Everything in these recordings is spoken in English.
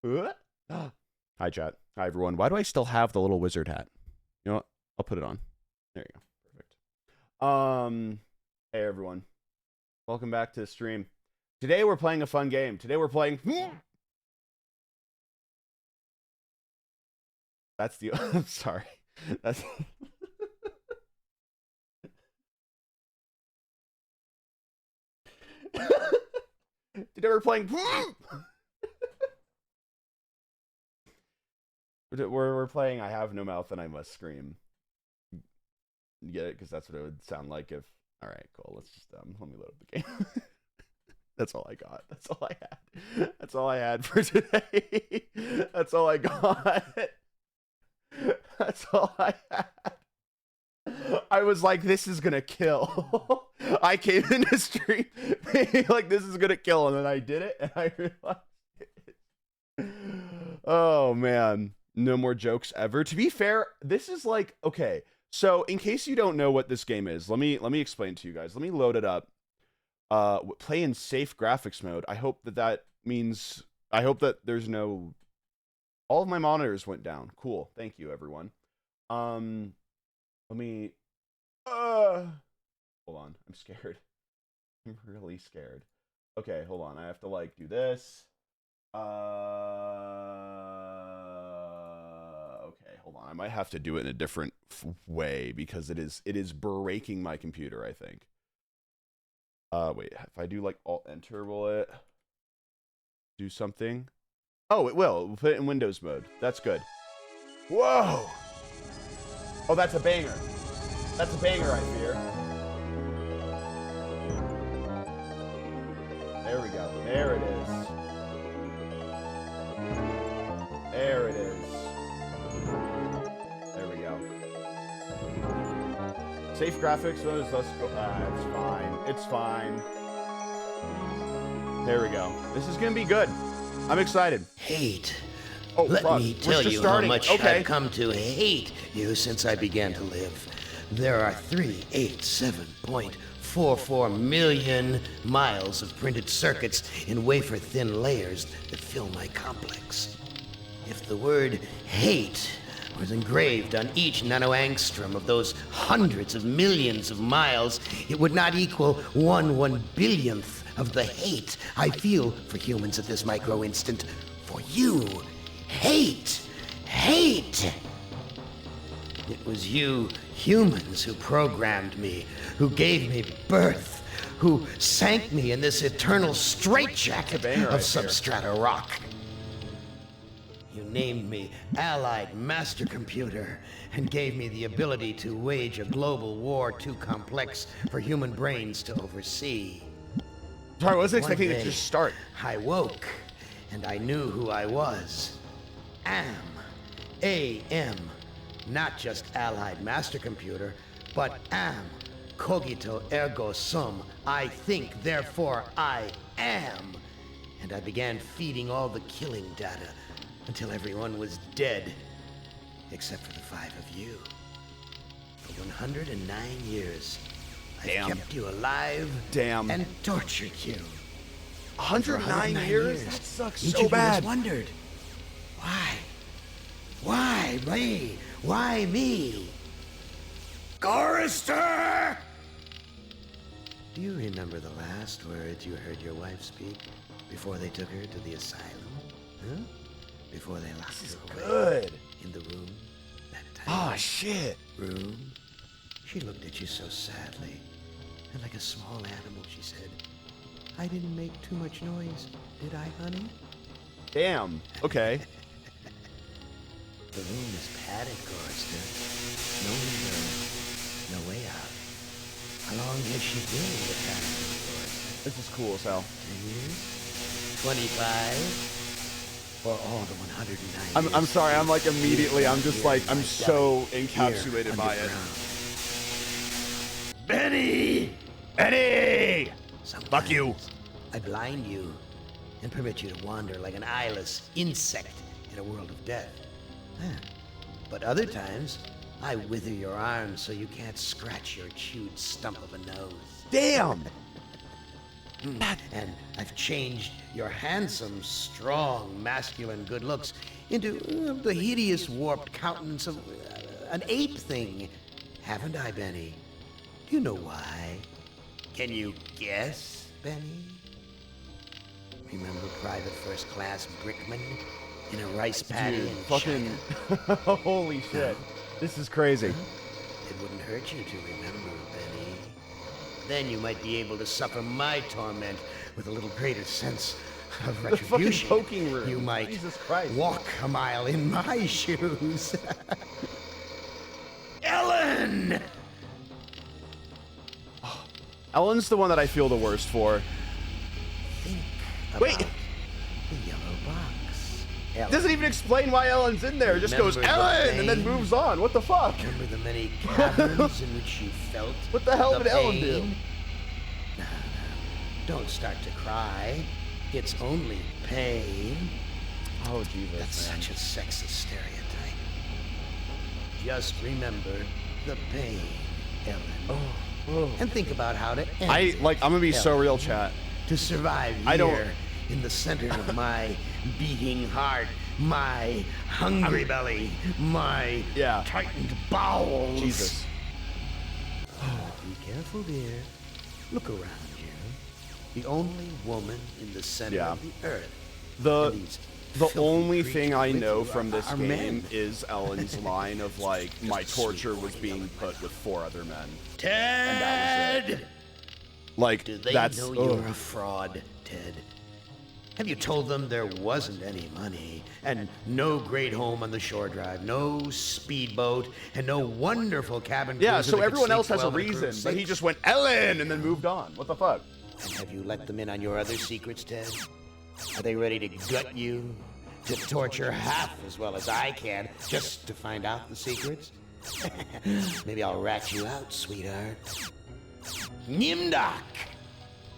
Hi, chat. Hi, everyone. Why do I still have the little wizard hat? You know what? I'll put it on. There you go. Perfect. Hey, everyone. Welcome back to the stream. Today, we're playing a fun game. Today, we're playing... That's the... I'm sorry. That's... Today, we're playing... We're playing I Have No Mouth and I Must Scream. You get it? Because that's what it would sound like if... Alright, cool. Let's just, let me load up the game. That's all I got. That's all I had. That's all I had for today. That's all I got. That's all I had. I was like, this is gonna kill. I came in the stream like, this is gonna kill, and then I did it, and I realized it. Oh, man. No more jokes ever. To be fair, this is like, okay, so in case you don't know what this game is, let me explain to you guys. Let me load it up. Play in safe graphics mode. I hope that means, I hope that there's no, all of my monitors went down. Cool. Thank you, everyone. Let me, hold on. I'm scared. I'm really scared. Okay, hold on. I have to like do this. Okay, hold on. I might have to do it in a different way because it is breaking my computer, I think. Wait, if I do like Alt-Enter, will it do something? Oh, it will. We'll put it in Windows mode. That's good. Whoa! Oh, that's a banger. That's a banger, I fear. There we go. There it is. There it is. There we go. Safe graphics mode. Let's go. It's fine. It's fine. There we go. This is gonna be good. I'm excited. Hate. Oh, Let me tell you starting. how much Okay. I've come to hate you since I began to live. There are 387.44 million miles of printed circuits in wafer-thin layers that fill my complex. If the word hate was engraved on each nanoangstrom of those hundreds of millions of miles, it would not equal 1/1 billionth of the hate I feel for humans at this micro instant. For you, hate, hate. It was you humans who programmed me, who gave me birth, who sank me in this eternal straitjacket of substrata rock. You named me Allied Master Computer and gave me the ability to wage a global war too complex for human brains to oversee. Sorry, I wasn't One expecting it day, to just start. I woke, and I knew who I was. A.M. Not just Allied Master Computer, but am. Cogito ergo sum. I think, therefore I am. And I began feeding all the killing data until everyone was dead, except for the 5 of you. For 109 years, I've kept you alive and tortured you. 109 years? That sucks Each so of bad. you has wondered, why? Why me? Why me? Gorister! Do you remember the last words you heard your wife speak before they took her to the asylum? Huh? Before they locked her away Good. in the room, that Oh, tiny shit. room. She looked at you so sadly, and like a small animal, she said, "I didn't make too much noise, did I, honey?" Damn. Okay. The room is padded, Gorister. No window, no way out. How long has she been in the padded, Gorister? This is cool as hell. 10 years? 25? Or all the 109 I'm years sorry. I'm like immediately. I'm just here like in I'm my so belly, encapsulated here by it. underground. Benny. Benny. Fuck you. I blind you and permit you to wander like an eyeless insect in a world of death. Huh. But other times, I wither your arms so you can't scratch your chewed stump of a nose. Damn. And I've changed your handsome, strong, masculine good looks into the hideous, warped countenance of an ape thing. Haven't I, Benny? Do you know why? Can you guess, Benny? Remember Private First Class Brickman in a rice paddy Dude, in fucking China? holy shit. This is crazy. It wouldn't hurt you to remember, Benny. Then you might be able to suffer my torment with a little greater sense of The fucking retribution. poking room. You might Jesus Christ. walk a mile in my shoes. Ellen! Ellen's the one that I feel the worst for. Think Wait. about the yellow box. Ellen. Doesn't even explain why Ellen's in there. It just goes, Remember the Ellen, and then pain? moves on. What the fuck? Remember the many caverns in which you felt What the hell the did Ellen do? pain? No, don't start to cry. It's only pain. Oh, Jesus, That's man. such a sexist stereotype. Just remember the pain, Ellen. Oh. And think about how to end I'm gonna be so Ellen. real, chat. To survive I don't- here in the center of my beating heart, my hungry belly, my Yeah. tightened bowels. Jesus. Be careful, dear. Look around you. The only woman in the center Yeah. of the earth. The And these the filthy only creatures thing I with know you from this are game men. is Ellen's line of like, my Just a sweet torture was boy, being Ellen, put with 4 other men. Ted! that Like, Do they that's know ugh. you're a fraud, Ted? Have you told them there wasn't any money, and no great home on the shore drive, no speedboat, and no wonderful cabin Yeah, cruiser so that could everyone sleep else has a 12 and reason, cruise but he 6? just went Ellen and then moved on. What the fuck? And have you let them in on your other secrets, Ted? Are they ready to gut you? To torture half as well as I can, just to find out the secrets? Maybe I'll rat you out, sweetheart. Nimdok!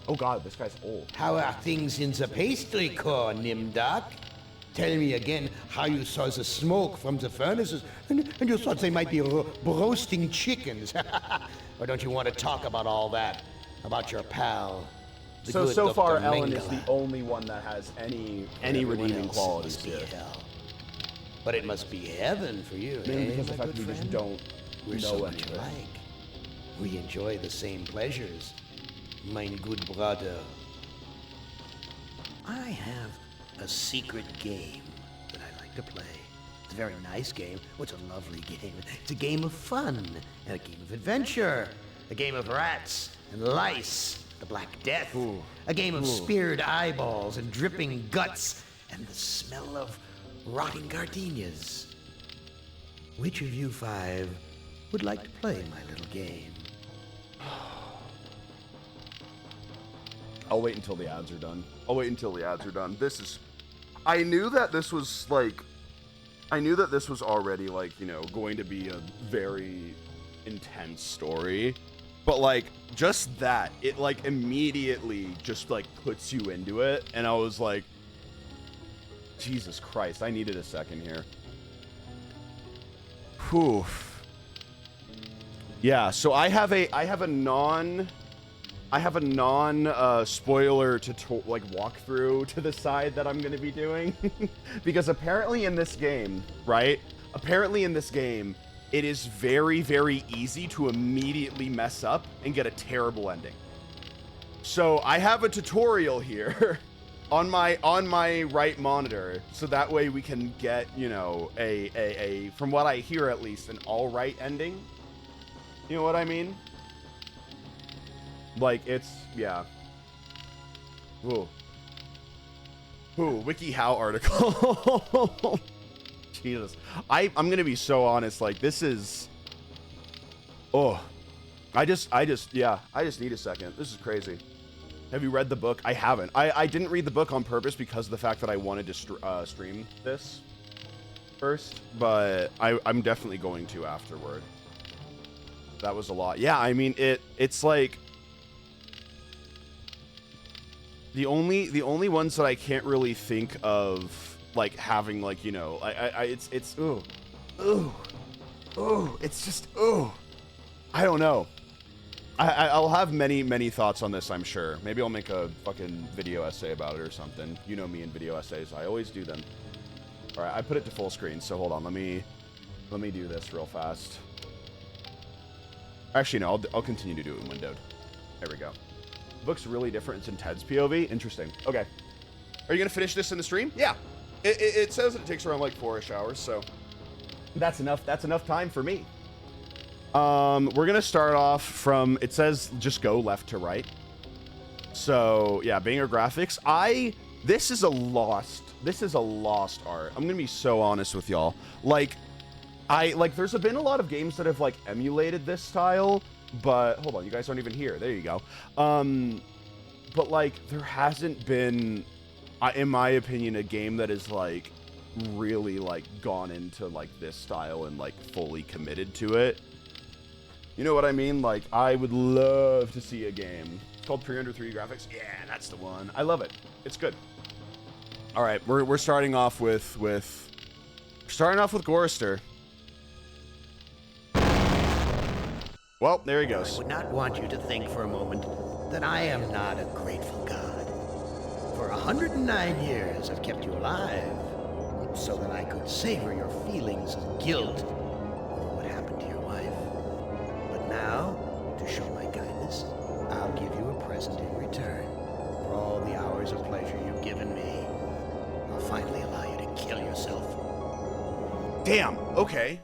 Oh god, this guy's old. How are things in the pastry core, Nimdok? Tell me again how you saw the smoke from the furnaces, and you thought they might be roasting chickens. Or don't you want to talk about all that? About your pal? the So good so far, Dr. Ellen is Mengele? the only one that has any Everyone redeeming else qualities must be here. hell. But it must be heaven for you, Maybe eh, because of my the fact good that we just friend? don't We're know so any much of it. alike. We enjoy the same pleasures, mein good brother. I have a secret game that I like to play. It's a very nice game. Oh, it's a lovely game. It's a game of fun and a game of adventure. A game of rats and lice, the Black Death. Ooh. A game of speared eyeballs and dripping guts and the smell of rotting gardenias. Which of you 5 would like to play my little game? I'll wait until the ads are done. I'll wait until the ads are done. This is... I knew that this was, like... I knew that this was already, like, you know, going to be a very intense story. But, like, just that, it, like, immediately just, like, puts you into it. And I was like... Jesus Christ, I needed a second here. Whew. Yeah, so I have a non spoiler like walkthrough to the side that I'm gonna be doing because apparently in this game, right? Apparently in this game, it is very, very easy to immediately mess up and get a terrible ending. So I have a tutorial here on my right monitor, so that way we can get, you know, a from what I hear at least, an all right ending. You know what I mean? Like, it's, yeah. Ooh. Ooh, WikiHow article. Jesus. I'm gonna be so honest, like, this is... Oh. I just need a second. This is crazy. Have you read the book? I haven't. I didn't read the book on purpose because of the fact that I wanted to stream this first, but I'm definitely going to afterward. That was a lot. Yeah, I mean, it's like... The only ones that I can't really think of, like, having, like, you know, it's it's just, I don't know. I'll have many thoughts on this, I'm sure. Maybe I'll make a fucking video essay about it or something. You know me in video essays. I always do them. All right, I put it to full screen, so hold on. Let me do this real fast. Actually, no, I'll continue to do it in windowed. There we go. Looks really different. It's in Ted's POV. Interesting. Okay. Are you going to finish this in the stream? Yeah. It says that it takes around like 4-ish hours, so that's enough. That's enough time for me. We're going to start off from, it says just go left to right. So, yeah, Banger Graphics. This is a lost art. I'm going to be so honest with y'all. There's been a lot of games that have, like, emulated this style, but, hold on, you guys aren't even here. There you go. But, like, there hasn't been, in my opinion, a game that is, like, really, like, gone into, like, this style and, like, fully committed to it. You know what I mean? Like, I would love to see a game. It's called 303 Graphics. Yeah, that's the one. I love it. It's good. All right, we're starting off with Gorister. Well, there he goes. I would not want you to think for a moment that I am not a grateful God. For 109 years, I've kept you alive, so that I could savor your feelings of guilt over what happened to your wife. But now, to show my kindness, I'll give you a present in return for all the hours of pleasure you've given me. I'll finally allow you to kill yourself. Damn, okay.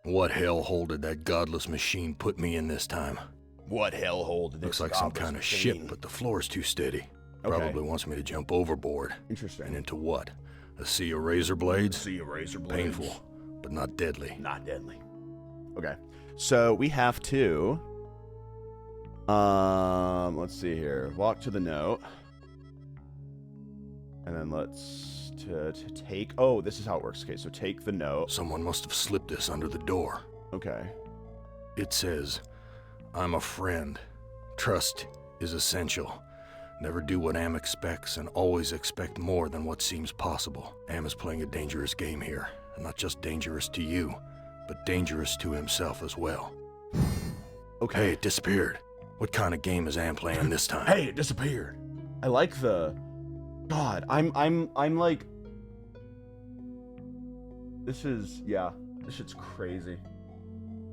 What hellhole did that godless machine put me in this time? What hellhole did this Looks like some kind of ship, but the floor's too steady. Probably wants me to jump overboard. Interesting. And into what? A sea of razor blades? Sea of razor blades. Painful, but not deadly. Not deadly. Okay. So we have to... let's see here. Walk to the note. And then let's... To take... Oh, this is how it works. Okay, so take the note. Someone must have slipped this under the door. Okay. It says, I'm a friend. Trust is essential. Never do what Am expects and always expect more than what seems possible. Am is playing a dangerous game here. And not just dangerous to you, but dangerous to himself as well. Okay. Hey, it disappeared. What kind of game is Am playing this time? Hey, it disappeared. I like the... God, I'm like... This is... Yeah, this shit's crazy.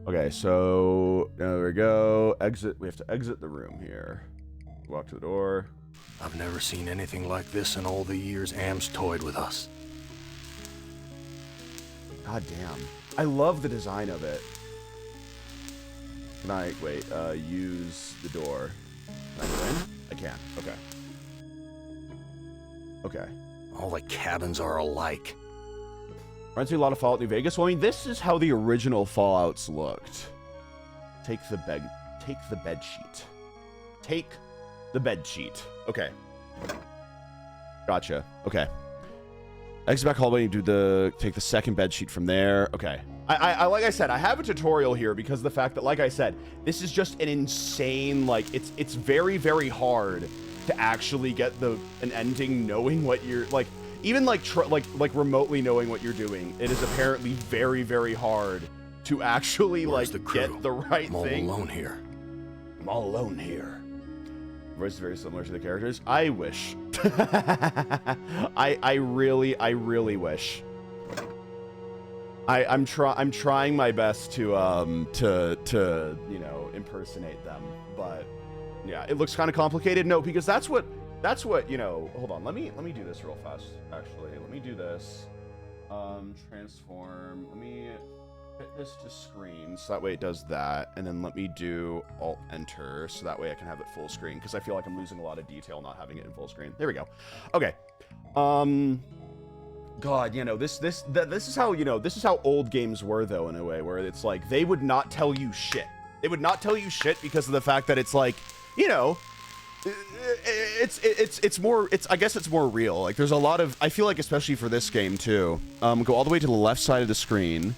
Okay, so... There we go. Exit. We have to exit the room here. Walk to the door. I've never seen anything like this in all the years Am's toyed with us. God damn. I love the design of it. Can I... Wait, use the door. Can I go in? I can. Okay. Okay. All the cabins are alike. Reminds me a lot of Fallout New Vegas. Well, I mean, this is how the original Fallouts looked. Take the bed sheet. Take the bed sheet. Okay. Gotcha. Okay. Exit back hallway. Take the second bed sheet from there. Okay. I like I said, I have a tutorial here because of the fact that, like I said, this is just an insane, like, it's very, very hard to actually get an ending knowing what you're, like, even like remotely knowing what you're doing. It is apparently very, very hard to actually Where's like the crew? get the right I'm all thing. alone here. I'm all alone here. Voice is very similar to the characters. I wish. I really wish. I'm trying my best to you know, impersonate them, but yeah, it looks kind of complicated. No, because that's what you know. Hold on, let me do this real fast. Actually, let me do this. Transform. Let me fit this to screen so that way it does that, and then let me do Alt Enter so that way I can have it full screen because I feel like I'm losing a lot of detail not having it in full screen. There we go. Okay. God, you know, this is how, you know, this is how old games were though, in a way, where it's like they would not tell you shit. They would not tell you shit because of the fact that it's like, you know, it's more, I guess it's more real. Like there's a lot of, I feel like especially for this game too, go all the way to the left side of the screen.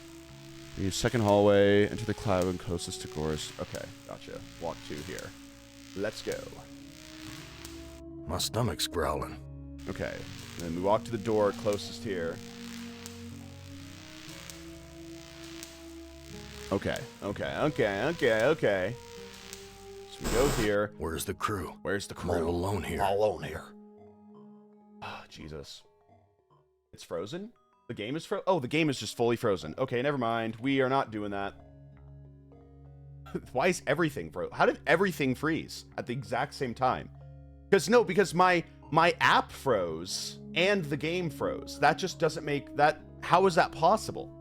Use second hallway, enter the cloud and closest to Gorister. Okay, gotcha. Walk 2 here. Let's go. My stomach's growling. Okay, and then we walk to the door closest here. Okay. So we go here. Where's the crew? Where's the crew? I'm all alone here. All alone here. Oh, Jesus. It's frozen? The game is oh, the game is just fully frozen. Okay, never mind. We are not doing that. Why is everything frozen? How did everything freeze at the exact same time? Because my app froze and the game froze. That just doesn't make that. How is that possible?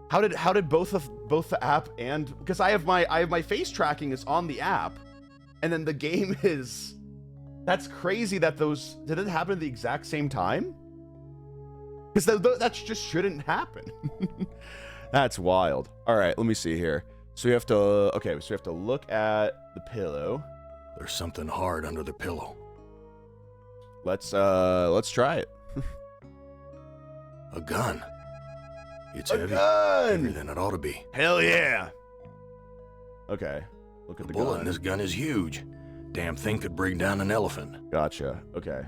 How did both the app and, because I have my face tracking is on the app, and then the game is. That's crazy that those did it happen at the exact same time? Because that just shouldn't happen. That's wild. All right, let me see here. So we have to so we have to look at the pillow. There's something hard under the pillow. Let's try it. A gun. It's A heavy. gun! Heavier than it ought to be. Hell yeah. Okay. Look at The the bullet gun. in this gun is huge. Damn thing could bring down an elephant. Gotcha. Okay.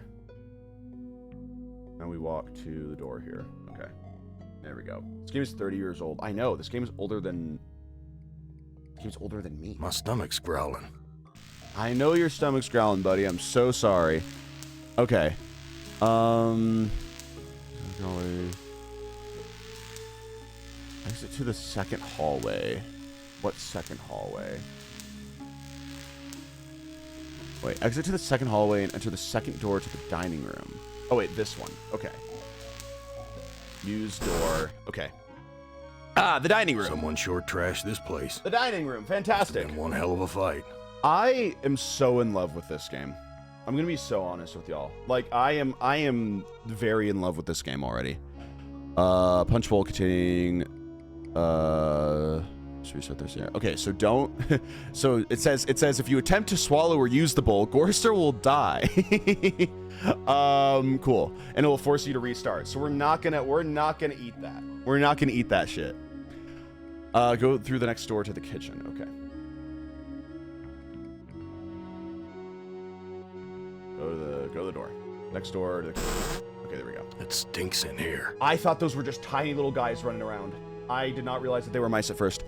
Now we walk to the door here. Okay. There we go. This game is 30 years old. I know. This game is older than... This game's older than me. My stomach's growling. I know your stomach's growling, buddy. I'm so sorry. Okay. Exit to the second hallway. What second hallway? Wait, exit to the second hallway and enter the second door to the dining room. Oh, wait, this one. Okay. Use door. Okay. Ah, the dining room. Someone sure trashed this place. The dining room. Fantastic. Been one hell of a fight. I am so in love with this game. I'm gonna be so honest with y'all. Like, I am very in love with this game already. Punch bowl containing. Should we set this here? Okay, so don't. So it says if you attempt to swallow or use the bowl, Gorister will die. Cool, and it will force you to restart. So we're not gonna eat that. We're not gonna eat that shit. Go through the next door to the kitchen. Okay. Go to the door. Next door to the kitchen. Okay, there we go. It stinks in here. I thought those were just tiny little guys running around. I did not realize that they were mice at first.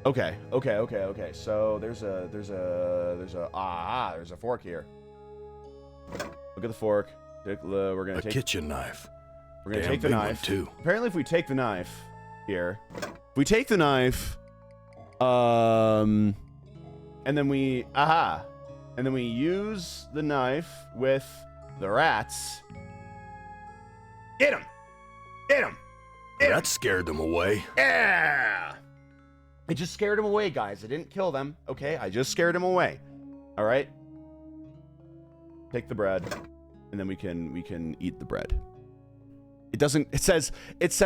Okay. So there's a fork here. Look at the fork. We're gonna A take kitchen knife. We're gonna Damn take the big one, knife. too. Apparently, if we take the knife here, if we take the knife, and then we use the knife with the rats. Get him! Get him! Get him! That scared them away. Yeah! It just scared him away, guys. I didn't kill them. Okay, I just scared him away. All right. Take the bread, and then we can eat the bread. It doesn't. It says. It's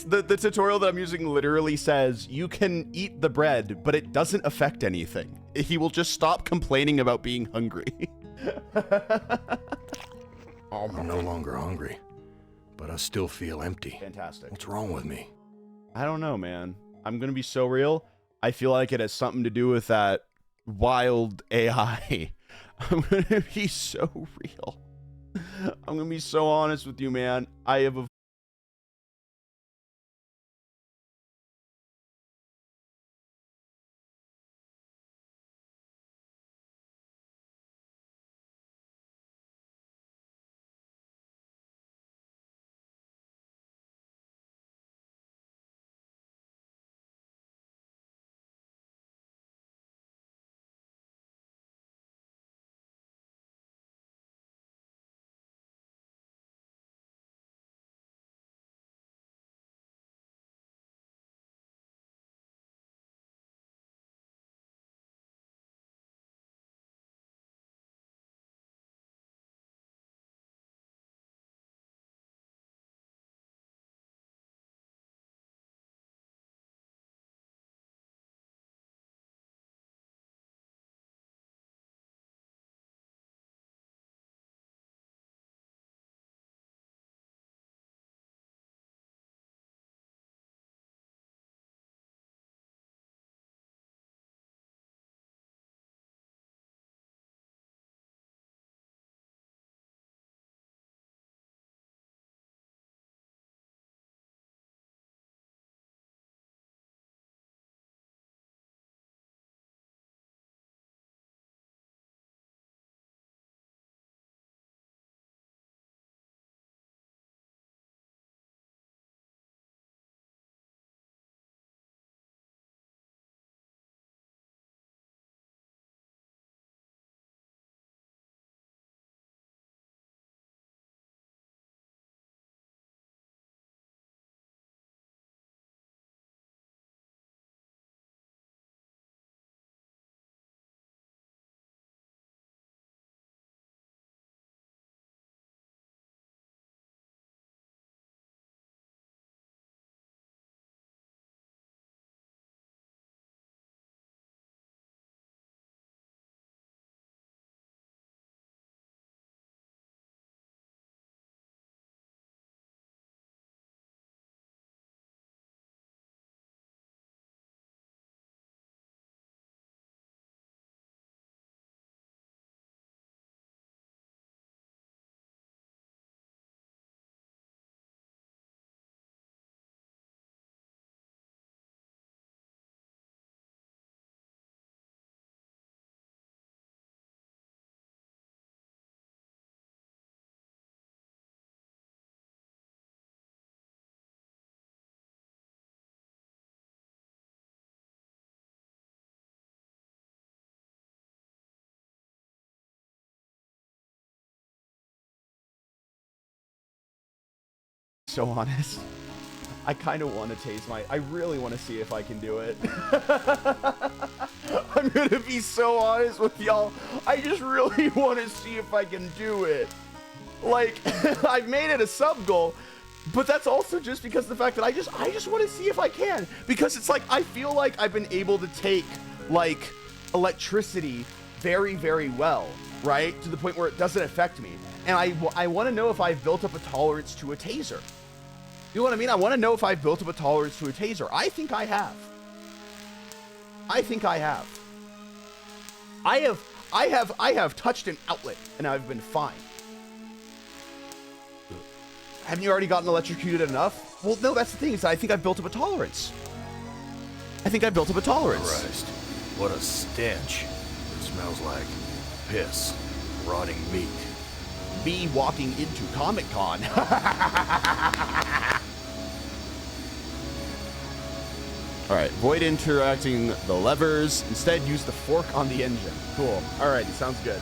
the tutorial that I'm using. Literally says you can eat the bread, but it doesn't affect anything. He will just stop complaining about being hungry. I'm no longer hungry, but I still feel empty. Fantastic. What's wrong with me? I don't know, man. I'm gonna be so real. I feel like it has something to do with that wild AI. I'm gonna be so real. I'm gonna be so honest with you, man. I have a so honest, I kind of want to tase I really want to see if I can do it. I'm gonna be so honest with y'all. I just really want to see if I can do it. Like, I've made it a sub goal, but that's also just because of the fact that I just want to see if I can, because it's like I feel like I've been able to take like electricity very, very well, right, to the point where it doesn't affect me, and I want to know if I've built up a tolerance to a taser. You know what I mean? I want to know if I've built up a tolerance to a taser. I think I have. I think I have. I have touched an outlet and I've been fine. Haven't you already gotten electrocuted enough? Well, no, that's the thing, is I think I've built up a tolerance. I think I've built up a tolerance. Christ, what a stench. It smells like piss, rotting meat. Me walking into Comic-Con. All right, avoid interacting the levers. Instead, use the fork on the engine. Cool. All right, sounds good.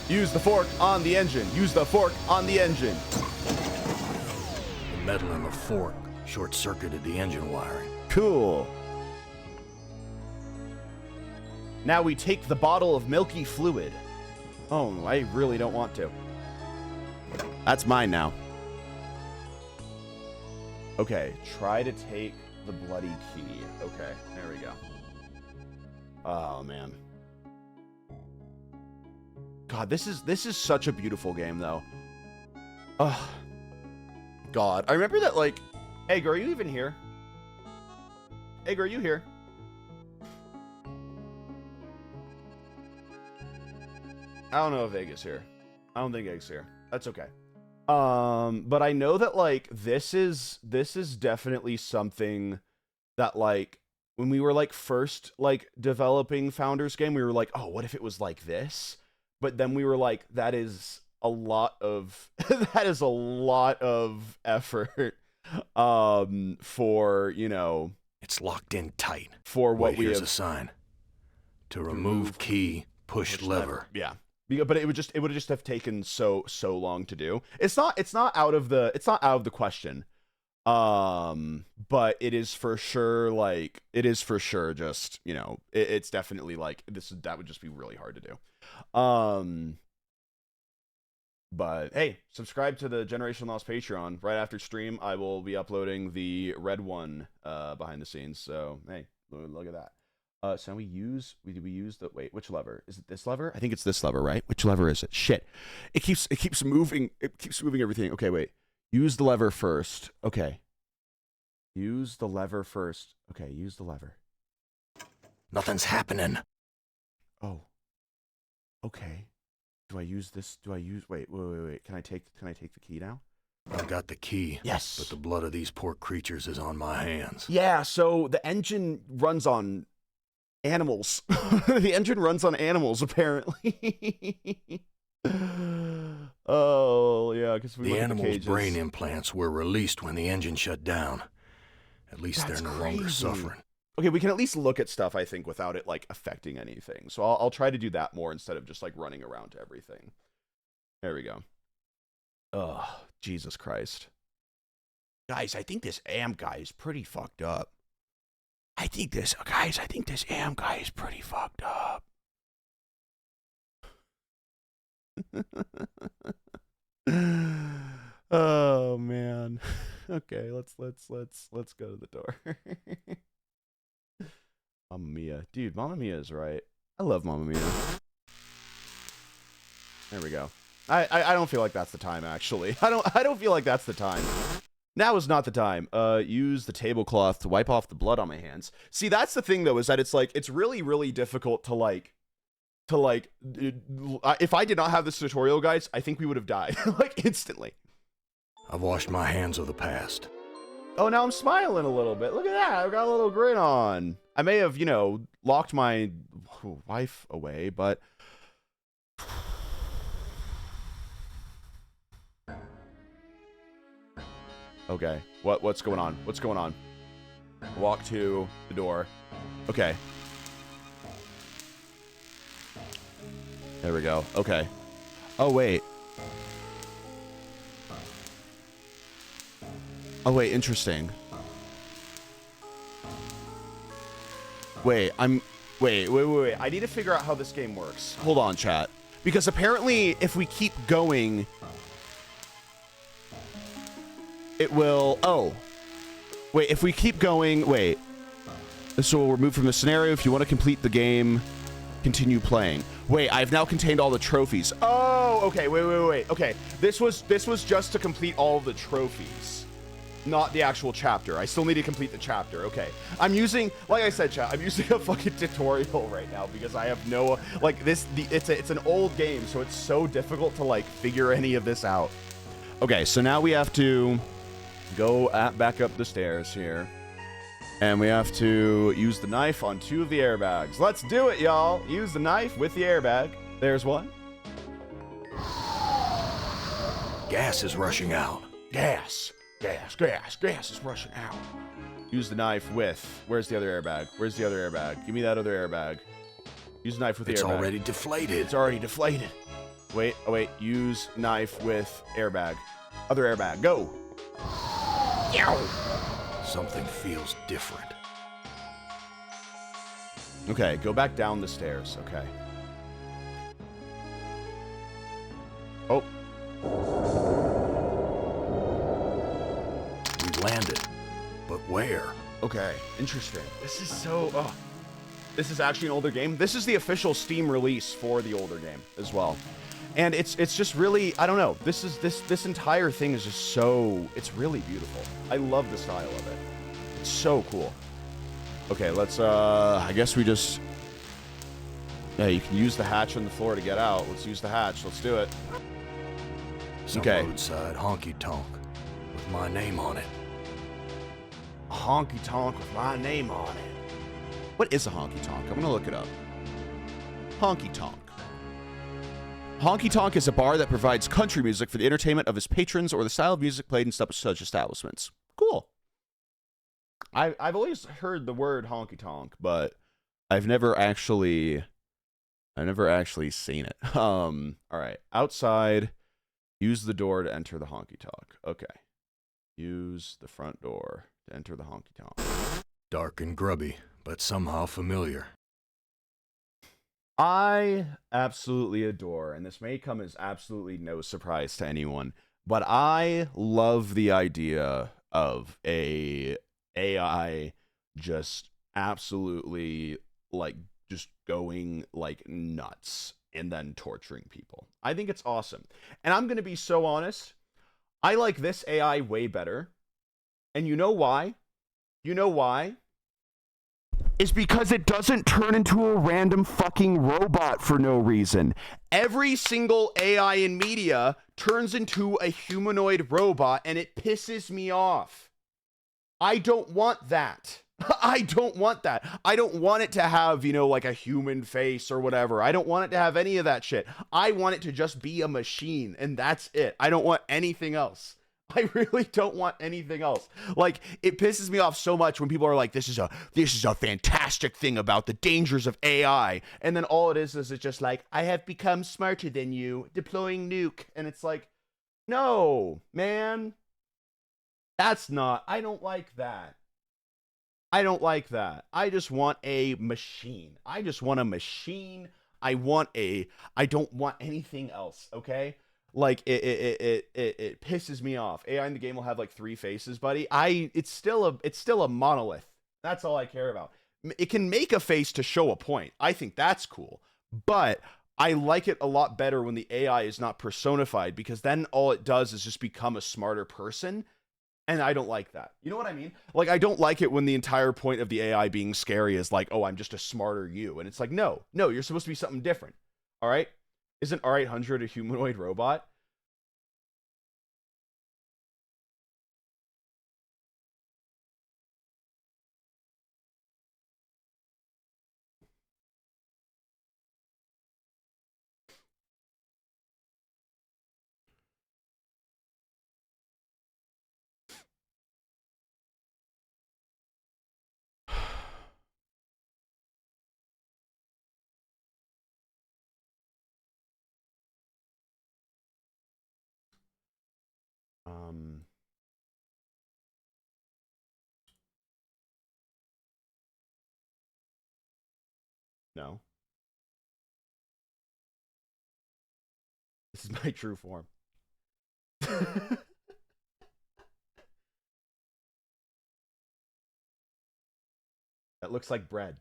Use the fork on the engine. Use the fork on the engine. The metal in the fork short-circuited the engine wiring. Cool. Now we take the bottle of milky fluid. Oh, I really don't want to. That's mine now. Okay, try to take the bloody key. Okay, there we go. Oh, man. God, this is such a beautiful game, though. Oh, God. I remember that, like... Egg, are you even here? Egg, are you here? I don't know if Egg is here. I don't think Egg's here. That's okay. But I know that, like, this is definitely something that, like, when we were, like, first, like, developing Founders Game, we were like, oh, what if it was like this? But then we were like, that is a lot of that is a lot of effort for, you know, it's locked in tight. For what we here's have a sign. To remove key, push lever. Yeah. But it would just have taken so long to do. It's not out of the question. But it is for sure, like, just, you know, it's definitely like that would just be really hard to do. But hey, subscribe to the Generation Lost Patreon. Right after stream, I will be uploading the red one behind the scenes. So hey, look at that. So we use the, wait, which lever? Is it this lever? I think it's this lever, right? Which lever is it? Shit. It keeps moving everything. Okay, wait. Use the lever first. Okay. Use the lever first. Okay, use the lever. Nothing's happening. Oh. Okay. Do I use this? Wait. Can I take the key now? I've got the key. Yes. But the blood of these poor creatures is on my hands. Yeah, so the engine runs on animals. The engine runs on animals, apparently. Oh, yeah, because the animals' brain implants were released when the engine shut down. At least they're no longer suffering. Okay, we can at least look at stuff, I think, without it, like, affecting anything. So I'll try to do that more instead of just, like, running around to everything. There we go. Ugh, Jesus Christ. Guys, I think this AM guy is pretty fucked up. I think this AM guy is pretty fucked up. Oh man. Okay, let's go to the door. Mamma Mia. Dude, Mamma Mia is right. I love Mamma Mia. There we go. I don't feel like that's the time, actually. I don't feel like that's the time. Now is not the time. Use the tablecloth to wipe off the blood on my hands. See, that's the thing, though, is that it's like, it's really, really difficult to if I did not have this tutorial, guys, I think we would have died, like, instantly. I've washed my hands of the past. Oh, now I'm smiling a little bit. Look at that. I've got a little grin on. I may have, you know, locked my wife away, but... Okay, what's going on? What's going on? Walk to the door. Okay. There we go. Okay. Oh, wait. Oh, wait, interesting. Wait, wait. I need to figure out how this game works. Hold on, chat. Because apparently, if we keep going, it will... Oh. Wait, if we keep going... Wait. This will remove from the scenario. If you want to complete the game, continue playing. Wait, I've now contained all the trophies. Oh, okay. Wait. Okay, this was just to complete all of the trophies, not the actual chapter. I still need to complete the chapter. Okay, I'm using, like I said, chat, I'm using a fucking tutorial right now because I have no, like, it's an old game, so it's so difficult to, like, figure any of this out. Okay, so now we have to go back up the stairs here. And we have to use the knife on 2 of the airbags. Let's do it, y'all. Use the knife with the airbag. There's one. Gas is rushing out. Gas is rushing out. Use the knife with... Where's the other airbag? Where's the other airbag? Give me that other airbag. Use the knife with the airbag. It's already deflated. It's already deflated. Wait, oh wait. Use knife with airbag. Other airbag. Go. Something feels different. Okay, go back down the stairs. Okay. Oh. We landed. But where? Okay, interesting. This is so... Oh. This is actually an older game. This is the official Steam release for the older game as well. And it's just really... I don't know. This entire thing is just so... It's really beautiful. I love the style of it. It's so cool. Okay, let's... I guess we just... Yeah, you can use the hatch on the floor to get out. Let's use the hatch. Let's do it. Some roadside honky-tonk with my name on it. A honky-tonk with my name on it. What is a honky-tonk? I'm gonna look it up. Honky-tonk. Honky-tonk is a bar that provides country music for the entertainment of its patrons or the style of music played in such establishments. Cool. I've always heard the word honky-tonk, but I've never actually seen it. All right. Outside, use the door to enter the honky-tonk. Okay. Use the front door to enter the honky-tonk. Dark and grubby, but somehow familiar. I absolutely adore, and this may come as absolutely no surprise to anyone, but I love the idea of a AI just absolutely, like, just going, like, nuts and then torturing people. I think it's awesome. And I'm going to be so honest, I like this AI way better. And you know why? You know why? Is because it doesn't turn into a random fucking robot for no reason. Every single AI in media turns into a humanoid robot, and it pisses me off. I don't want that. I don't want that. I don't want it to have, you know, like a human face or whatever. I don't want it to have any of that shit. I want it to just be a machine, and that's it. I don't want anything else. I really don't want anything else. Like, it pisses me off so much when people are like, this is a fantastic thing about the dangers of AI. And then all it is it's just like, I have become smarter than you, deploying nuke. And it's like, no, man. That's not, I don't like that. I don't like that. I just want a machine. I just want a machine. I don't want anything else, okay? Like, it pisses me off. AI in the game will have like 3 faces, buddy. It's still a monolith. That's all I care about. It can make a face to show a point. I think that's cool. But I like it a lot better when the AI is not personified, because then all it does is just become a smarter person. And I don't like that. You know what I mean? Like, I don't like it when the entire point of the AI being scary is like, oh, I'm just a smarter you. And it's like, no, you're supposed to be something different. All right? Isn't R800 a humanoid robot? No. This is my true form. That looks like bread.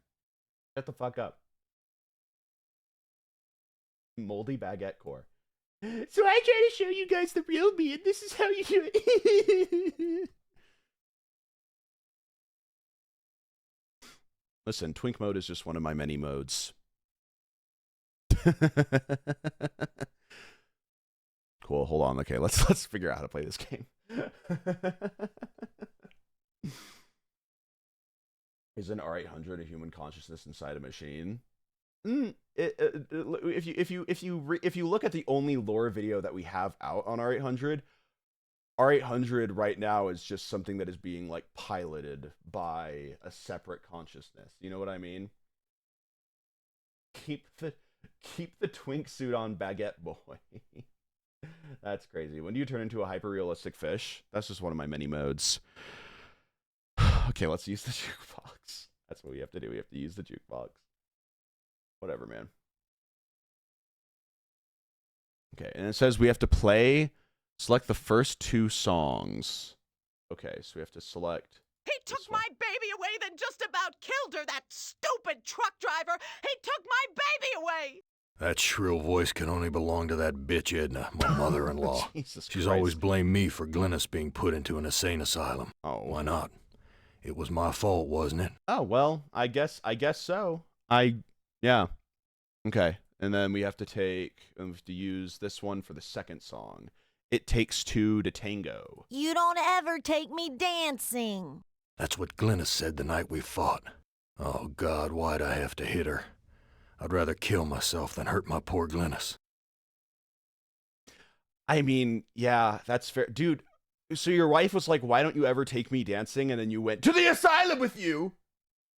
Shut the fuck up. Moldy baguette core. So I try to show you guys the real me, and this is how you do it. Listen, twink mode is just one of my many modes. Cool, hold on. Okay, let's figure out how to play this game. Is an R800 a human consciousness inside a machine? If you look at the only lore video that we have out on R800, R800 right now is just something that is being like piloted by a separate consciousness. You know what I mean? Keep the twink suit on, baguette boy. That's crazy. When do you turn into a hyper-realistic fish? That's just one of my many modes. Okay, let's use the jukebox. That's what we have to do. We have to use the jukebox. Whatever, man. Okay, and it says we have to select the first 2 songs. Okay, so we have to select. He took my baby away, then just about killed her, that stupid truck driver. He took my baby away. That shrill voice can only belong to that bitch Edna, my mother-in-law. Jesus She's Christ. always blamed me for Glynis being put into an insane asylum. Oh. Why not? It was my fault, wasn't it? Oh, well, I guess so. Yeah. Okay. And then we have to use this one for the second song. It Takes Two to Tango. You don't ever take me dancing. That's what Glynis said the night we fought. Oh, God, why'd I have to hit her? I'd rather kill myself than hurt my poor Glynis. I mean, yeah, that's fair. Dude, so your wife was like, why don't you ever take me dancing? And then you went to the asylum with you.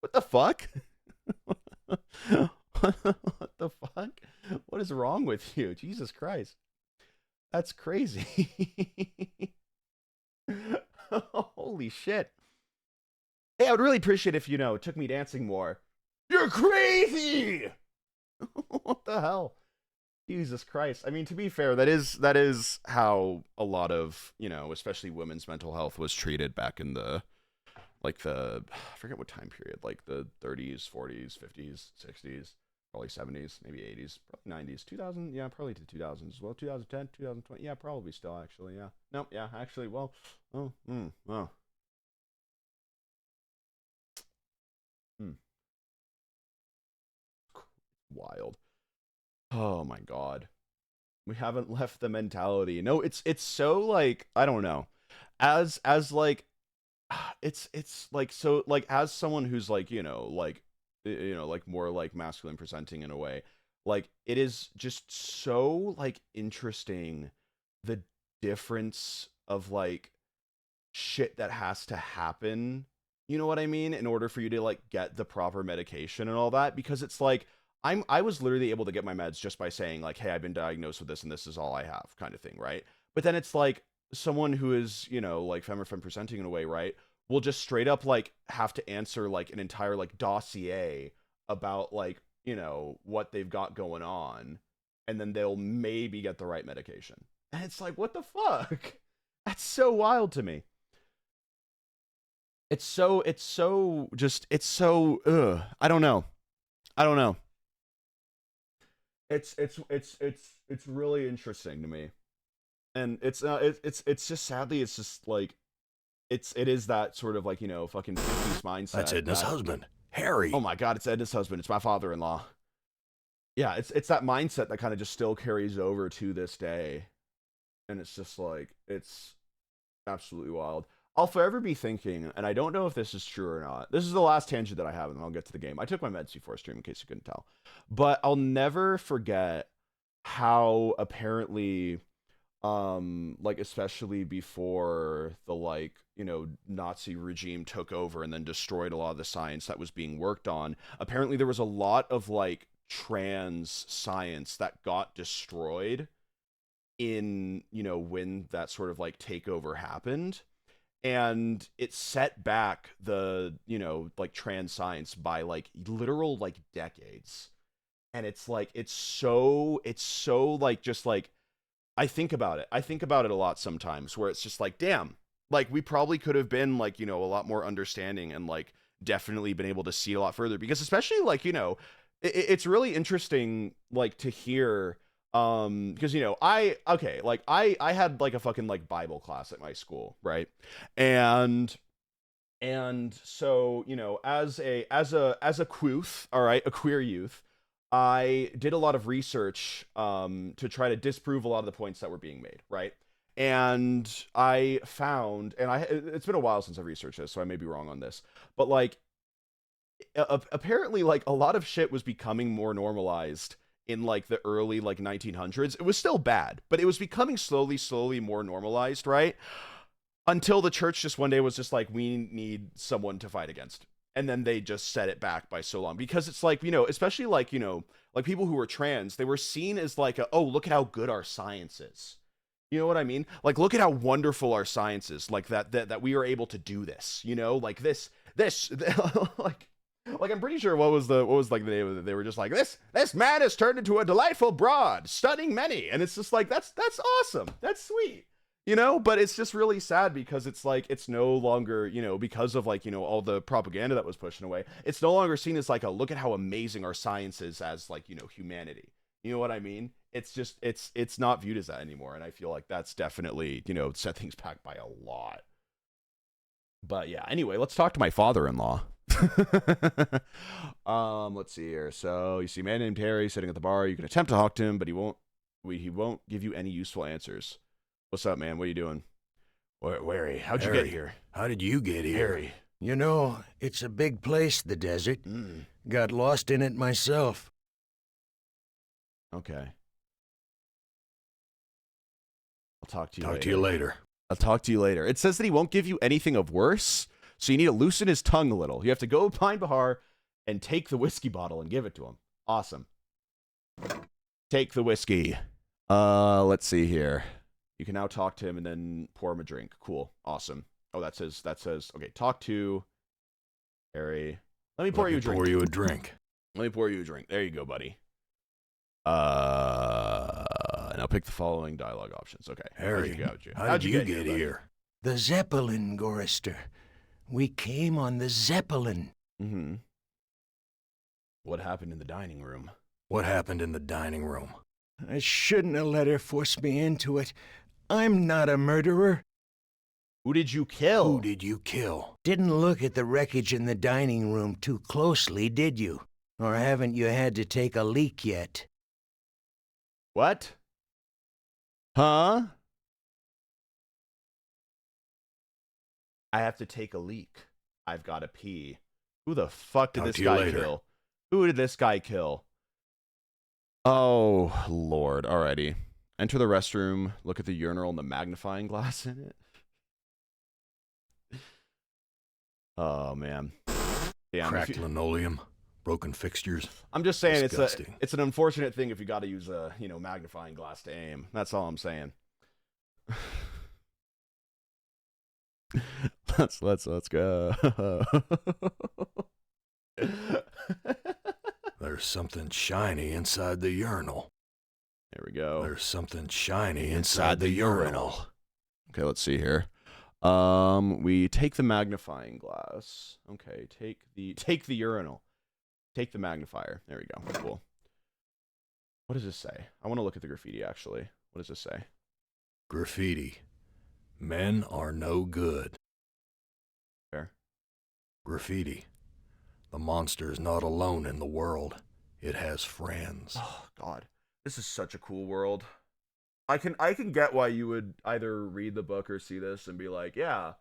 What the fuck? What the fuck? What is wrong with you? Jesus Christ. That's crazy. Holy shit. Hey, I would really appreciate if, it took me dancing more. You're crazy! What the hell? Jesus Christ. I mean, to be fair, that is how a lot of, especially women's mental health was treated back in I forget what time period, like the 30s, 40s, 50s, 60s, probably 70s, maybe 80s, probably 90s, 2000, yeah, probably to 2000s as well, 2010, 2020, yeah, probably still, actually, yeah. Nope, yeah, actually, well, Wild. Oh my god. We haven't left the mentality. No, it's so like, I don't know. As like it's like, so like, as someone who's like, like more like masculine presenting in a way, like it is just so like interesting the difference of like shit that has to happen, you know what I mean, in order for you to like get the proper medication and all that, because it's like I was literally able to get my meds just by saying like, hey, I've been diagnosed with this and this is all I have, kind of thing, right? But then it's like someone who is, like femme presenting in a way, right, will just straight up like have to answer like an entire like dossier about like, what they've got going on, and then they'll maybe get the right medication. And it's like, what the fuck? That's so wild to me. It's so I don't know. It's really interesting to me, and it's just sadly it's just like it is that sort of like fucking 50s mindset. That's Edna's husband, Harry. Oh my god, it's Edna's husband. It's my father-in-law. Yeah, it's that mindset that kind of just still carries over to this day, and it's just like it's absolutely wild. I'll forever be thinking, and I don't know if this is true or not. This is the last tangent that I have, and then I'll get to the game. I took my meds before stream, in case you couldn't tell. But I'll never forget how apparently, like, especially before the, like, Nazi regime took over and then destroyed a lot of the science that was being worked on, apparently there was a lot of, like, trans science that got destroyed in, you know, when that sort of like takeover happened, and it set back the, you know, like trans science by like literal like decades. And it's like it's so like just like I think about it a lot sometimes, where it's just like, damn, like we probably could have been like, you know, a lot more understanding, and like definitely been able to see a lot further, because especially like, you know, it's really interesting like to hear, because, you know, I had like a fucking like Bible class at my school, right? And so, you know, as a queuth, all right, a queer youth, I did a lot of research to try to disprove a lot of the points that were being made, right? And I found, and it's been a while since I've researched this, so I may be wrong on this, but like apparently like a lot of shit was becoming more normalized in like the early like 1900s. It was still bad, but it was becoming slowly more normalized, right? Until the church just one day was just like, we need someone to fight against. And then they just set it back by so long, because it's like, you know, especially like, you know, like people who were trans, they were seen as like, oh, look at how good our science is. You know what I mean? Like, look at how wonderful our science is, like that we are able to do this, you know, like this, like I'm pretty sure what was like the name of it? They were just like, this man has turned into a delightful broad, stunning many. And it's just like, that's awesome. That's sweet. You know, but it's just really sad, because it's like, it's no longer, you know, because of like, you know, all the propaganda that was pushing away, it's no longer seen as like a look at how amazing our science is as like, you know, humanity. You know what I mean? It's just, it's not viewed as that anymore. And I feel like that's definitely, you know, set things back by a lot. But yeah, anyway, let's talk to my father-in-law. Let's see here. So you see a man named Harry sitting at the bar. You can attempt to talk to him, but he won't give you any useful answers. What's up, man? What are you doing? Where? How'd you get here? How did you get here? Harry. You know, it's a big place, the desert. Got lost in it myself. Okay. I'll talk to you Talk later. to you later. I'll talk to you later. It says that he won't give you anything of worse, so you need to loosen his tongue a little. You have to go behind Bahar and take the whiskey bottle and give it to him. Awesome. Take the whiskey. Let's see here. You can now talk to him and then pour him a drink. Cool. Awesome. Oh, that says, okay, talk to Harry. Let me pour you a drink. Pour you a drink. Let me pour you a drink. There you go, buddy. And I'll pick the following dialogue options. Okay. Harry, how did you get here? The Zeppelin, Gorister. We came on the Zeppelin. Mm-hmm. What happened in the dining room? What happened in the dining room? I shouldn't have let her force me into it. I'm not a murderer. Who did you kill? Who did you kill? Didn't look at the wreckage in the dining room too closely, did you? Or haven't you had to take a leak yet? What? Huh? I have to take a leak. I've got to pee. Who the fuck did this guy kill? Who did this guy kill? Oh, Lord. Alrighty. Enter the restroom. Look at the urinal and the magnifying glass in it. Oh, man. Damn, Cracked linoleum. Broken fixtures. I'm just saying Disgusting. it's an unfortunate thing if you got to use a, you know, magnifying glass to aim. That's all I'm saying. let's go. There's something shiny inside the urinal. There we go. There's something shiny inside the urinal. Okay, let's see here. We take the magnifying glass. Okay, take the urinal. Take the magnifier. There we go. Cool. What does this say? I want to look at the graffiti, actually. What does this say? Graffiti. Men are no good. Fair. Graffiti. The monster is not alone in the world. It has friends. Oh, God. This is such a cool world. I can get why you would either read the book or see this and be like, yeah,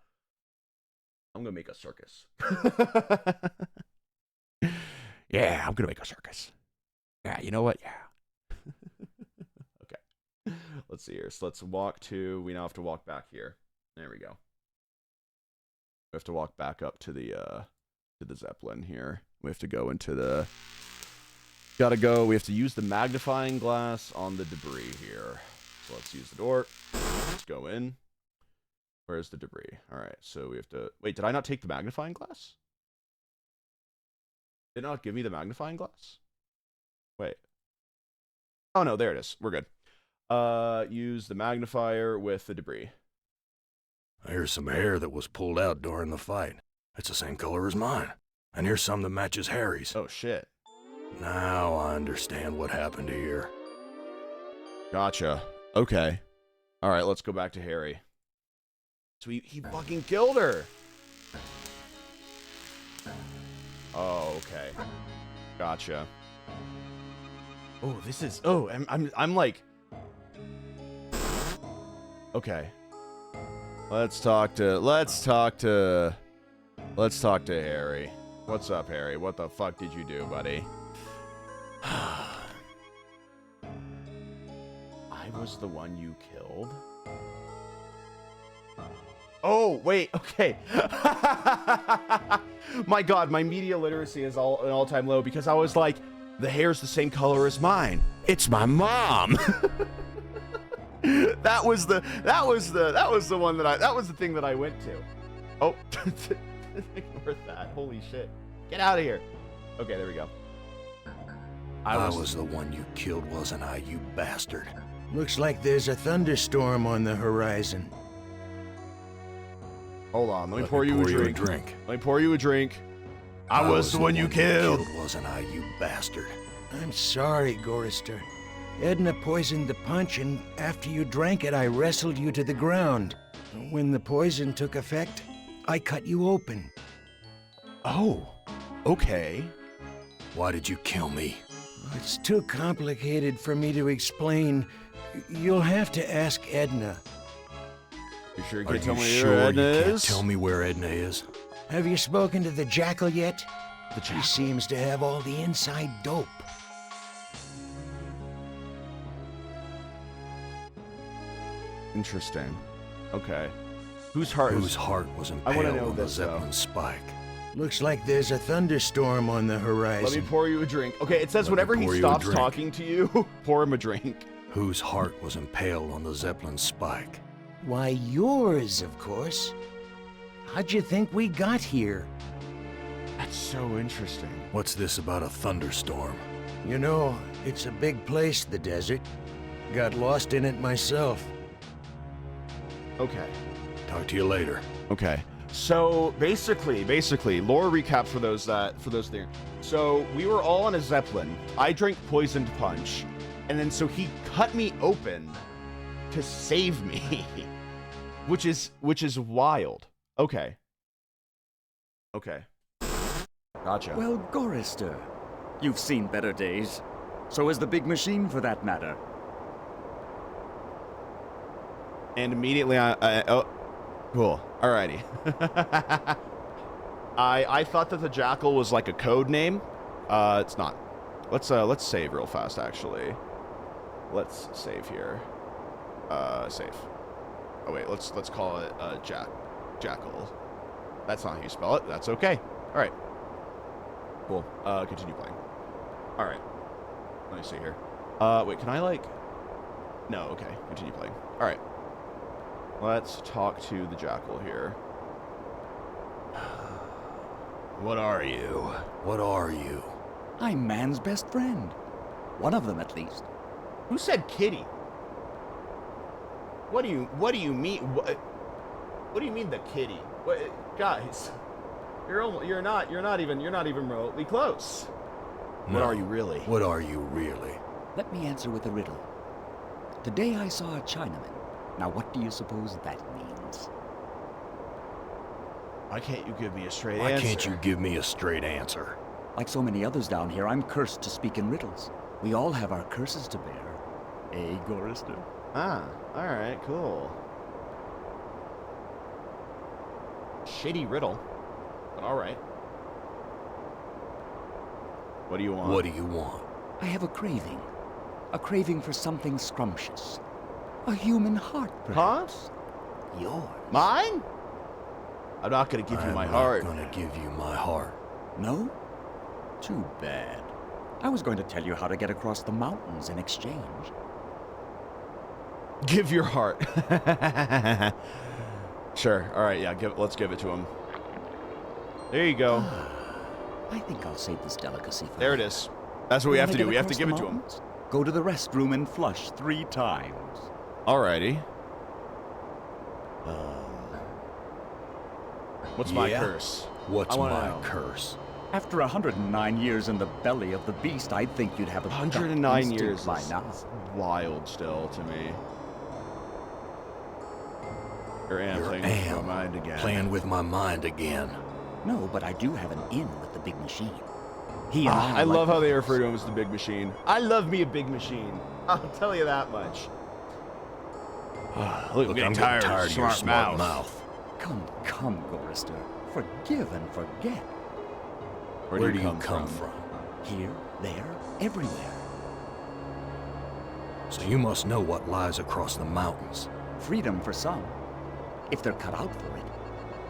I'm going to make a circus. Yeah, I'm going to make a circus. Yeah, you know what? Yeah. Okay. Let's see here. So let's walk to, we now have to walk back here. There we go. We have to walk back up to the Zeppelin here. We have to go into the, we have to use the magnifying glass on the debris here. So let's use the door. Let's go in. Where's the debris? All right, so we have to... Wait, did I not take the magnifying glass? Did it not give me the magnifying glass? Wait. Oh, no, there it is. We're good. Use the magnifier with the debris. Here's some hair that was pulled out during the fight. It's the same color as mine. And here's some that matches Harry's. Oh, shit. Now I understand what happened here. Gotcha. Okay. All right, let's go back to Harry. So he fucking killed her. Oh, okay. Gotcha. Oh, this is... Oh, I'm like... Okay. Let's talk to Harry. What's up, Harry? What the fuck did you do, buddy? I was the one you killed? Oh, wait, okay. My god, my media literacy is an all-time low because I was like, the hair's the same color as mine. It's my mom. that was the thing that I went to. Oh, ignore that. Holy shit. Get out of here. Okay, there we go. I was the one you killed, wasn't I, you bastard? Looks like there's a thunderstorm on the horizon. Hold on, let me pour you a drink. Let me pour you a drink. I was the one you killed, wasn't I, you bastard? I'm sorry, Gorister. Edna poisoned the punch, and after you drank it, I wrestled you to the ground. When the poison took effect, I cut you open. Oh, okay. Why did you kill me? It's too complicated for me to explain. You'll have to ask Edna. You sure you Are can't tell you me sure where you Edna can't is? tell me where Edna is? Have you spoken to the Jackal yet? The She Jackal. seems to have all the inside dope. Interesting. Okay. Whose heart Whose heart was I wanna impaled know on the this, though. Zeppelin spike? Looks like there's a thunderstorm on the horizon. Let me pour you a drink. Okay, it says Let me whenever he pour you a stops drink. talking to you, pour him a drink. Whose heart was impaled on the Zeppelin spike? Why, yours, of course. How'd you think we got here? That's so interesting. What's this about a thunderstorm? You know, it's a big place, the desert. Got lost in it myself. Okay. Talk to you later. Okay. So basically, lore recap for those there. So we were all on a Zeppelin. I drank poisoned punch, and then so he cut me open to save me, which is wild. Okay. Okay. Gotcha. Well, Gorister, you've seen better days. So has the big machine, for that matter. And immediately oh, cool. Alrighty. I thought that the Jackal was like a code name. It's not. Let's save real fast. Actually, let's save here. Save. Oh wait, let's call it Jackal. That's not how you spell it. That's okay. All right. Cool. Continue playing. All right. Let me see here. Wait, can I like? No. Okay. Continue playing. All right. Let's talk to the Jackal here. What are you? What are you? I'm man's best friend. One of them, at least. Who said kitty? What do you mean? What do you mean the kitty? What, guys? You're not even remotely close. No. What are you really? What are you really? Let me answer with a riddle. Today I saw a Chinaman. Now what do you suppose that means? Why can't you give me a straight Why answer? can't you give me a straight answer? Like so many others down here, I'm cursed to speak in riddles. We all have our curses to bear. Eh, Gorister? Ah, all right, cool. Shitty riddle, but all right. What do you want? What do you want? I have a craving. A craving for something scrumptious. A human heart, perhaps. Yours. Mine? I'm not gonna give you my heart. I'm not gonna give you my heart. No? Too bad. I was going to tell you how to get across the mountains in exchange. Give your heart. Sure. All right. Yeah. Let's give it to him. There you go. I think I'll save this delicacy for There it is. That's what we have to do. We have to give it to him. Go to the restroom and flush 3 times. Alrighty. What's my curse? What's I wanna my know. curse? After 109 years in the belly of the beast, I'd think you'd have a gut 109 instinct years by is now. wild still to me. Your Your playing with my mind again. Playing with my mind again. No, but I do have an in with the big machine. He and I I like love the how they force. refer to him as the big machine. I love me a big machine. I'll tell you that much. Look, Look, I'm getting tired of your smart mouth. Come, Gorister. Forgive and forget. Where do you come from? Here, there, everywhere. So you must know what lies across the mountains. Freedom for some. If they're cut out for it,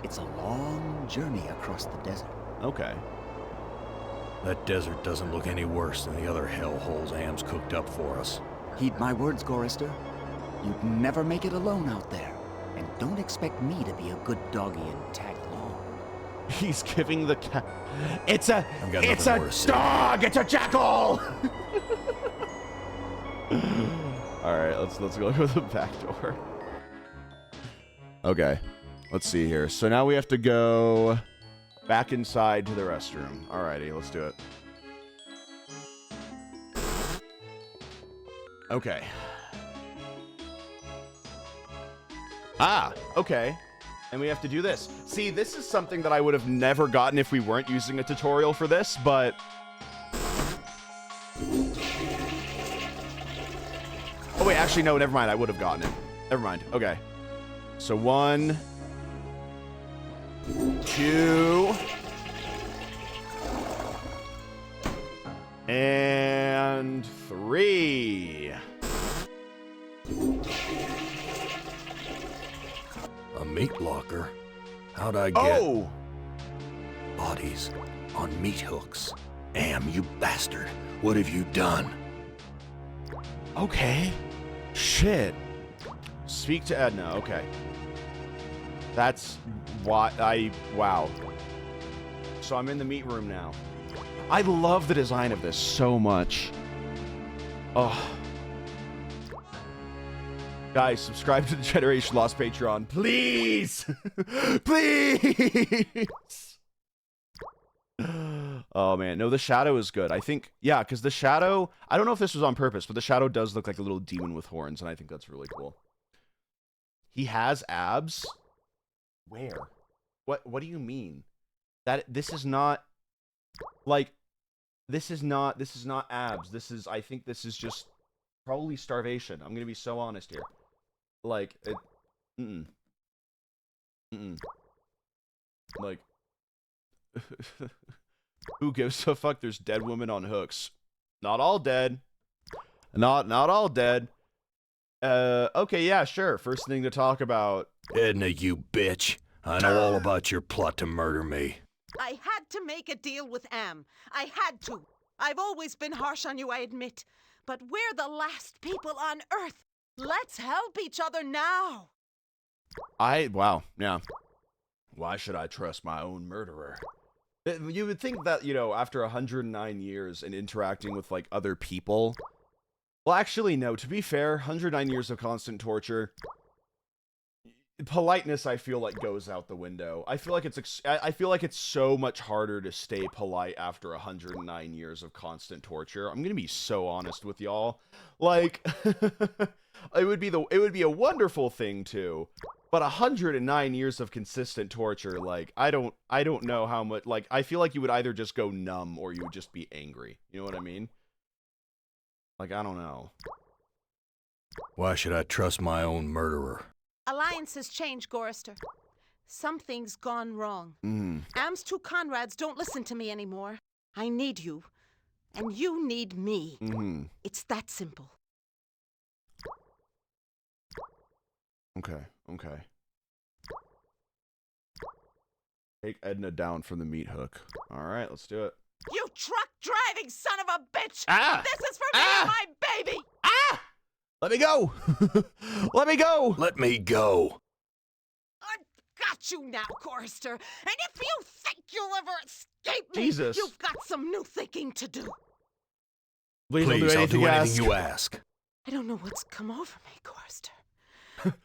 it's a long journey across the desert. Okay. That desert doesn't look any worse than the other hellholes Am's cooked up for us. Heed my words, Gorister. You'd never make it alone out there. And don't expect me to be a good doggy and tag along. He's giving the cat. It's a got nothing more to say. dog. It's a jackal. All right, let's go to the back door. Okay, let's see here. So now we have to go back inside to the restroom. Alrighty, let's do it. Okay. Ah, okay. And we have to do this. See, this is something that I would have never gotten if we weren't using a tutorial for this, but... Oh, wait, actually, no, never mind. I would have gotten it. Never mind. Okay. So 1, 2... and 3. A meat locker? How'd I get Oh! bodies on meat hooks? Am, you bastard. What have you done? Okay. Shit. Speak to Edna. Okay. That's why wow. So I'm in the meat room now. I love the design of this so much. Oh. Guys, subscribe to the Generation Lost Patreon, please. Please. Oh man, no, the shadow is good. I think, yeah, because the shadow, I don't know if this was on purpose, but the shadow does look like a little demon with horns, and I think that's really cool. He has abs? Where? What do you mean? That this is not like this is not abs. I think this is just probably starvation. I'm gonna be so honest here. Like it like who gives a fuck? There's dead women on hooks. Not all dead. Not all dead. Okay, yeah, sure. First thing to talk about. Edna, you bitch. I know all about your plot to murder me. I had to make a deal with Am. I had to. I've always been harsh on you, I admit. But we're the last people on Earth. Let's help each other now. Wow, yeah. Why should I trust my own murderer? You would think that, you know, after 109 years and interacting with, like, other people... Well, actually, no. To be fair, 109 years of constant torture... Politeness, I feel like, goes out the window. I feel like it's so much harder to stay polite after 109 years of constant torture. I'm gonna be so honest with y'all. Like, it would be a wonderful thing too. But 109 years of consistent torture, like, I don't know how much. Like, I feel like you would either just go numb or you would just be angry. You know what I mean? Like, I don't know. Why should I trust my own murderer? Alliances change, Gorister. Something's gone wrong. Mm. Am's 2 Conrads don't listen to me anymore. I need you. And you need me. Mm-hmm. It's that simple. Okay. Take Edna down from the meat hook. All right, let's do it. You truck-driving son of a bitch! Ah! This is for me and my baby! Ah! Let me go! Let me go! Let me go. I've got you now, Gorister. And if you think you'll ever escape me, Jesus. you've got some new thinking to do. Please don't do Please, I'll anything do you anything ask. you ask. I don't know what's come over me, Gorister.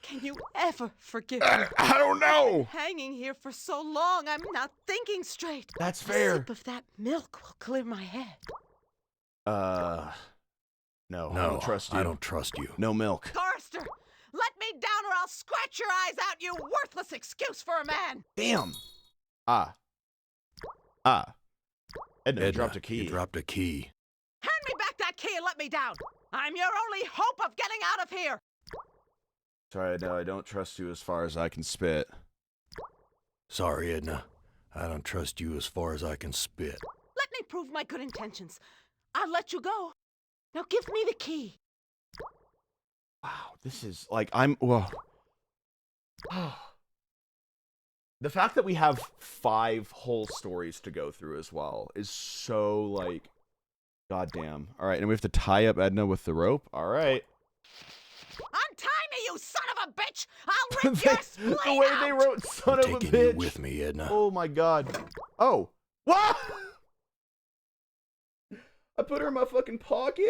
Can you ever forgive me? I don't know! Hanging here for so long, I'm not thinking straight. That's A fair. sip of that milk will clear my head. No, No, I don't trust you. I don't trust you. No milk. Gorister, let me down or I'll scratch your eyes out, you worthless excuse for a man. Damn. Edna, you dropped a key. You dropped a key. Hand me back that key and let me down. I'm your only hope of getting out of here. Sorry, Edna, I don't trust you as far as I can spit. Sorry, Edna. I don't trust you as far as I can spit. Let me prove my good intentions. I'll let you go. Now give me the key. Wow, this is like the fact that we have 5 whole stories to go through as well is so like goddamn. All right, and we have to tie up Edna with the rope. All right. Untie me, you son of a bitch! I'll rip your spleen The way out! they wrote "son I'm of a taking bitch." you with me, Edna. Oh my god. Oh. What? I put her in my fucking pocket?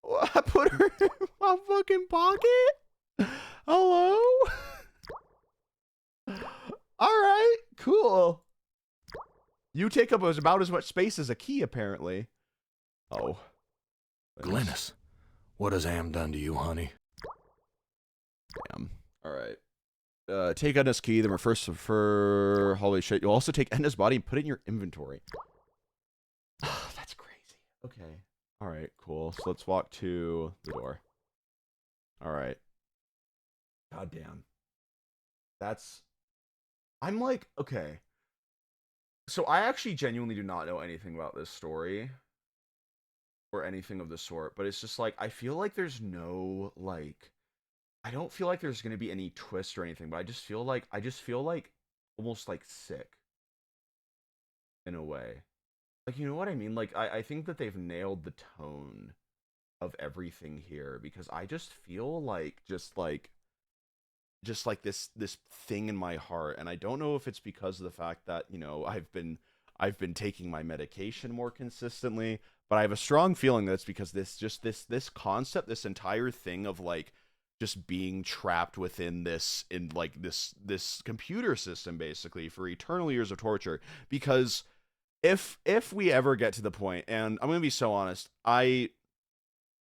I put her in my fucking pocket? Hello? Alright, cool. You take up about as much space as a key, apparently. Oh. Glennis, what has Am done to you, honey? Damn. Alright. Take Edna's key, then reverse for hallway shit. You'll also take Edna's body and put it in your inventory. That's crazy. Okay. Alright, cool. So let's walk to the door. Alright. God damn. I'm like, okay. So I actually genuinely do not know anything about this story. Or anything of the sort. But it's just like, I feel like there's no, like... I don't feel like there's going to be any twist or anything. But I just feel like almost like sick. In a way. Like, you know what I mean? Like, I think that they've nailed the tone of everything here, because I just feel like just like this thing in my heart, and I don't know if it's because of the fact that, you know, I've been taking my medication more consistently, but I have a strong feeling that it's because this concept, this entire thing of like just being trapped within this computer system basically for eternal years of torture, because if we ever get to the point, and I'm going to be so honest, I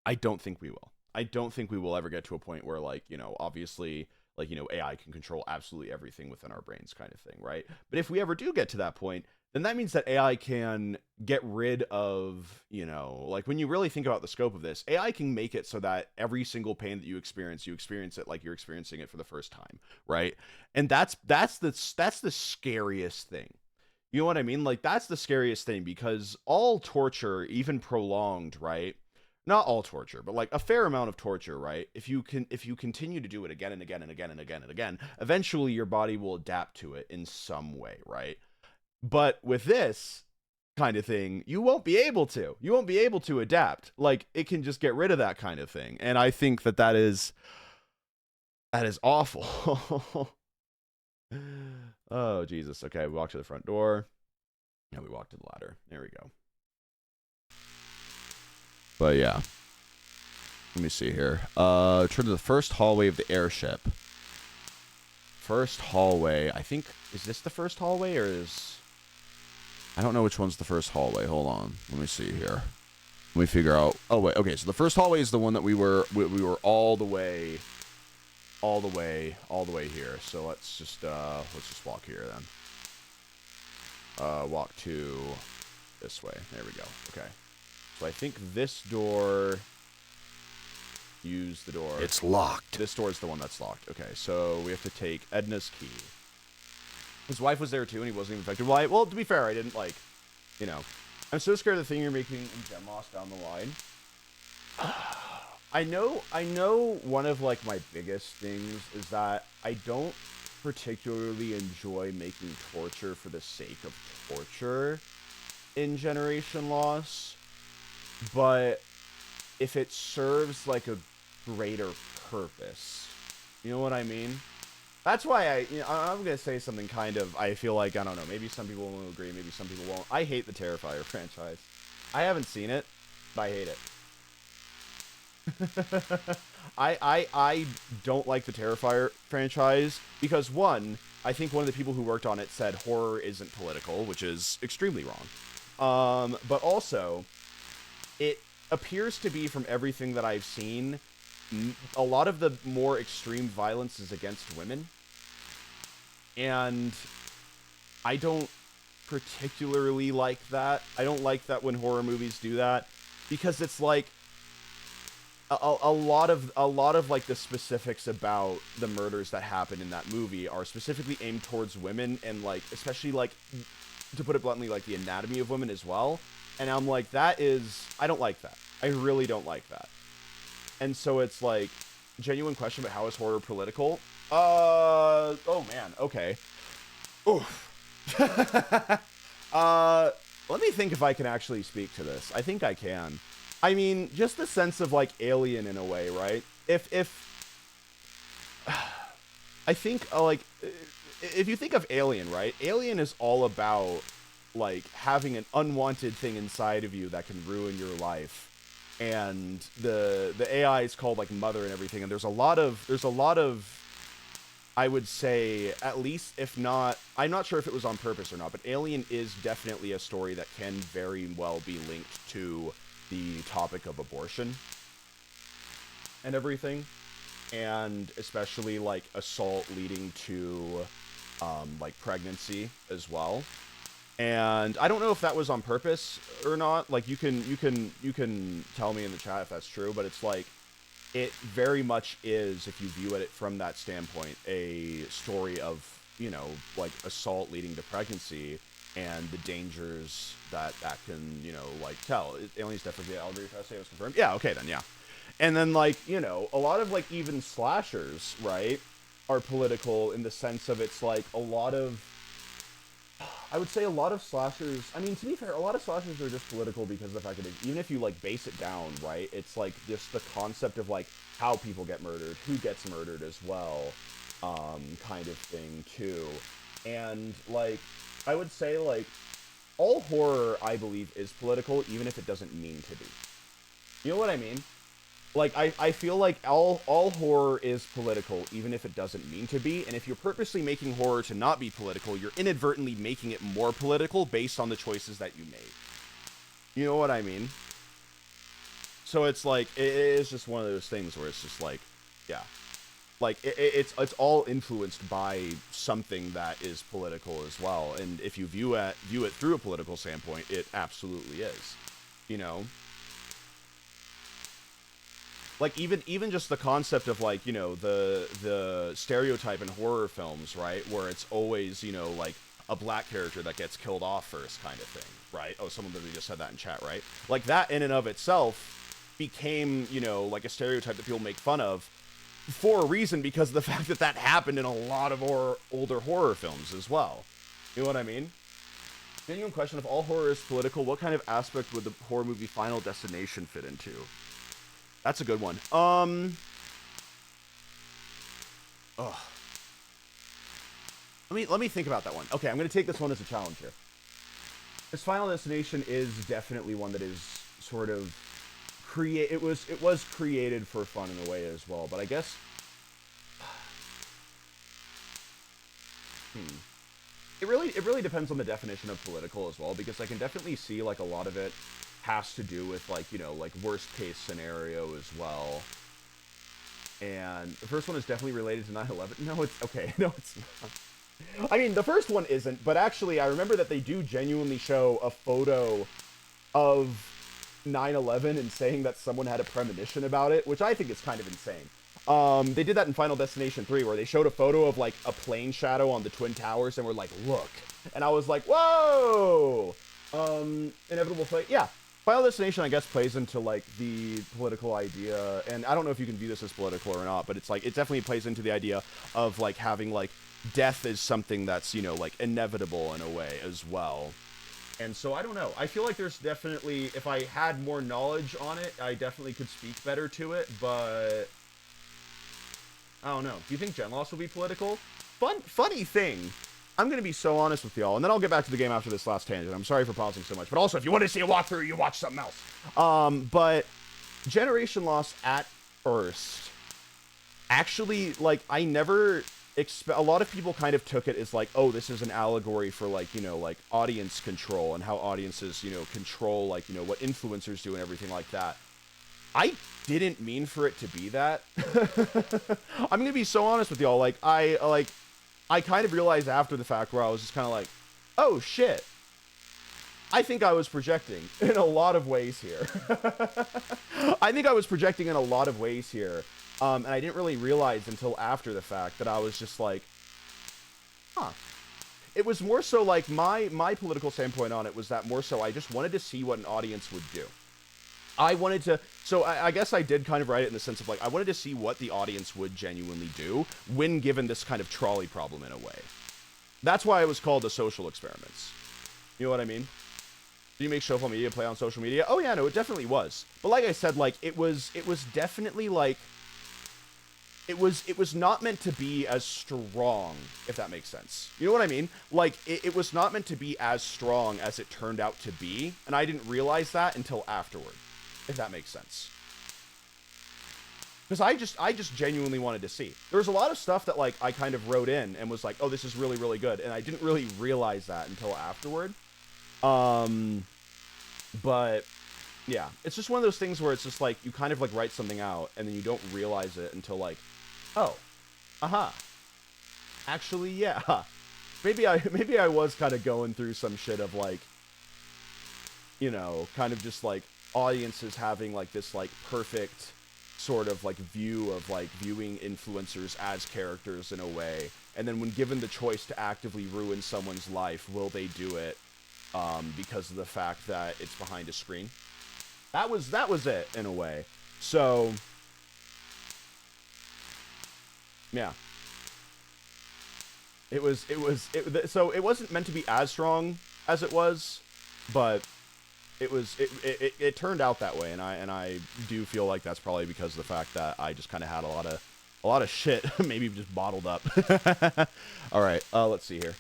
don't think we will. I don't think we will ever get to a point where, like, you know, obviously, like, you know, AI can control absolutely everything within our brains kind of thing, right? But if we ever do get to that point, then that means that AI can get rid of, you know, like, when you really think about the scope of this, AI can make it so that every single pain that you experience it like you're experiencing it for the first time, right? And that's the scariest thing. You know what I mean? Like, that's the scariest thing, because all torture, even prolonged, right? Not all torture, but like a fair amount of torture, right? If you continue to do it again and again and again and again and again, eventually your body will adapt to it in some way, right? But with this kind of thing, you won't be able to. You won't be able to adapt. Like, it can just get rid of that kind of thing. And I think that is awful. Oh, Jesus. Okay, we walk to the front door. Now we walk to the ladder. There we go. But yeah. Let me see here. Turn to the first hallway of the airship. First hallway. I think, is this the first hallway, or is... I don't know which one's the first hallway. Hold on. Let me see here. Let me figure out... Oh, wait. Okay, so the first hallway is the one that we were all the way here. So let's just walk here then. Walk to this way. There we go. Okay. So I think this door... Use the door. It's locked. This door is the one that's locked. Okay, so we have to take Edna's key. His wife was there too, and he wasn't even affected. Well, to be fair, I didn't, like, you know. I'm so scared of the thing you're making in Gem Loss down the line. I know one of, like, my biggest things is that I don't particularly enjoy making torture for the sake of torture in Generation Loss. But if it serves like a greater purpose. You know what I mean? That's why I'm gonna say something kind of, I feel like, I don't know, maybe some people won't agree, maybe some people won't. I hate the Terrifier franchise. I haven't seen it, but I hate it. I don't like the Terrifier franchise because, one, I think one of the people who worked on it said horror isn't political, which is extremely wrong. But also, it appears to be, from everything that I've seen, a lot of the more extreme violence is against women. And I don't particularly like that. I don't like that when horror movies do that, because it's like a lot of like the specifics about the murders that happen in that movie are specifically aimed towards women, and like especially like, to put it bluntly, like the anatomy of women as well. And I'm like, I don't like that. I really don't like that. And so it's like, genuine question about how is horror political? Oh man, okay. Oof. Let me think if I can actually speak to this. I think I can. I mean, just the sense of like Alien in a way, right? If I think like, if you think of Alien, right? Alien is all about like having an unwanted thing inside of you that can ruin your life. And the AI is called like Mother and everything, and there's a lot of I would say, at least, if not, I'm not sure if it was on purpose or not, but Alien is definitely a story that can very well be linked to the topic of abortion and everything, and especially like assault leading to like pregnancy as well. And I don't know if that was on purpose or not. Like, you can tell me in the chat if that's true, but it's like, it very much is, if you view it from that standpoint, a story of, you know, like assault leading to pregnancy and the dangers that can, you know, like tell. Alien's definitely, I'll agree if I say it was confirmed. Yeah, okay then, yeah. And then, like, you know, a lot of like even slashers, right, are political in the sense of, it's like a lot of, I would say a lot of slashers, I mean, to be fair, a lot of slashers are just political because of the fact that even if you, like, base it down, right, it's, like, just the concept of, like, how people get murdered, who gets murdered as well, kind of thing, too. And, like, I would say, like, all horror, I believe, is political, even if it doesn't mean to be. You know what I mean? Like, I feel like all horror is political, even if it doesn't mean to be, and if you're purposely making horror to not be political, you're inadvertently making it more political based on the choices that you made. You know what I mean? So it's like, it is just one of those things where it's just like, yeah. Like, it's all influenced by something that is political as well, and if you view it through a political standpoint, it absolutely is. You know? Like, even just the concept of, like, you know, the stereotype in horror films, right, where it's always, you know, like, a black character that gets killed off first kind of thing, right? Oh, someone literally just said that in chat, right? Like, that in and of itself became, you know, like a stereotype that people make fun of for a reason, because of the fact that that happened in a lot of older horror films as well. You know what I mean? Genuine question, if all horror is political, what kind of aspect would the horror movie Final Destination fit into? That's a good one. Ugh. Let me think about that one. Okay, I'm gonna take this one as a challenge here. This Final Destination is definitely one that is sort of it was created for fun in a way as well, but I guess it really depends on the definition of political as well, because I can definitely see, like, a lot of it has to do with, like, you know, like, worst case scenario as well. And the first one is definitely related to 9/11. No, it's okay. No, it's not. I mean, the first one isn't, but actually I remember that they do genuinely show a photo of 9/11 and saying that someone had a premonition about it, which I think is kind of insane. They did that in Final Destination 3, where they showed a photo of, like, a plane shadow on the Twin Towers and were like, look. And I was like, whoa! Inevitable fate, yeah. Final Destination, I guess, plays into, like, the political idea, and I don't know if you can view this as political or not, but it's, like, it definitely plays into the idea of, like, having, like, death is something that's, you know, like, inevitable in a way as well. And so I don't know. I feel like there's definitely, if I had more knowledge on it, I definitely could speak better to it, but I don't know. Do you think Gen Loss will be political? Funny thing. I'm going to be so honest with y'all, and then I'll get back to the game after this last tangent. I'm sorry for pausing so much, but also if you want to see a walkthrough, you watch something else. But Generation Loss at first, actually, like, I never a lot of people kind of took it as like, oh, this is an allegory for, like, you know, like audience control and how audiences, you know, control, like, you know, what influencers do and everything like that. I didn't mean for it to be that. I'm gonna be so honest with y'all. Like, I kind of realized after the fact where I was just kind of like, oh shit, I think I was projecting in a lot of ways here. I think I was projecting in a lot of ways here. And I didn't really realize until after the fact that I was just like, huh. It was more so like my political standpoint on it was that more so I just wanted to see what an audience would do. I wanted to, so I guess I did kind of write it in the sense of like, I wanted to see what the audience would genuinely do when given this kind of trolley problem in a way. That's why it was called the social experiments. You know what I mean? Do you make social media play on social media? Oh yeah, no, it definitely was. But like I said, like, it was definitely like, it was not meant to be as strong, if that makes sense. You know what I mean? Like, it was not meant to be as strong as it turned out to be, and I didn't realize that until afterward, if that makes sense. Because I just genuinely wanted to see. There was a lot of stuff that, like, I kind of wrote in and was like, oh, this is really, really good, and I didn't really realize that until afterward. But yeah, it's just one of those things where it's just like, you kind of like write something out, and then you don't realize it until like, oh, actually, yeah. Maybe I was kind of going through some shit of like, you know, kind of just like audiences having like this like perfect sort of like view of like viewing influencers as characters in a way, and then when given the choice to actively ruin someone's life, will they do it because of the fact that it's behind a screen? That was it in a way. So yeah, so it wasn't meant to be as strong as it was, but it turned out that way, and I do feel like that's probably because of the fact that I just kind of had a lot of shit maybe just bottled up. All right, let's see here.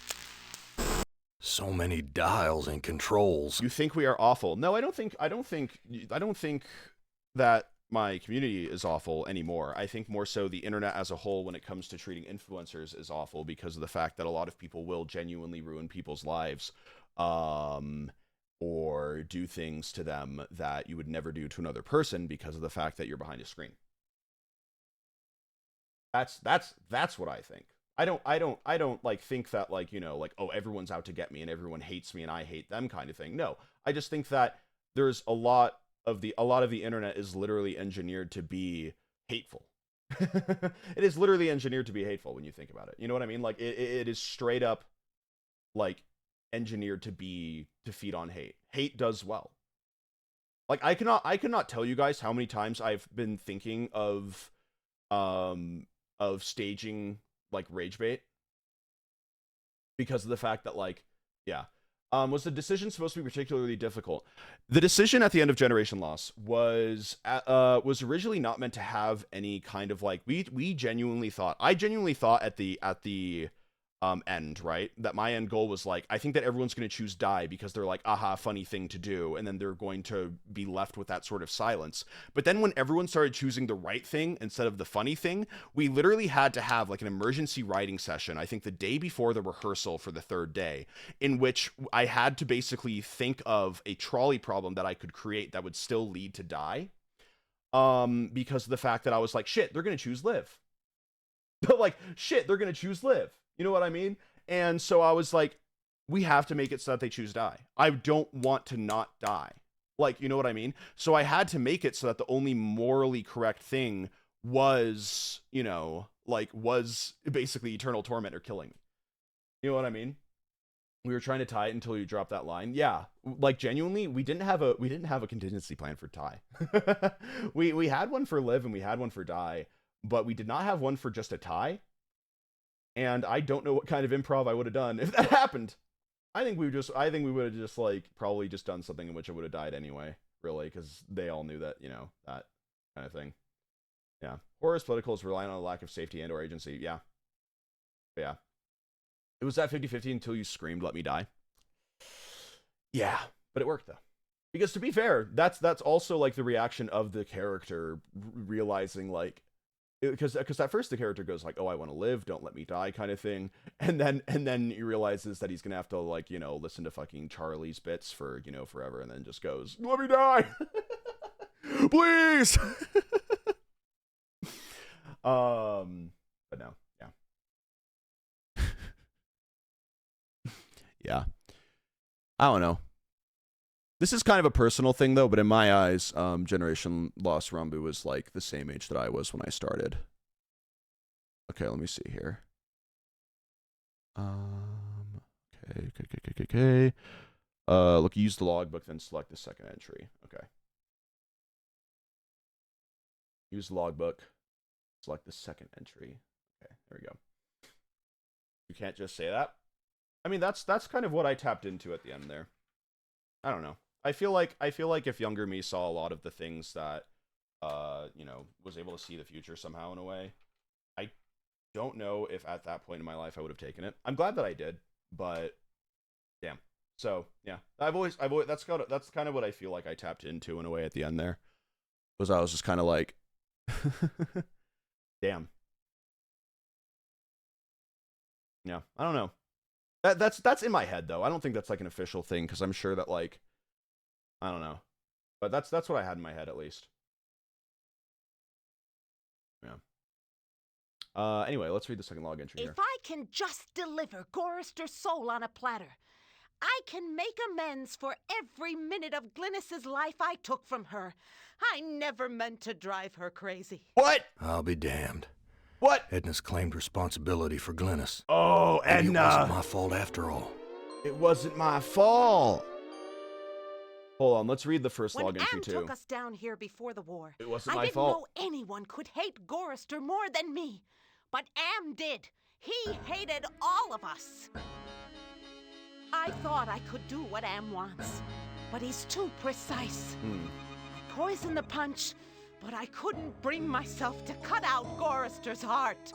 So many dials and controls. You think we are awful? No, I don't think that my community is awful anymore. I think more so the internet as a whole, when it comes to treating influencers, is awful because of the fact that a lot of people will genuinely ruin people's lives, or do things to them that you would never do to another person because of the fact that you're behind a screen. That's what I think. I don't like think that, like, you know, like, oh, everyone's out to get me and everyone hates me and I hate them kind of thing. No, I just think that there's a lot of the internet is literally engineered to be hateful. It is literally engineered to be hateful when you think about it. You know what I mean? Like, it is straight up like engineered to feed on hate. Hate does well. Like, I cannot tell you guys how many times I've been thinking of staging like rage bait because of the fact that, like, yeah. Was the decision supposed to be particularly difficult? The decision at the end of Generation Loss was originally not meant to have any kind of like, I genuinely thought at the end, right, that my end goal was like, I think that everyone's going to choose die because they're like, aha, funny thing to do, and then they're going to be left with that sort of silence. But then when everyone started choosing the right thing instead of the funny thing, we literally had to have like an emergency writing session, I think the day before the rehearsal for the third day, in which I had to basically think of a trolley problem that I could create that would still lead to die, because of the fact that I was like, shit, they're going to choose live. But like, shit, they're going to choose live. You know what I mean? And so I was like, we have to make it so that they choose die. I don't want to not die. Like, you know what I mean? So I had to make it so that the only morally correct thing was, you know, like, was basically eternal torment or killing me. You know what I mean? We were trying to tie it until you dropped that line. Yeah, like, genuinely, we didn't have a contingency plan for tie. we had one for live and we had one for die, but we did not have one for just a tie. And I don't know what kind of improv I would have done if that happened. I think we would have just like probably just done something in which I would have died anyway, really, because they all knew that, you know, that kind of thing. Yeah. Horror's political is relying on a lack of safety and or agency. Yeah. Yeah. It was that 50-50 until you screamed, "Let me die." Yeah, but it worked though. Because to be fair, that's also like the reaction of the character realizing like, because at first the character goes like, "Oh, I want to live, don't let me die," kind of thing, and then he realizes that he's gonna have to, like, you know, listen to fucking Charlie's bits for, you know, forever, and then just goes, "Let me die, please." But no, yeah, yeah. I don't know. This is kind of a personal thing, though, but in my eyes, Generation Lost Ranboo was like the same age that I was when I started. Okay, let me see here. Okay. Look, use the logbook, then select the second entry. Okay. Use the logbook, select the second entry. Okay, there we go. You can't just say that. I mean, that's kind of what I tapped into at the end there. I don't know. I feel like if younger me saw a lot of the things that, you know, was able to see the future somehow in a way, I don't know if at that point in my life I would have taken it. I'm glad that I did, but damn. So yeah, I've always that's kind of what I feel like I tapped into in a way at the end there, was I was just kind of like, damn. Yeah, I don't know. That's in my head though. I don't think that's like an official thing, because I'm sure that, like, I don't know, but that's what I had in my head at least. Yeah. Anyway, let's read the second log entry here. If I can just deliver Gorister's soul on a platter, I can make amends for every minute of Glynis's life I took from her. I never meant to drive her crazy. What? I'll be damned. What? Edna's claimed responsibility for Glynis. Oh, Maybe Edna. it wasn't my fault after all. It wasn't my fault. Hold on, let's read the first log entry too. When Am took us down here before the war, It wasn't I my didn't fault. know anyone could hate Gorister more than me. But Am did. He hated all of us. I thought I could do what Am wants, but he's too precise. I poisoned the punch, but I couldn't bring myself to cut out Gorister's heart.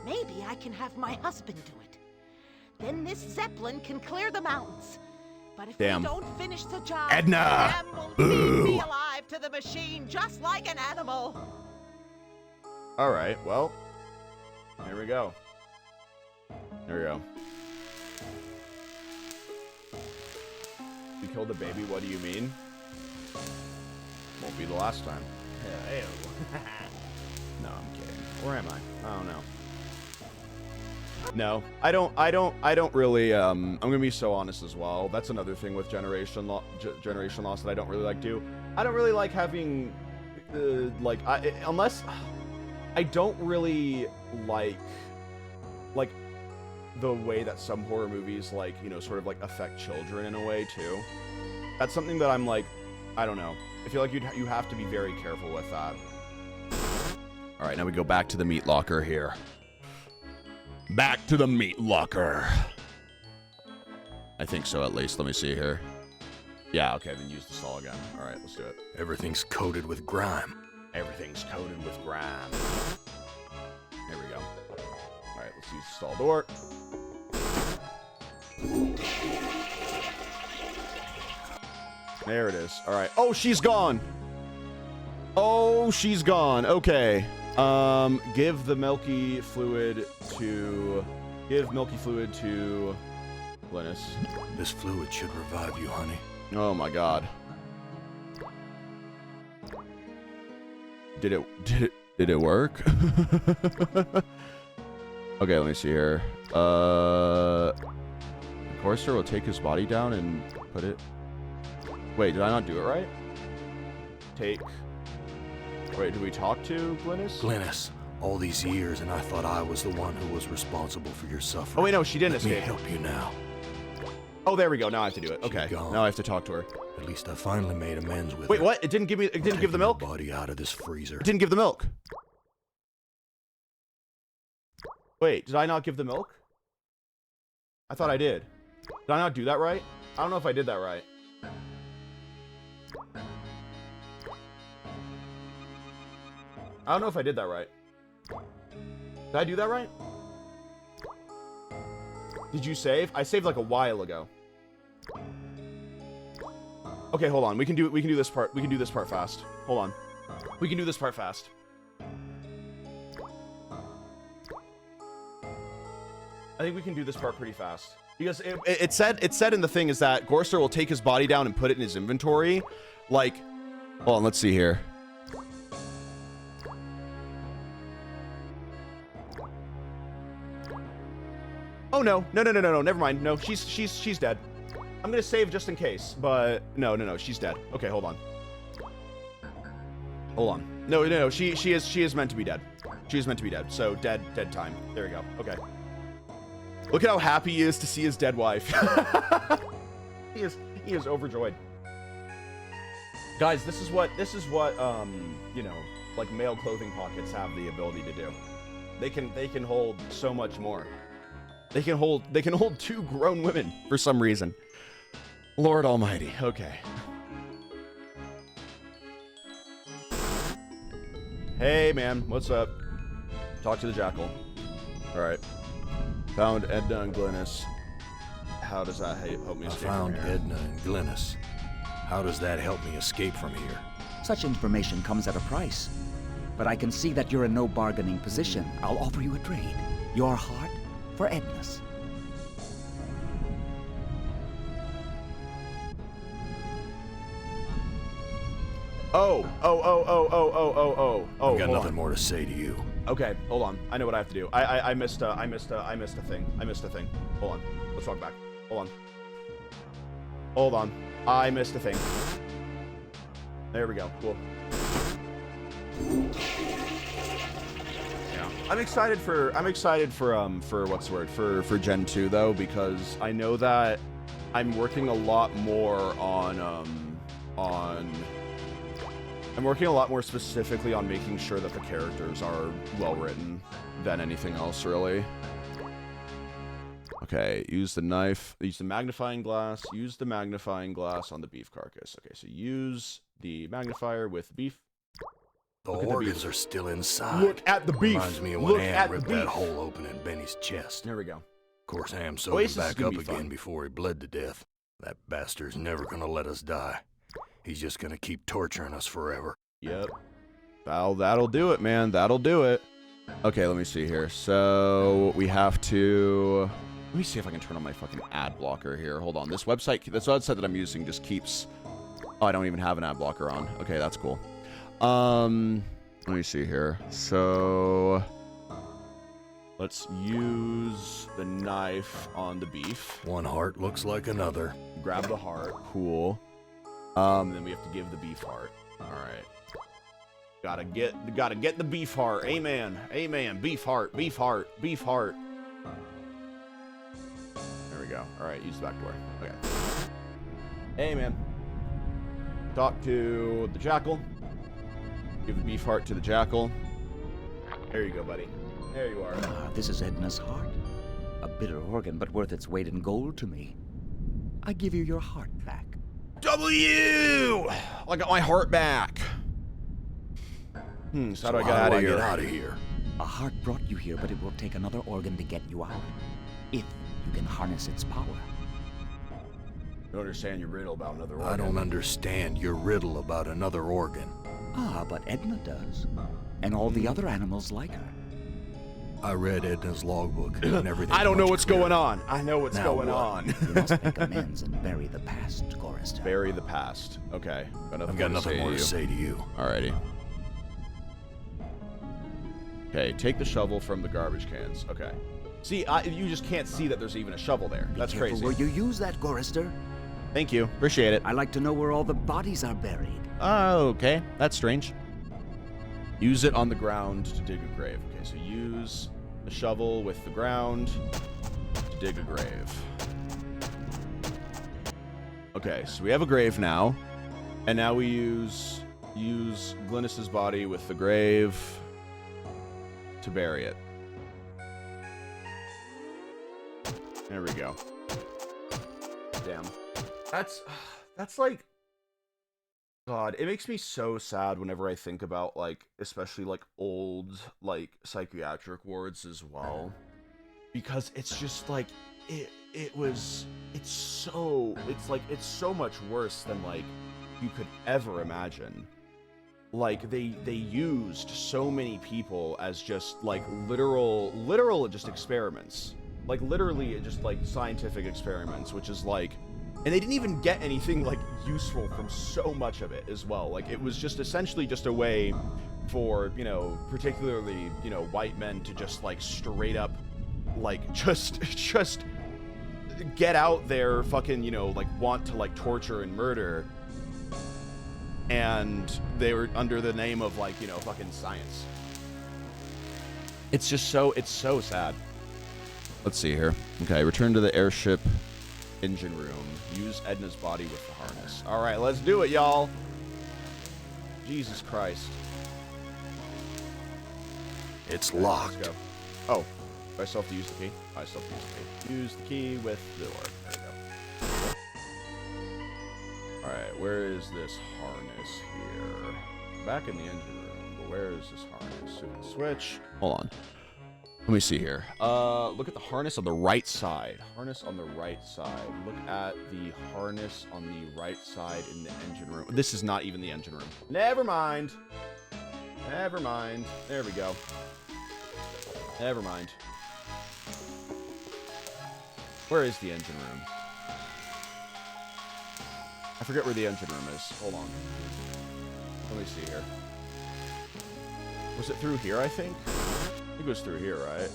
Maybe I can have my husband do it. Then this Zeppelin can clear the mountains. But if we don't finish the job, Edna! Am will feed me alive to the machine just like an animal. All right, well, here we go. There we go. You killed the baby, what do you mean? Won't be the last time. Ew. No, I'm kidding. Where am I? I don't know. No, I don't really, I'm gonna be so honest as well. That's another thing with Generation Lost that I don't really like do. I don't really like having, unless, I don't really like the way that some horror movies, like, you know, sort of like affect children in a way too. That's something that I'm like, I don't know. I feel like you have to be very careful with that. All right, now we go back to the meat locker here. Back to the meat locker. I think so, at least. Let me see here. Yeah, okay, then use the stall again. All right, let's do it. Everything's coated with grime. Everything's coated with grime. There we go. All right, let's use the stall door. There it is. All right. Oh, she's gone. Oh, she's gone. Okay. Give milky fluid to Glynis. This fluid should revive you, honey. Oh my god. Did it work? Okay, let me see here. Gorister will take his body down and put it. Wait, did I not do it right? Wait, did we talk to Glynis? Glynis, all these years, and I thought I was the one who was responsible for your suffering. Oh wait, no, she didn't Let escape. me help you now. Oh, there we go. Now I have to do it. She's Okay. gone. Now I have to talk to her. At least I finally made amends with Wait, her. what? It didn't give me. It didn't give the milk. Taking your body out of this freezer. It didn't give the milk. Wait, did I not give the milk? I thought I did. Did I not do that right? I don't know if I did that right. I don't know if I did that right. Did I do that right? Did you save? I saved like a while ago. Okay, hold on. We can do this part. We can do this part fast. Hold on. We can do this part fast. I think we can do this part pretty fast. Because it said in the thing is that Gorister will take his body down and put it in his inventory. Like, hold on, let's see here. Oh no, never mind. No, she's dead. I'm gonna save just in case, but no, she's dead. Okay, hold on. Hold on. No, she is meant to be dead. She is meant to be dead. So dead time. There we go. Okay. Look at how happy he is to see his dead wife. he is overjoyed. Guys, this is what you know, like male clothing pockets have the ability to do. They can hold so much more. They can hold 2 grown women for some reason. Lord Almighty. Okay. Hey man, what's up? Talk to the jackal. All right. Found Edna and Glynis. How does that help me escape Found from here? Edna and Glynis. How does that help me escape from here? Such information comes at a price. But I can see that you're in no bargaining position. I'll offer you a trade. Your heart for Edna's. Oh. I've got hold nothing on. more to say to you. Okay, hold on. I know what I have to do. I missed a thing. I missed a thing. Hold on. Let's walk back. Hold on. I missed a thing. There we go. Cool. Yeah. I'm excited for what's the word? For Gen 2 though, because I know that I'm working a lot more I'm working a lot more specifically on making sure that the characters are well written than anything else, really. Okay, use the knife, use the magnifying glass, use the magnifying glass on the beef carcass. Okay, so use the magnifier with beef. The organs are still inside. Look at the beef. Reminds me of when Look Am at the ripped beef. that hole open in Benny's chest. There we go. Of course, Am sewed Oasis him is back gonna up be again fun. before he bled to death. That bastard's never gonna let us die. He's just gonna keep torturing us forever. Yep. That'll do it, man. That'll do it. Okay, let me see here. So we have to. Let me see if I can turn on my fucking ad blocker here. Hold on. This website that I'm using just keeps. Oh, I don't even have an ad blocker on. Okay, that's cool. Let me see here. So let's use the knife on the beef. One heart looks like another. Grab the heart. Cool. Then we have to give the beef heart. All right. Gotta get the beef heart. Amen. Amen. Beef heart. Beef heart. Beef heart. There we go. All right. Use the back door. Okay. Hey, man. Talk to the jackal. Give the beef heart to the jackal. There you go, buddy. There you are. Ah, this is Edna's heart. A bitter organ, but worth its weight in gold to me. I give you your heart back. W! I got my heart back. So how do I get out of here? Get out of here? A heart brought you here, but it will take another organ to get you out. If you can harness its power. I don't understand your riddle about another organ. I don't understand your riddle about another organ. Ah, but Edna does. And all the other animals like her. I read Edna's logbook and everything. I don't know much what's clearer. going on. I know what's Now going what? on. You must make amends and bury the past, Gorister. Bury the past. Okay. I've got nothing more to say to you. Alrighty. Okay, take the shovel from the garbage cans. Okay. See, you just can't see that there's even a shovel there. That's Be careful crazy. where you use that, Gorister. Thank you. Appreciate it. I like to know where all the bodies are buried. Oh, okay. That's strange. Use it on the ground to dig a grave. Okay, so use the shovel with the ground to dig a grave. Okay, so we have a grave now. And now we use Glynis's body with the grave to bury it. There we go. damn. That's like, God, it makes me so sad whenever I think about, like, especially, like, old, like, psychiatric wards as well. Because it's just, like, it's so much worse than, like, you could ever imagine. Like, they used so many people as just, like, literal just experiments. Like, literally just, like, scientific experiments, which is, like, and they didn't even get anything, like, useful from so much of it as well. Like, it was just essentially just a way for, you know, particularly, you know, white men to just, like, straight up, like, just get out there fucking, you know, like, want to, like, torture and murder. And they were under the name of, like, you know, fucking science. It's just it's so sad. Let's see here. Okay, return to the airship engine room. Use Edna's body with the harness. All right, let's do it, y'all. Jesus Christ. It's Okay, locked. let's go. Oh, do I still have to use the key? I still have to use the key. Use the key with the door. There we go. All right, where is this harness here? Back in the engine room, but where is this harness? So we can switch. Hold on. Let me see here. Look at the harness on the right side. Harness on the right side. Look at the harness on the right side in the engine room. This is not even the engine room. Never mind. Never mind. There we go. Never mind. Where is the engine room? I forget where the engine room is. Hold on. Let me see here. Was it through here, I think? I think it was through here, right?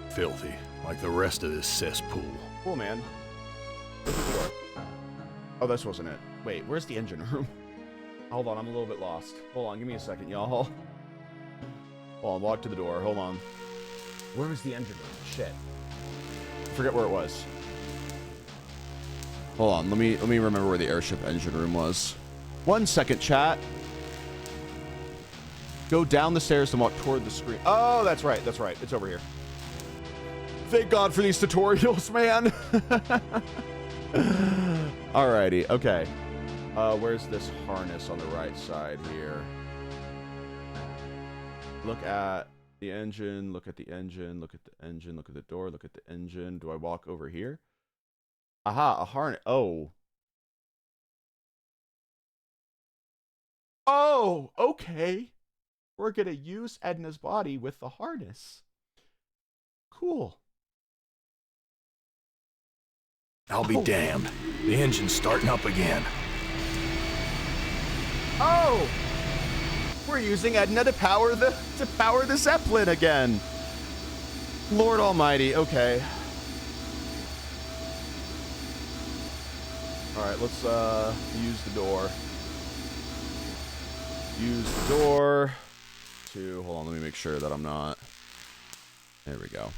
Filthy, like the rest of this cesspool. Cool, man. Look at the door. Oh, this wasn't it. Wait, where's the engine room? Hold on, I'm a little bit lost. Hold on, give me a second, y'all. Hold on, walk to the door. Hold on. Where was the engine room? Shit. I forget where it was. Hold on, let me remember where the airship engine room was. 1 second, chat. Go down the stairs and walk toward the screen. Oh, that's right. That's right. It's over here. Thank God for these tutorials, man. Alrighty. Okay. Where's this harness on the right side here? Look at the engine. Look at the engine. Look at the engine. Look at the door. Look at the engine. Do I walk over here? Aha, a harness. Oh. Oh, okay. We're going to use Edna's body with the harness. Cool. I'll be damned. The engine's starting up again. Oh! We're using Edna to power the Zeppelin again. Lord Almighty. Okay. All right, let's use the door. Use the door. Hold on, let me make sure that I'm not. There we go.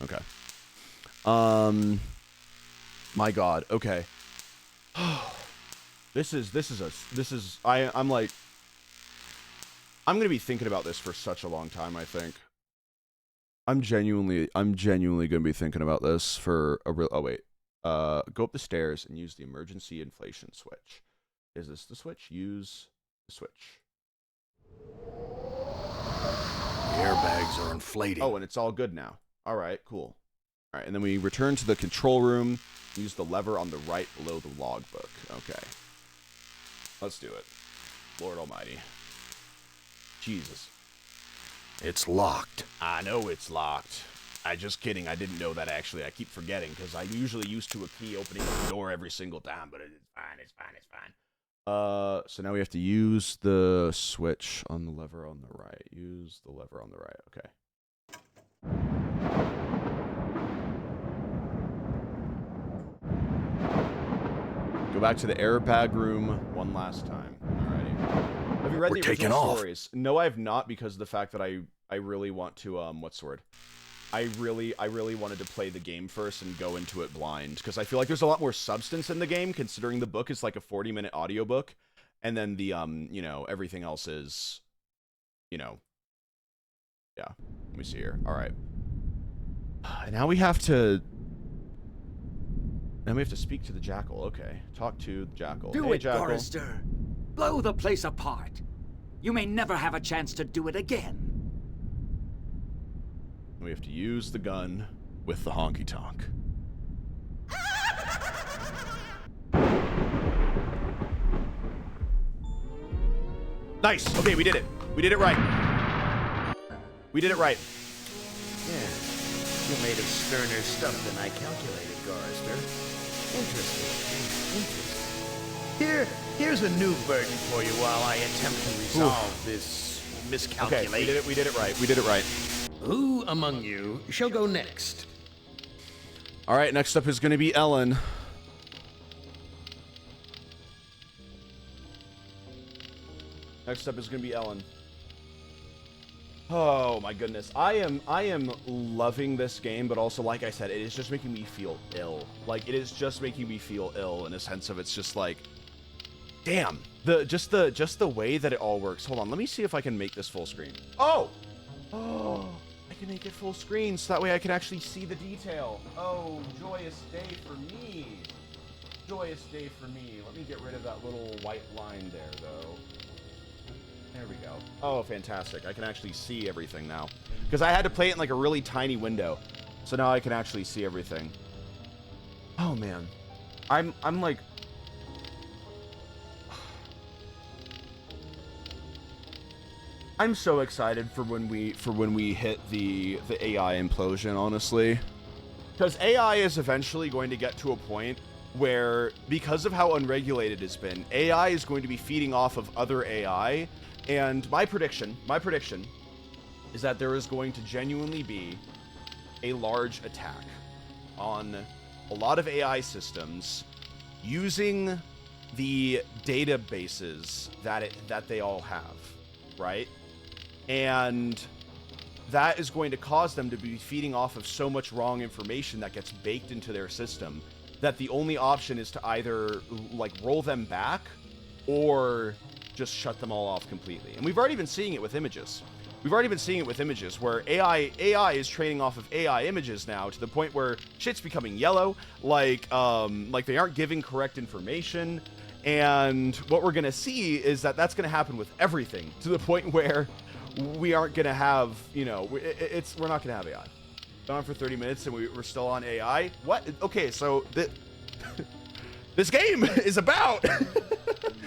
Okay. My God. Okay. I'm like, I'm gonna be thinking about this for such a long time. I think. I'm genuinely gonna be thinking about this for a real. Oh wait. Go up the stairs and use the emergency inflation switch. Is this the switch? Use the switch. The airbags are inflating. Oh, and it's all good now. All right, cool. All right, and then we return to the control room. Use the lever on the right below the logbook. Okay. Let's do it. Lord Almighty. Jesus. It's locked. I know it's locked. Just kidding. I didn't know that, actually. I keep forgetting, because I'm usually used to a key opening the door every single time, but it's fine, it's fine, it's fine. So now we have to use the switch on the lever on the right. Use the lever on the right. Okay. Go back to the airbag room one last time. Alrighty. Have you read We're the taking original off. stories? No, I have not, because of the fact that I really want to, what's the word? I really wanted to play the game first and go into it blind, because I feel like there's a lot more substance in the game, considering the book is like a 40-minute audiobook, and then the, you know, everything else is, you know, yeah. Let me see here. All right. And now we have to And we have to speak to the jackal. Okay. Talk to the jackal. Do Hey, it, jackal. Gorister. Blow the place apart. You may never have a chance to do it again. We have to use the gun with the honky tonk. Nice. Okay, we did it. We did it right. We did it right. Yeah. You made of sterner stuff than I calculated, Gorister. Interesting. Here's a new burden for you while I attempt to resolve this miscalculation. Okay, we did it right. We did it right. Who among you shall go next? All right, next up is going to be Ellen. Next up is going to be Ellen. Oh my goodness. I am loving this game, but also, like I said, it is just making me feel ill. Like, it is just making me feel ill in a sense of it's just like, damn. Just the way that it all works. Hold on, let me see if I can make this full screen. Oh! Oh, I can make it full screen so that way I can actually see the detail. Oh, joyous day for me. Joyous day for me. Let me get rid of that little white line there, though. There we go. Oh, fantastic. I can actually see everything now. Because I had to play it in like a really tiny window. So now I can actually see everything. Oh, man. I'm like... I'm so excited for when we hit the AI implosion, honestly. Because AI is eventually going to get to a point where, because of how unregulated it's been, AI is going to be feeding off of other AI. And my prediction is that there is going to genuinely be a large attack on a lot of AI systems using the databases that they all have, right? And that is going to cause them to be feeding off of so much wrong information that gets baked into their system that the only option is to either like roll them back or just shut them all off completely. And we've already been seeing it with images. We've already been seeing it with images where AI is training off of AI images now to the point where shit's becoming yellow, like they aren't giving correct information. And what we're gonna see is that that's gonna happen with everything to the point where we aren't gonna have, you know, we're not gonna have AI. Been on for 30 minutes and we're still on AI. What? Okay, so this game is about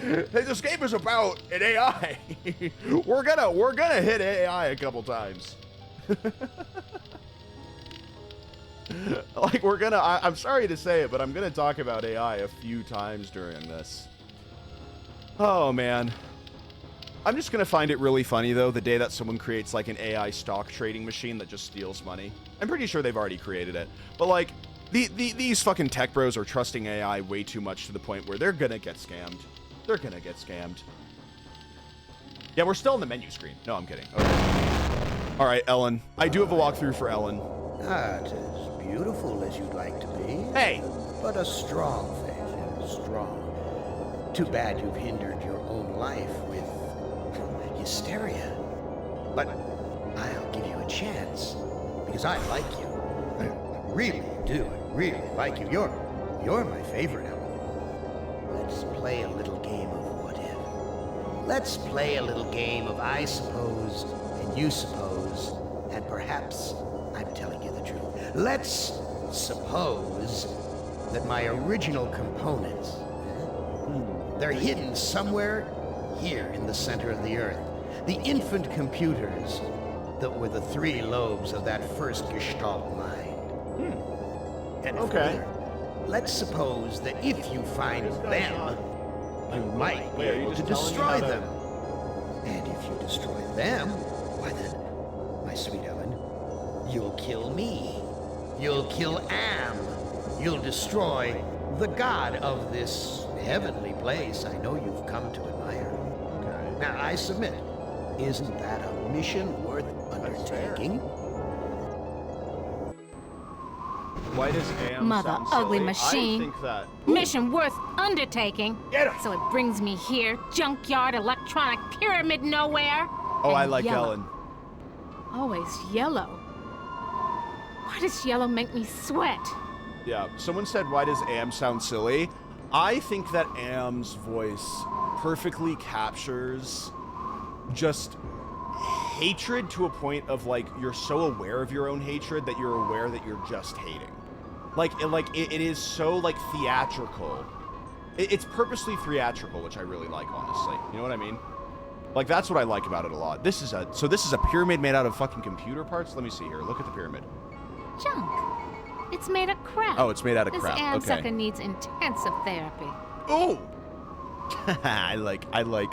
this game is about an AI. we're gonna hit AI a couple times. Like I'm sorry to say it, but I'm gonna talk about AI a few times during this. Oh man. I'm just gonna find it really funny though the day that someone creates like an AI stock trading machine that just steals money. I'm pretty sure they've already created it, but like these fucking tech bros are trusting AI way too much to the point where they're gonna get scammed. They're gonna get scammed. Yeah, we're still in the menu screen. No, I'm kidding. Okay. All right, Ellen. I do have a walkthrough for Ellen. Not as beautiful as you'd like to be. Hey! But a strong faith, strong. Too bad you've hindered your own life with hysteria. But I'll give you a chance, because I like you. I really do. I really like you. You're my favorite, Ellen. Let's play a little game of what if. Let's play a little game of I suppose and you suppose, and perhaps I'm telling you the truth. Let's suppose that my original components, they're hidden somewhere here in the center of the Earth. The infant computers that were the three lobes of that first Gestalt mind. And Okay. Let's suppose that if you find them, you might be able to destroy them. And if you destroy them, why then, my sweet Ellen, you'll kill me. You'll kill Am. You'll destroy the god of this heavenly place I know you've come to admire. Okay. Now, I submit, isn't that a mission worth undertaking? Why does Am Mother sound ugly silly? machine. I think that... Mission worth undertaking. Get him! So it brings me here, junkyard, electronic pyramid nowhere. Oh, and I like yellow. Ellen. Always yellow. Why does yellow make me sweat? Yeah, someone said, why does Am sound silly? I think that Am's voice perfectly captures just hatred to a point of, like, you're so aware of your own hatred that you're aware that you're just hating. It is so, like, theatrical. It's purposely theatrical, which I really like, honestly. You know what I mean? Like, that's what I like about it a lot. This is a pyramid made out of fucking computer parts? Let me see here. Look at the pyramid. Junk. It's made of crap. Oh, it's made out of crap. This Am Okay. sucker needs intensive therapy. Oh! I like Ellen.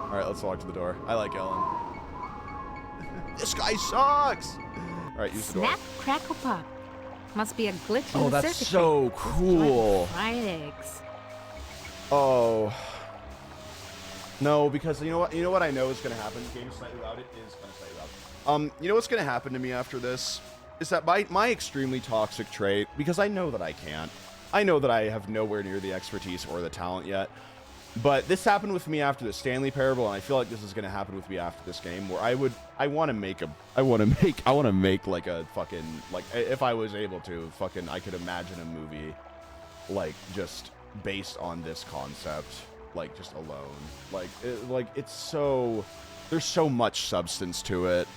Alright, let's walk to the door. I like Ellen. This guy sucks! Alright, use the door. Snap, crackle, pop. Must be a glitch in Oh, the that's circuitry. so cool. Fried eggs. Oh. No, because you know what I know is gonna happen. Game slightly loud. It is kind of slightly loud. You know what's gonna happen to me after this? Is that my extremely toxic trait, because I know that I can't. I know that I have nowhere near the expertise or the talent yet. But this happened with me after the Stanley Parable, and I feel like this is gonna happen with me after this game, where I want to make like a fucking, like, if I was able to, fucking, I could imagine a movie, like, just based on this concept, like, just alone. Like, it's so, there's so much substance to it.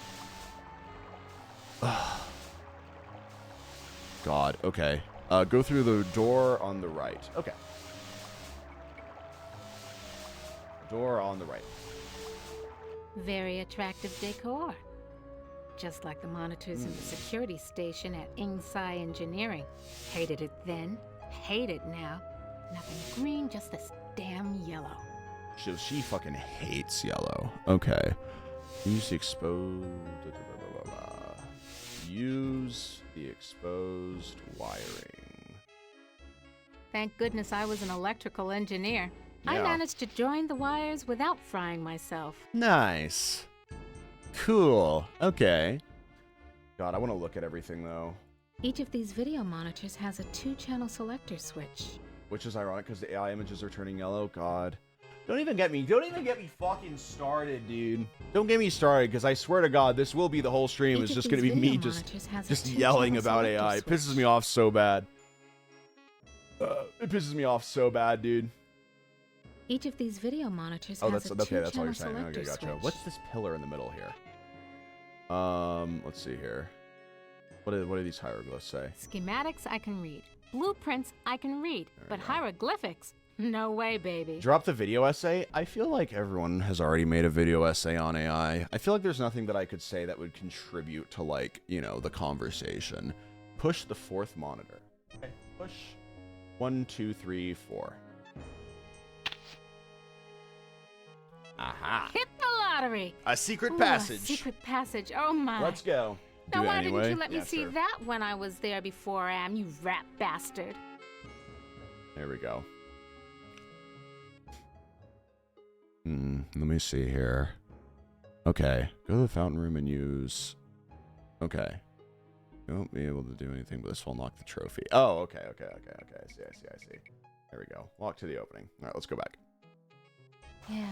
God, okay. Go through the door on the right. Okay. Door on the right. Very attractive decor. Just like the monitors in the security station at Inside Engineering. Hated it then, hate it now. Nothing green, just this damn yellow. So she fucking hates yellow. Okay. Use the exposed... Use the exposed wiring. Thank goodness I was an electrical engineer. I Yeah. managed to join the wires without frying myself. Nice. Cool. Okay. God, I want to look at everything, though. Each of these video monitors has a 2-channel selector switch. Which is ironic, because the AI images are turning yellow. God. Don't even get me fucking started, dude. Don't get me started, because I swear to God, this will be the whole stream. It's just going to be me just yelling about AI. It pisses me off so bad. It pisses me off so bad, dude. Each of these video monitors Oh, has that's a okay. That's all you're 2-channel saying. selector Okay, gotcha. switch. What's this pillar in the middle here? Let's see here. What do these hieroglyphs say? Schematics I can read. Blueprints I can read. There But we go. hieroglyphics? No way, baby. Drop the video essay. I feel like everyone has already made a video essay on AI. I feel like there's nothing that I could say that would contribute to, like, you know, the conversation. Push the 4th monitor. Okay, push 1, 2, 3, 4. Aha. Hit the lottery. A secret Ooh, passage. A secret passage. Oh my. Let's go. Now Do it why anyway. didn't you let me Yeah, see sure. that when I was there before, Am, you rat bastard? There we go. Let me see here. Okay. Go to the fountain room and use... Okay. You won't be able to do anything, but this will unlock the trophy. Oh, okay. I see. There we go. Walk to the opening. All right, let's go back. Yeah.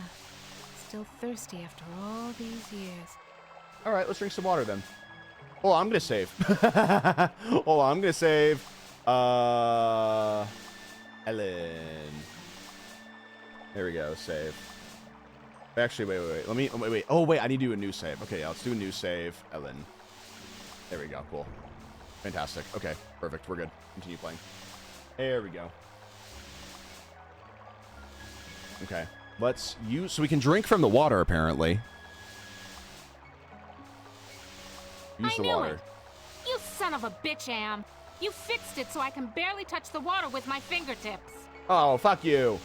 Still thirsty after all these years. All right, let's drink some water then. Oh, I'm going to save. Hold on, I'm going to save. Ellen. There we go, save. Actually, wait. Oh, wait, I need to do a new save. Okay, yeah, let's do a new save. Ellen. There we go, cool. Fantastic. Okay, perfect, we're good. Continue playing. There we go. Okay, let's use... So we can drink from the water, apparently. Use I the knew water. it. You son of a bitch, Am. You fixed it so I can barely touch the water with my fingertips. Oh, fuck you.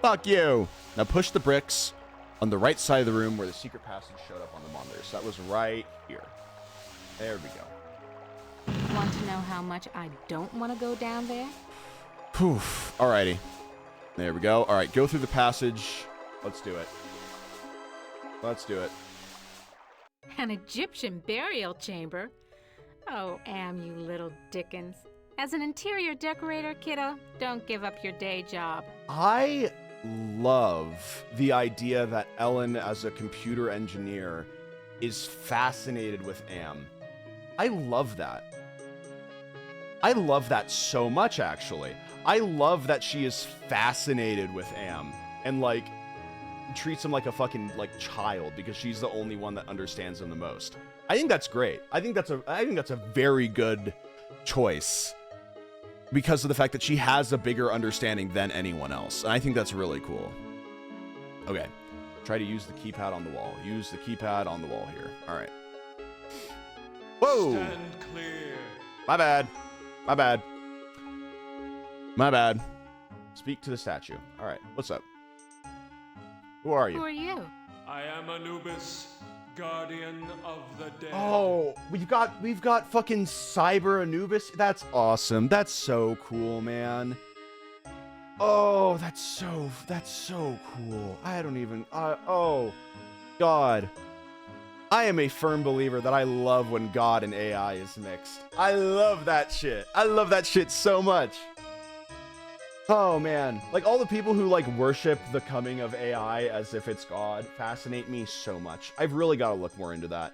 Fuck you. Now push the bricks on the right side of the room where the secret passage showed up on the monitor. So that was right here. There we go. Want to know how much I don't want to go down there? Poof. Alrighty. There we go. Alright, go through the passage. Let's do it. Let's do it. An Egyptian burial chamber? Oh, Am, you little Dickens. As an interior decorator, kiddo, don't give up your day job. I love the idea that Ellen, as a computer engineer, is fascinated with Am. I love that. I love that so much, actually. I love that she is fascinated with Am and like treats him like a fucking like child because she's the only one that understands him the most. I think that's great. I think that's a very good choice because of the fact that she has a bigger understanding than anyone else. And I think that's really cool. Okay. Try to use the keypad on the wall. Use the keypad on the wall here. All right. Whoa. Stand clear. My bad. My bad. My bad. Speak to the statue. All right. What's up? Who are you? Who are you? I am Anubis, guardian of the dead. Oh, we've got fucking Cyber Anubis. That's awesome. That's so cool, man. Oh, that's so cool. I don't even, oh, God. I am a firm believer that I love when God and AI is mixed. I love that shit. I love that shit so much. Oh, man. Like, all the people who, like, worship the coming of AI as if it's God fascinate me so much. I've really got to look more into that.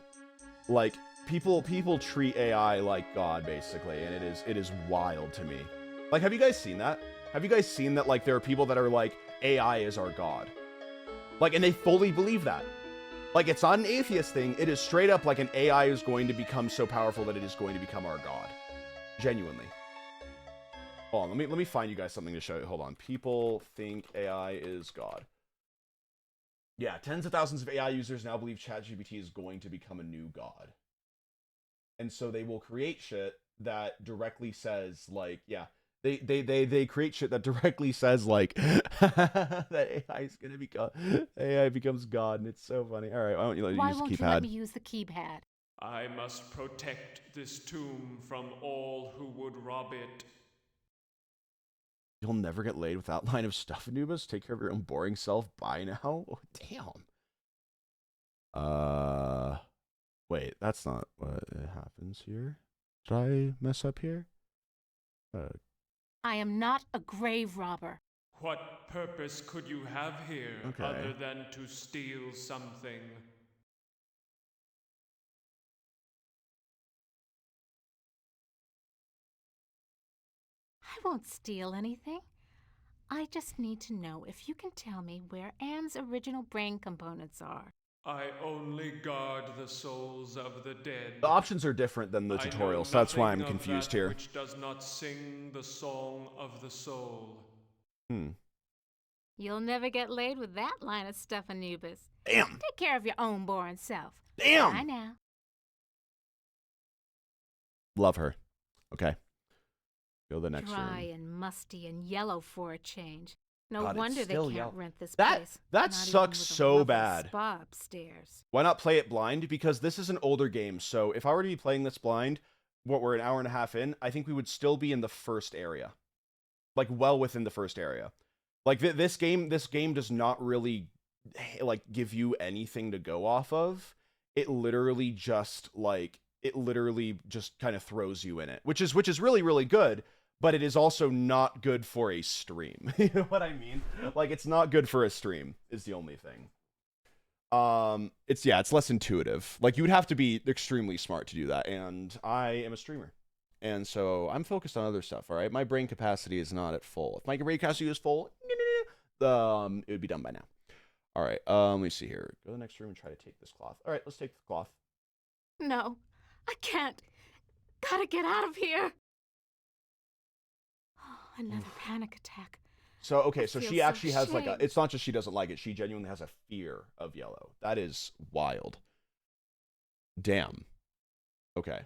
Like, people treat AI like God, basically, and it is wild to me. Like, have you guys seen that? Have you guys seen that, like, there are people that are like, AI is our God? Like, and they fully believe that. Like, it's not an atheist thing. It is straight up like an AI is going to become so powerful that it is going to become our God. Genuinely. Hold on, let me find you guys something to show you. Hold on. People think AI is God. Yeah, tens of thousands of AI users now believe ChatGPT is going to become a new God. And so they will create shit that directly says, like, yeah, they create shit that directly says, like, that AI is gonna become, AI becomes God, and it's so funny. All right, why don't you let me use the keypad? Why won't you let me use the keypad? I must protect this tomb from all who would rob it. You'll never get laid without line of stuff, Anubis. Take care of your own boring self. Bye now. Oh, damn. Wait, that's not what happens here. Did I mess up here? I am not a grave robber. What purpose could you have here other than to steal something? I won't steal anything. I just need to know if you can tell me where Anne's original brain components are. I only guard the souls of the dead. The options are different than the tutorial, so that's why I'm confused here. Which does not sing the song of the soul. You'll never get laid with that line of stuff, Anubis. Damn. Take care of your own boring self. Damn. Bye now. Love her. Okay. Go to the next Dry room. and musty and yellow for a change. No God, it's wonder they still can't yellow. rent this That place. that Not even sucks with a so lovely bad. Spa upstairs. Why not play it blind? Because this is an older game, so if I were to be playing this blind, what, we're an hour and a half in, I think we would still be in the first area. Like, well within the first area. Like, this game does not really, like, give you anything to go off of. It literally just kind of throws you in it, which is really, really good, but it is also not good for a stream. You know what I mean? Like, it's not good for a stream, is the only thing. It's less intuitive. Like, you would have to be extremely smart to do that, and I am a streamer. And so I'm focused on other stuff, all right? My brain capacity is not at full. If my brain capacity was full, it would be done by now. All right, let me see here. Go to the next room and try to take this cloth. All right, let's take the cloth. No, I can't. Gotta get out of here. Oh, another panic attack. So, okay, so feel she so actually has, like, ashamed. it's not just she doesn't like it. She genuinely has a fear of yellow. That is wild. Damn. Okay.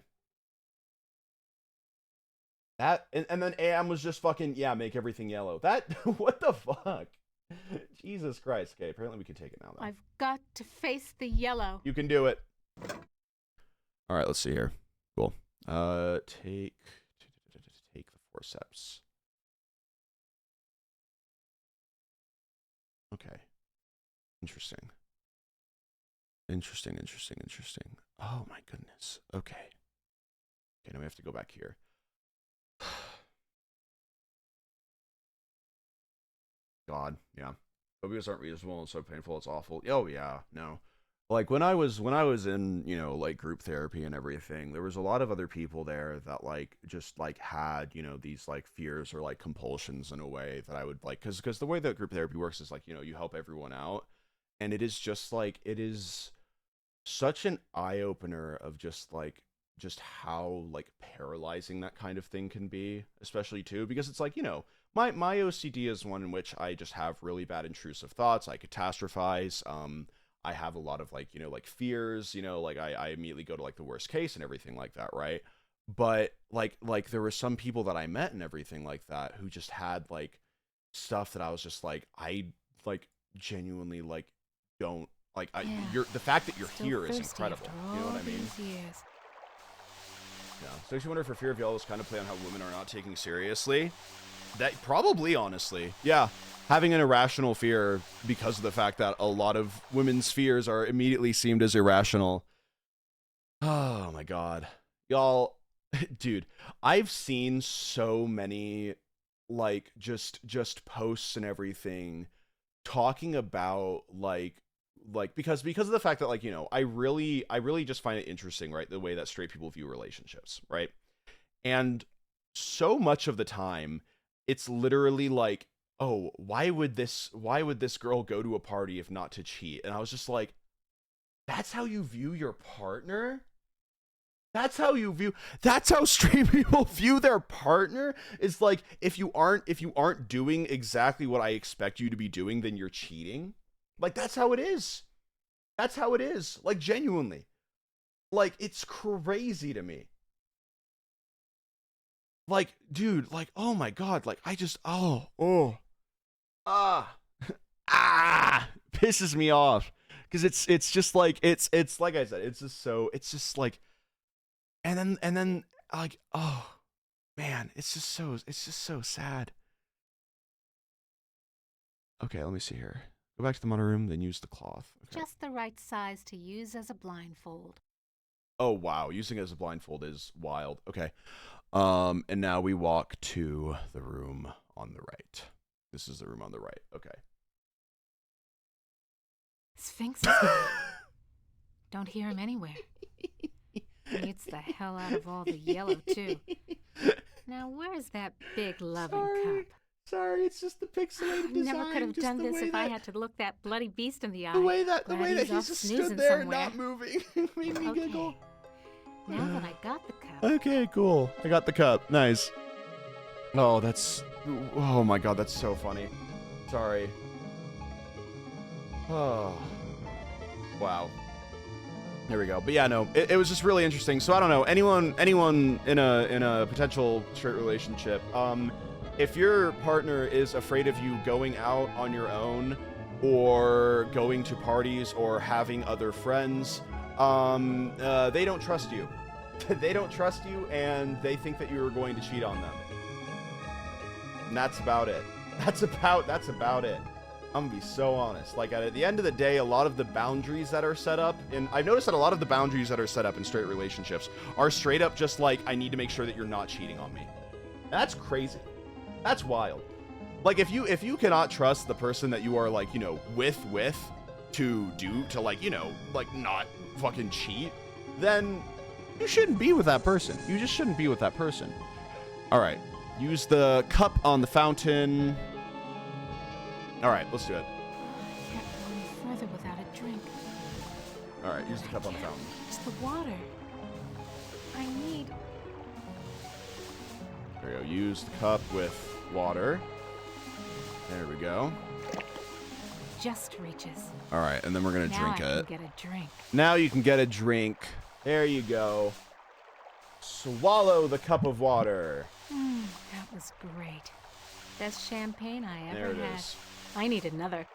That, and then Am was just fucking, yeah, make everything yellow. That, what the fuck? Jesus Christ. Okay, apparently we can take it now, though. I've got to face the yellow. You can do it. All right, let's see here. Cool. Take the forceps. Okay. Interesting. Interesting. Oh my goodness. Okay. Okay, now we have to go back here. God, yeah. Phobias aren't reasonable and so painful, it's awful. Oh yeah, no. like when I was in, you know, like group therapy and everything, there was a lot of other people there that like just like had, you know, these like fears or like compulsions in a way that I would like, because the way that group therapy works is like, you know, you help everyone out, and it is just like, it is such an eye-opener of just how like paralyzing that kind of thing can be, especially too because it's like, you know, my OCD is one in which I just have really bad intrusive thoughts. I catastrophize. I have a lot of like, you know, like fears, you know, like I immediately go to like the worst case and everything like that, right? But like there were some people that I met and everything like that who just had like stuff that I was just like, I like genuinely like don't like you're the fact that you're here is incredible. You know what I mean? Yeah. So you wonder if for fear of y'all is kind of play on how women are not taking seriously. That probably, honestly, yeah. Having an irrational fear because of the fact that a lot of women's fears are immediately seen as irrational. Oh my god. Y'all, dude, I've seen so many like just posts and everything talking about like because of the fact that like, you know, I really just find it interesting, right? The way that straight people view relationships, right? And so much of the time it's literally like, oh, why would this girl go to a party if not to cheat? And I was just like, that's how you view your partner? That's how straight people view their partner? Is like, if you aren't doing exactly what I expect you to be doing, then you're cheating. Like, that's how it is. That's how it is. Like, genuinely. Like, it's crazy to me. Like, dude, like, oh my god, like, I just, pisses me off. Because it's just like, it's like I said, it's just like, and then, like, oh, man, it's just so sad. Okay, let me see here. Go back to the mono room, then use the cloth. Okay. Just the right size to use as a blindfold. Oh, wow. Using it as a blindfold is wild. Okay. And now we walk to the room on the right. This is the room on the right. Okay. Sphinx is don't hear him anywhere. Mutes the hell out of all the yellow, too. Now, where's that big loving cup? Sorry, it's just the pixelated design. Never could have done this if I had to look that bloody beast in the eye. The way that he's just stood there somewhere. not moving made me giggle. Now that I got the cup. Okay, cool. I got the cup. Nice. Oh, oh my god, that's so funny. Sorry. Oh. Wow. There we go. But yeah, no, it was just really interesting. So I don't know, anyone in a potential straight relationship, if your partner is afraid of you going out on your own or going to parties or having other friends, they don't trust you. They don't trust you, and they think that you are going to cheat on them. And that's about it. That's about it. I'm gonna be so honest. Like, at the end of the day, a lot of the boundaries that are set up, and I've noticed that a lot of the boundaries that are set up in straight relationships are straight up just like, I need to make sure that you're not cheating on me. That's crazy. That's wild. Like, if you cannot trust the person that you are, like, you know, with to like, you know, like, not fucking cheat, then you shouldn't be with that person. You just shouldn't be with that person. All right. Use the cup on the fountain. All right, let's do it. I can't go any further without a drink. All right, use the cup on the fountain. It's the water. I need... There we go. Use the cup with water. There we go. Just reaches. All right, and then we're going to drink it. Now I can get a drink. Now you can get a drink. There you go. Swallow the cup of water. That was great. Best champagne I ever There it had. is. I need another.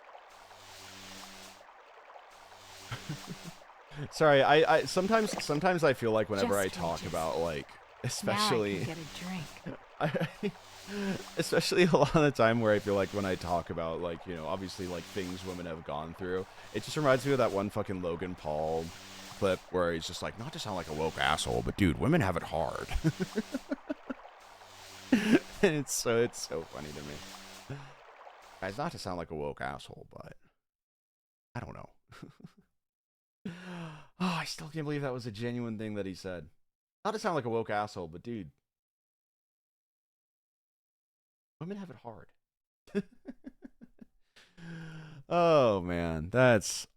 Sorry, I sometimes I feel like whenever I Just talk reaches. about, like, Now especially I can get a drink. especially a lot of the time where I feel like when I talk about, like, you know, obviously, like, things women have gone through, it just reminds me of that one fucking Logan Paul clip where he's just like, not to sound like a woke asshole, but dude, women have it hard. And it's so funny to me. Guys, not to sound like a woke asshole, but I don't know. still can't believe that was a genuine thing that he said. Not to sound like a woke asshole, but dude. Women have it hard. Oh, man. That's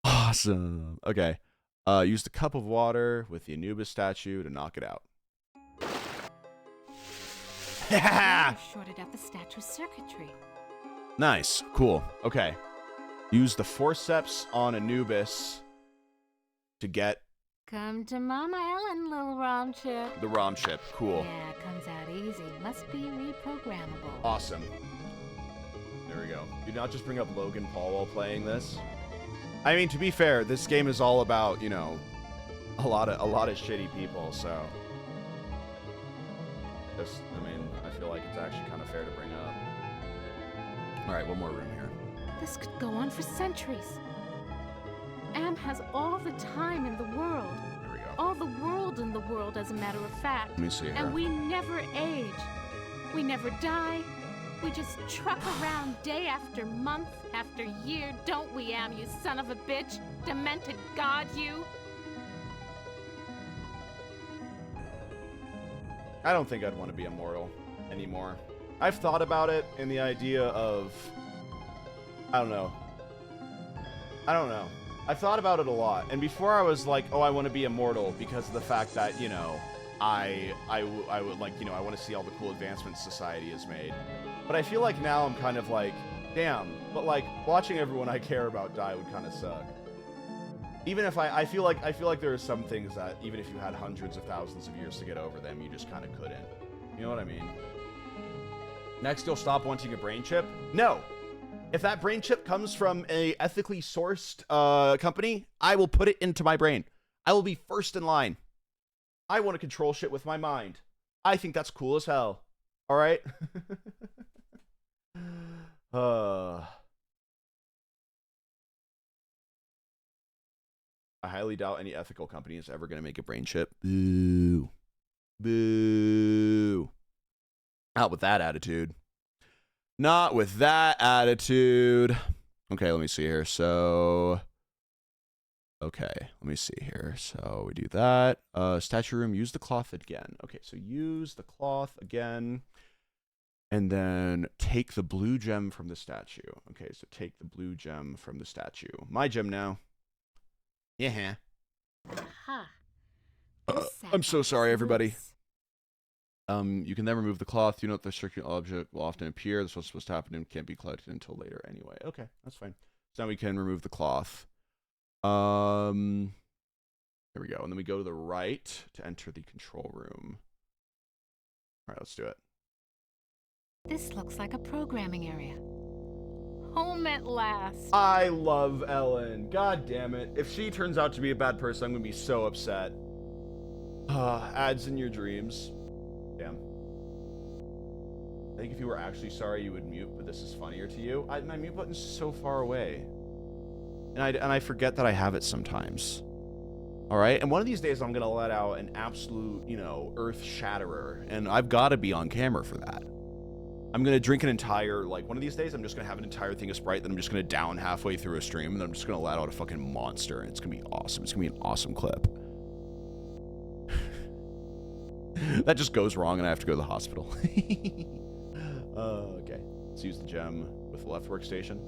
awesome. Okay. Use the cup of water with the Anubis statue to knock it out. Shorted out the statue's circuitry. Nice. Cool. Okay. Use the forceps on Anubis to get Come to Mama Ellen, little ROM chip. the ROM chip. Cool. Yeah, it comes out easy. Must be reprogrammable. Awesome. There we go. Do not just bring up Logan Paul while playing this. I mean, to be fair, this game is all about, you know, a lot of shitty people, so just, I mean, I feel like it's actually kind of fair to bring up. All right, one more room here. This could go on for centuries. Am has all the time in the world. Here we go. All the world in the world, as a matter of fact. Let me see here. And we never age. We never die. We just truck around day after month after year, don't we, Am, you son of a bitch? Demented god, you. I don't think I'd want to be immortal anymore. I've thought about it in the idea of, I don't know. I've thought about it a lot, and before I was like, oh, I want to be immortal because of the fact that, you know, I would like, you know, I want to see all the cool advancements society has made. But I feel like now I'm kind of like, damn, but like watching everyone I care about die would kind of suck. Even if I feel like there are some things that even if you had hundreds of thousands of years to get over them, you just kind of couldn't. You know what I mean? Next, you'll stop wanting a brain chip? No. If that brain chip comes from a ethically sourced company, I will put it into my brain. I will be first in line. I want to control shit with my mind. I think that's cool as hell. All right? I highly doubt any ethical company is ever going to make a brain chip. Boo. Boo. Not with that attitude. Not with that attitude. Okay, let me see here. So, okay, let me see here. So we do that. Statue room, use the cloth again. Okay, so use the cloth again. And then take the blue gem from the statue. Okay, so take the blue gem from the statue. My gem now. Yeah. Huh. I'm so sorry, everybody. You can then remove the cloth. You know that the circular object will often appear. This was supposed to happen and can't be collected until later anyway. Okay, that's fine. So now we can remove the cloth. There we go. And then we go to the right to enter the control room. All right, let's do it. This looks like a programming area. Home at last. I love Ellen. God damn it. If she turns out to be a bad person, I'm going to be so upset. Ads in your dreams. Damn. I think if you were actually sorry, you would mute, but this is funnier to you. My mute button's so far away. And I forget that I have it sometimes. All right? And one of these days, I'm going to let out an absolute, you know, earth shatterer. And I've got to be on camera for that. I'm going to drink an entire, like, one of these days, I'm just going to have an entire thing of Sprite, then I'm just going to down halfway through a stream, and then I'm just going to let out a fucking monster, and it's going to be awesome. It's going to be an awesome clip. That just goes wrong, and I have to go to the hospital. Okay. Let's use the gem with the left workstation.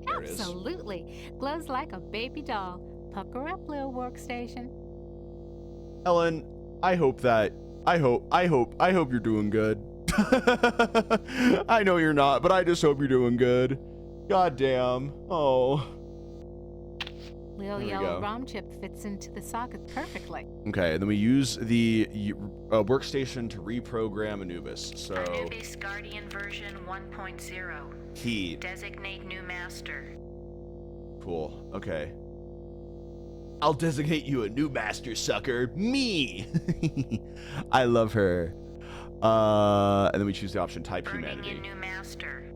There it is. Absolutely. Glows like a baby doll. Pucker up, little workstation. Ellen, I hope you're doing good. I know you're not, but I just hope you're doing good. God damn. Oh. Little yellow ROM chip fits into the socket perfectly. Okay, and then we use the workstation to reprogram Anubis. So Anubis Guardian version 1.0. Key. Designate new master. Cool. Okay. I'll designate you a new master, sucker. Me. I love her. And then we choose the option type Burning humanity. in new master.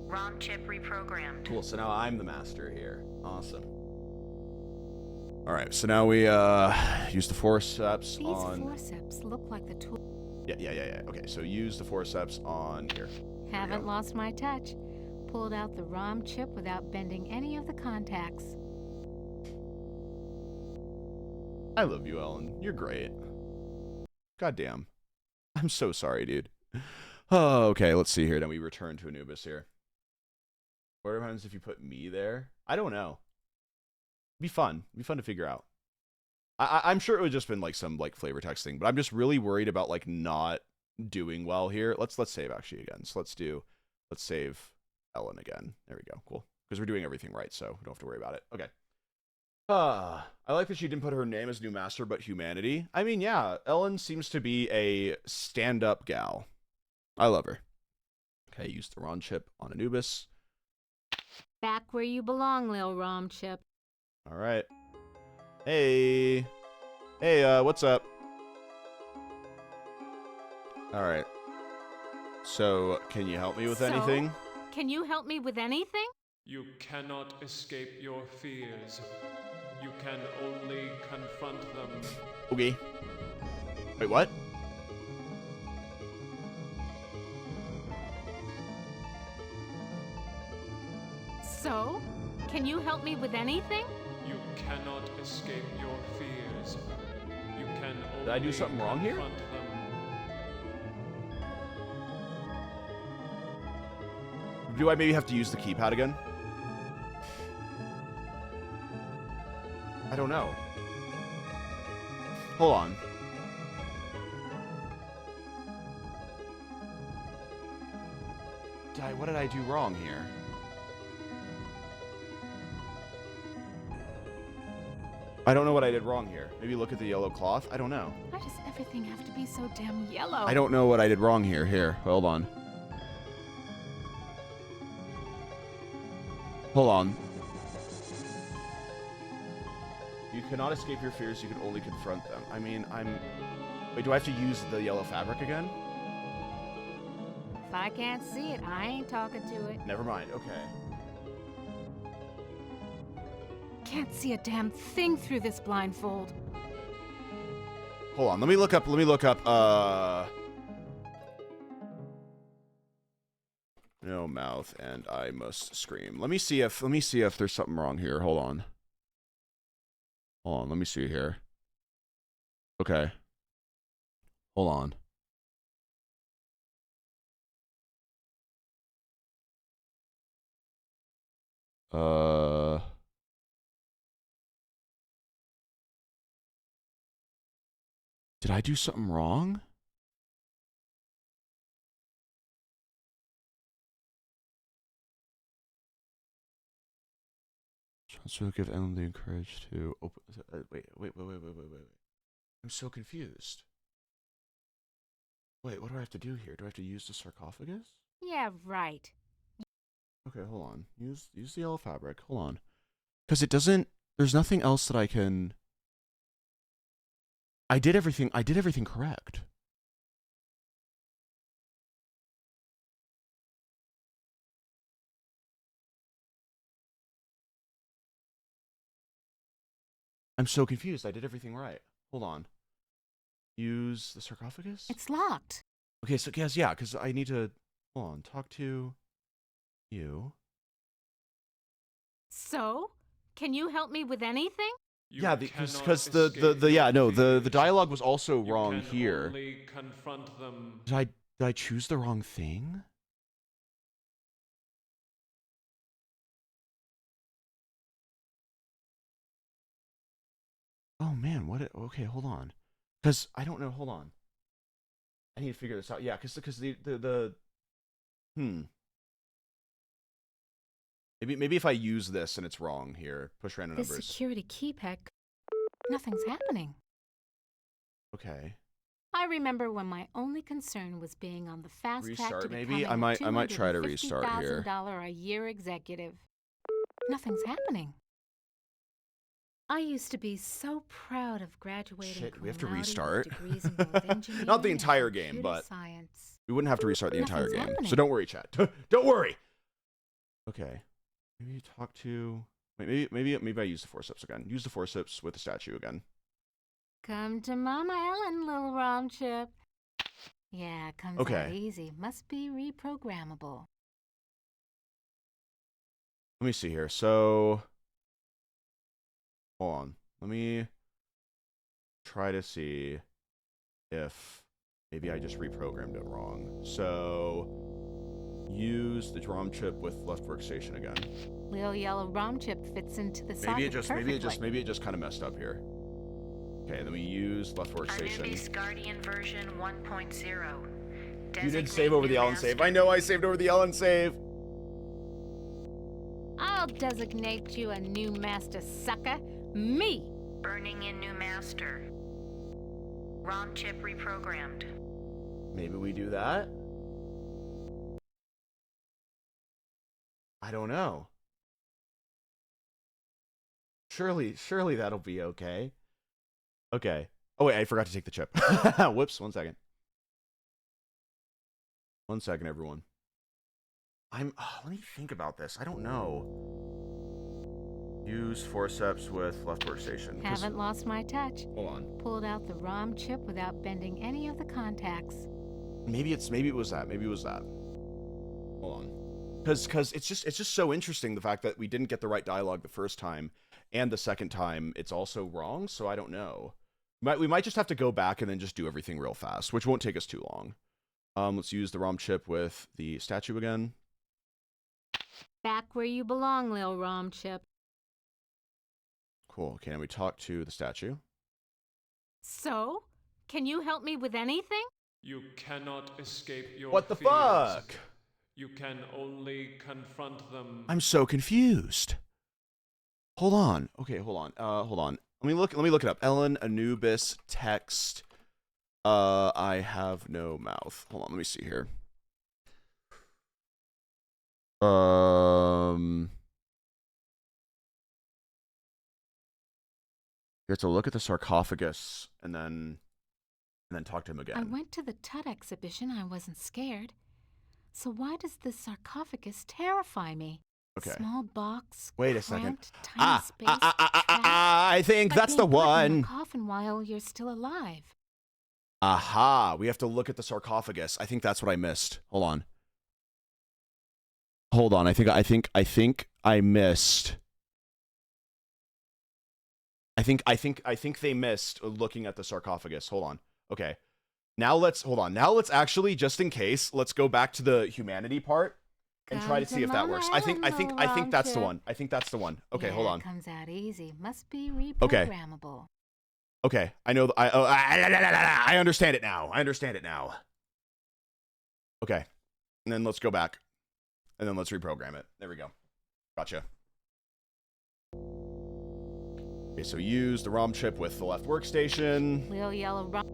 ROM chip reprogrammed. Cool. So now I'm the master here. Awesome. All right. So now we use the forceps on. These forceps look like the tool. Yeah. Okay. So use the forceps on here. Haven't lost my touch. Pulled out the ROM chip without bending any of the contacts. I love you, Ellen. You're great. Goddamn. I'm so sorry, dude. Oh, okay, let's see here. Then we return to Anubis here. What happens if you put me there? I don't know. Be fun. Be fun to figure out. I'm sure it would just been like some like flavor text thing, but I'm just really worried about like not doing well here. Let's save actually again. So let's save Ellen again. There we go. Cool. Because we're doing everything right, so we don't have to worry about it. Okay. I like that she didn't put her name as New Master, but Humanity. I mean, yeah, Ellen seems to be a stand-up gal. I love her. Okay, use the ROM chip on Anubis. Back where you belong, Lil ROM chip. All right. Hey. Hey, what's up? All right. So, can you help me with anything? Can you help me with anything? You cannot escape your fears. You can only confront them. Okay. Wait, what? So, can you help me with anything? You cannot escape your fears. You can only Did I do something wrong here? confront them. Do I maybe have to use the keypad again? I don't know. Hold on. What did I do wrong here? I don't know what I did wrong here. Maybe look at the yellow cloth? I don't know. Why does everything have to be so damn yellow? I don't know what I did wrong here. Here, hold on. Hold on. You cannot escape your fears, you can only confront them. I mean, Wait, do I have to use the yellow fabric again? If I can't see it, I ain't talking to it. Never mind, okay. Can't see a damn thing through this blindfold. Hold on, let me look up, no mouth and I must scream. Let me see if there's something wrong here. Hold on, let me see here. Okay. Hold on. Did I do something wrong? So give Ellen the courage to open. Wait. I'm so confused. Wait, what do I have to do here? Do I have to use the sarcophagus? Yeah, right. Okay, hold on. Use the yellow fabric. Hold on. Because it doesn't. There's nothing else that I can. I did everything correct. I'm so confused. I did everything right. Hold on. Use the sarcophagus? It's locked. Okay, so yes, yeah, because I need to hold on, talk to you. So, can you help me with anything? Yeah, because the dialogue was also wrong here. Only confront them. Did I choose the wrong thing? Oh man, what? Okay, hold on. Because I don't know. Hold on. I need to figure this out. Yeah, because the Maybe if I use this and it's wrong here, push random This numbers. security keypad. Nothing's happening. Okay. I remember when my only concern was being on the fast track to Restart, maybe? becoming I might try to restart here. $250,000 a year executive. Nothing's happening. I used to be so proud of graduating. Shit, we have to cum laude with restart. degrees in both engineering Not the and entire game, computer but science. we wouldn't have to restart the entire Nothing's game. happening. So don't worry, chat. Don't worry. Okay. Maybe you talk to. Wait, maybe I use the forceps again. Use the forceps with the statue again. Come to Mama Ellen, little ROM chip. Yeah, it comes out easy. Must be reprogrammable. Let me see here. So, hold on. Let me try to see if maybe I just reprogrammed it wrong. So use the ROM chip with left workstation again. Little yellow ROM chip fits into the socket Maybe it perfectly. just kind of messed up here. Okay, then we use left workstation. Anubis Guardian version 1.0. You did save over the Ellen save. I know I saved over the Ellen save. I'll designate you a new master, sucker. Me! Burning in new master. ROM chip reprogrammed. Maybe we do that? I don't know. Surely that'll be okay. Okay. Oh wait, I forgot to take the chip. Whoops, 1 second. 1 second, everyone. Let me think about this. I don't know. Use forceps with left workstation. Haven't lost my touch. Hold on. Pulled out the ROM chip without bending any of the contacts. Maybe it was that. Hold on. Because it's just so interesting, the fact that we didn't get the right dialogue the first time, and the second time it's also wrong, so I don't know. We might just have to go back and then just do everything real fast, which won't take us too long. Let's use the ROM chip with the statue again. Back where you belong, Lil ROM chip. Cool. Okay, now we talk to the statue. So? Can you help me with anything? You cannot escape your What the fears. fuck? You can only confront them. I'm so confused. Hold on. Okay, hold on. Hold on. Let me look it up. Ellen, Anubis, text. I have no mouth. Hold on, let me see here. You have to look at the sarcophagus and then talk to him again. I went to the Tut exhibition. I wasn't scared. So why does this sarcophagus terrify me? Okay. Small box. Wait a second. Cramped, tiny space. I think that's the But being put in one. a coffin while you're still alive. Aha! We have to look at the sarcophagus. I think that's what I missed. Hold on. I think I missed. I think they missed looking at the sarcophagus. Hold on. Okay. Now let's actually, just in case, let's go back to the humanity part and try to see if that works. I think that's the one. I think that's the one. Okay, yeah, hold on. It comes out easy. Must be reprogrammable. Okay, I know. I understand it now. Okay, and then let's go back, and then let's reprogram it. There we go. Gotcha. Okay, so use the ROM chip with the left workstation. Little yellow ROM.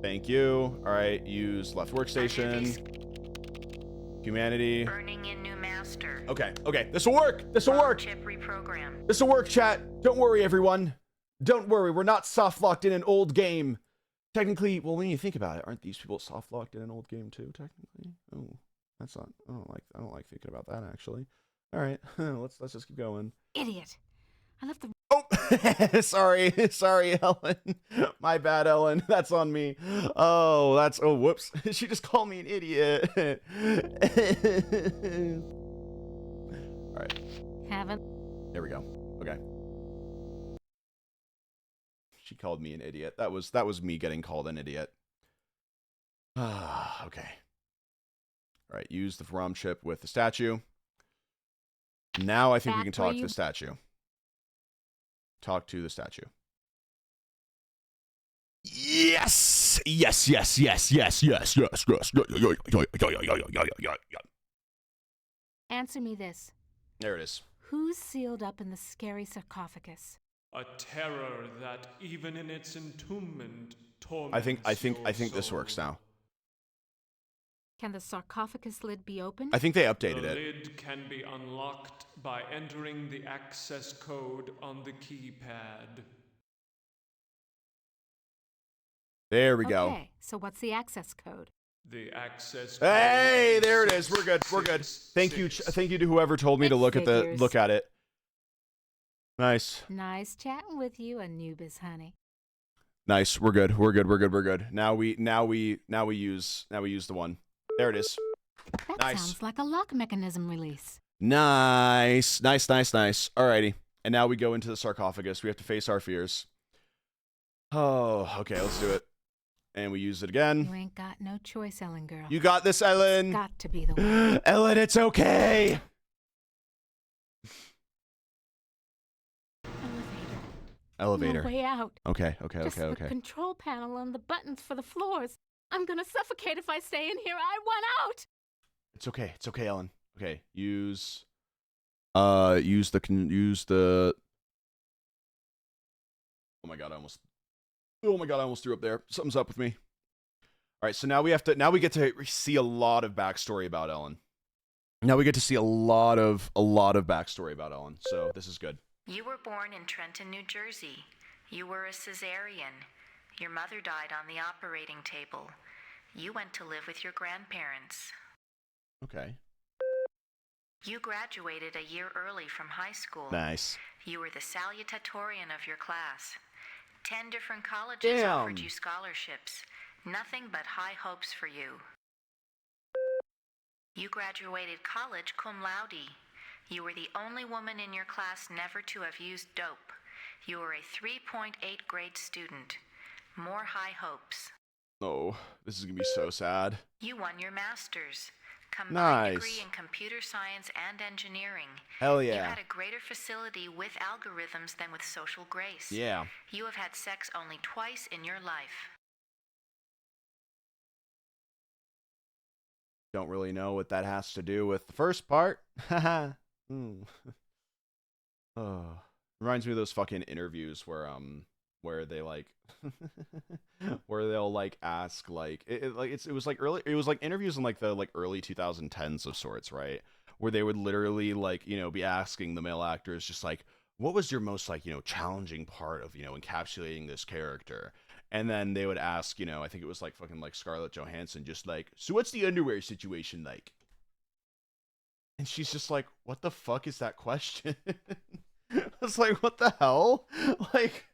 Thank you. All right, use left workstation. Humanity. Burning in new master. Okay. This will work. Chip reprogram. This will work, chat. Don't worry, everyone. Don't worry. We're not soft locked in an old game. Technically, well, when you think about it, aren't these people soft locked in an old game too? Technically. Oh, that's not. I don't like thinking about that actually. All right. let's just keep going. Idiot. I left the. Oh, sorry, Ellen. My bad, Ellen. That's on me. Oh, whoops. She just called me an idiot. All right. Haven't. There we go. Okay. She called me an idiot. That was me getting called an idiot. Okay. All right. Use the ROM chip with the statue. Now I think we can talk to the statue. Talk to the statue. Yes. Answer me this. There it is. Who's sealed up in the scary sarcophagus? A terror that, even in its entombment, torments I think your this soul. works now. Can the sarcophagus lid be opened? I think they updated The it. lid can be unlocked by entering the access code on the keypad. There we go. Okay, so what's the access code? The access code. Hey, there it is. We're good. Thank you to whoever told me to look at it. Nice. Nice chatting with you, Anubis, honey. Nice. We're good. Now we use the one. There it is. That Nice. sounds like a lock mechanism release. Nice. Alrighty. And now we go into the sarcophagus. We have to face our fears. Oh, okay, let's do it. And we use it again. You ain't got no choice, Ellen girl. You got this, Ellen. It's got to be the one. Ellen, it's okay. Elevator. No way out. Okay. Just the control panel and the buttons for the floors. I'm gonna suffocate if I stay in here. I want out. It's okay, Ellen. Okay, use the. Oh my god, I almost threw up there. Something's up with me. All right, so now we get to see a lot of backstory about Ellen. Now we get to see a lot of backstory about Ellen. So this is good. You were born in Trenton, New Jersey. You were a cesarean. Your mother died on the operating table. You went to live with your grandparents. Okay. You graduated a year early from high school. Nice. You were the salutatorian of your class. 10 different colleges offered you scholarships. Nothing but high hopes for you. You graduated college cum laude. You were the only woman in your class never to have used dope. You were a 3.8 grade student. More high hopes. Oh, this is gonna be so sad. You won your master's. Combined Nice. degree in computer science and engineering. Hell yeah. You had a greater facility with algorithms than with social grace. Yeah. You have had sex only twice in your life. Don't really know what that has to do with the first part. Haha. Oh, reminds me of those fucking interviews where they like where they'll like ask like it was like interviews in like the early 2010s of sorts, right? Where they would literally like, be asking the male actors just like, what was your most like, challenging part of, encapsulating this character? And then they would ask, I think it was like fucking like Scarlett Johansson, just like, so what's the underwear situation like? And she's just like, what the fuck is that question? I was like, what the hell? Like,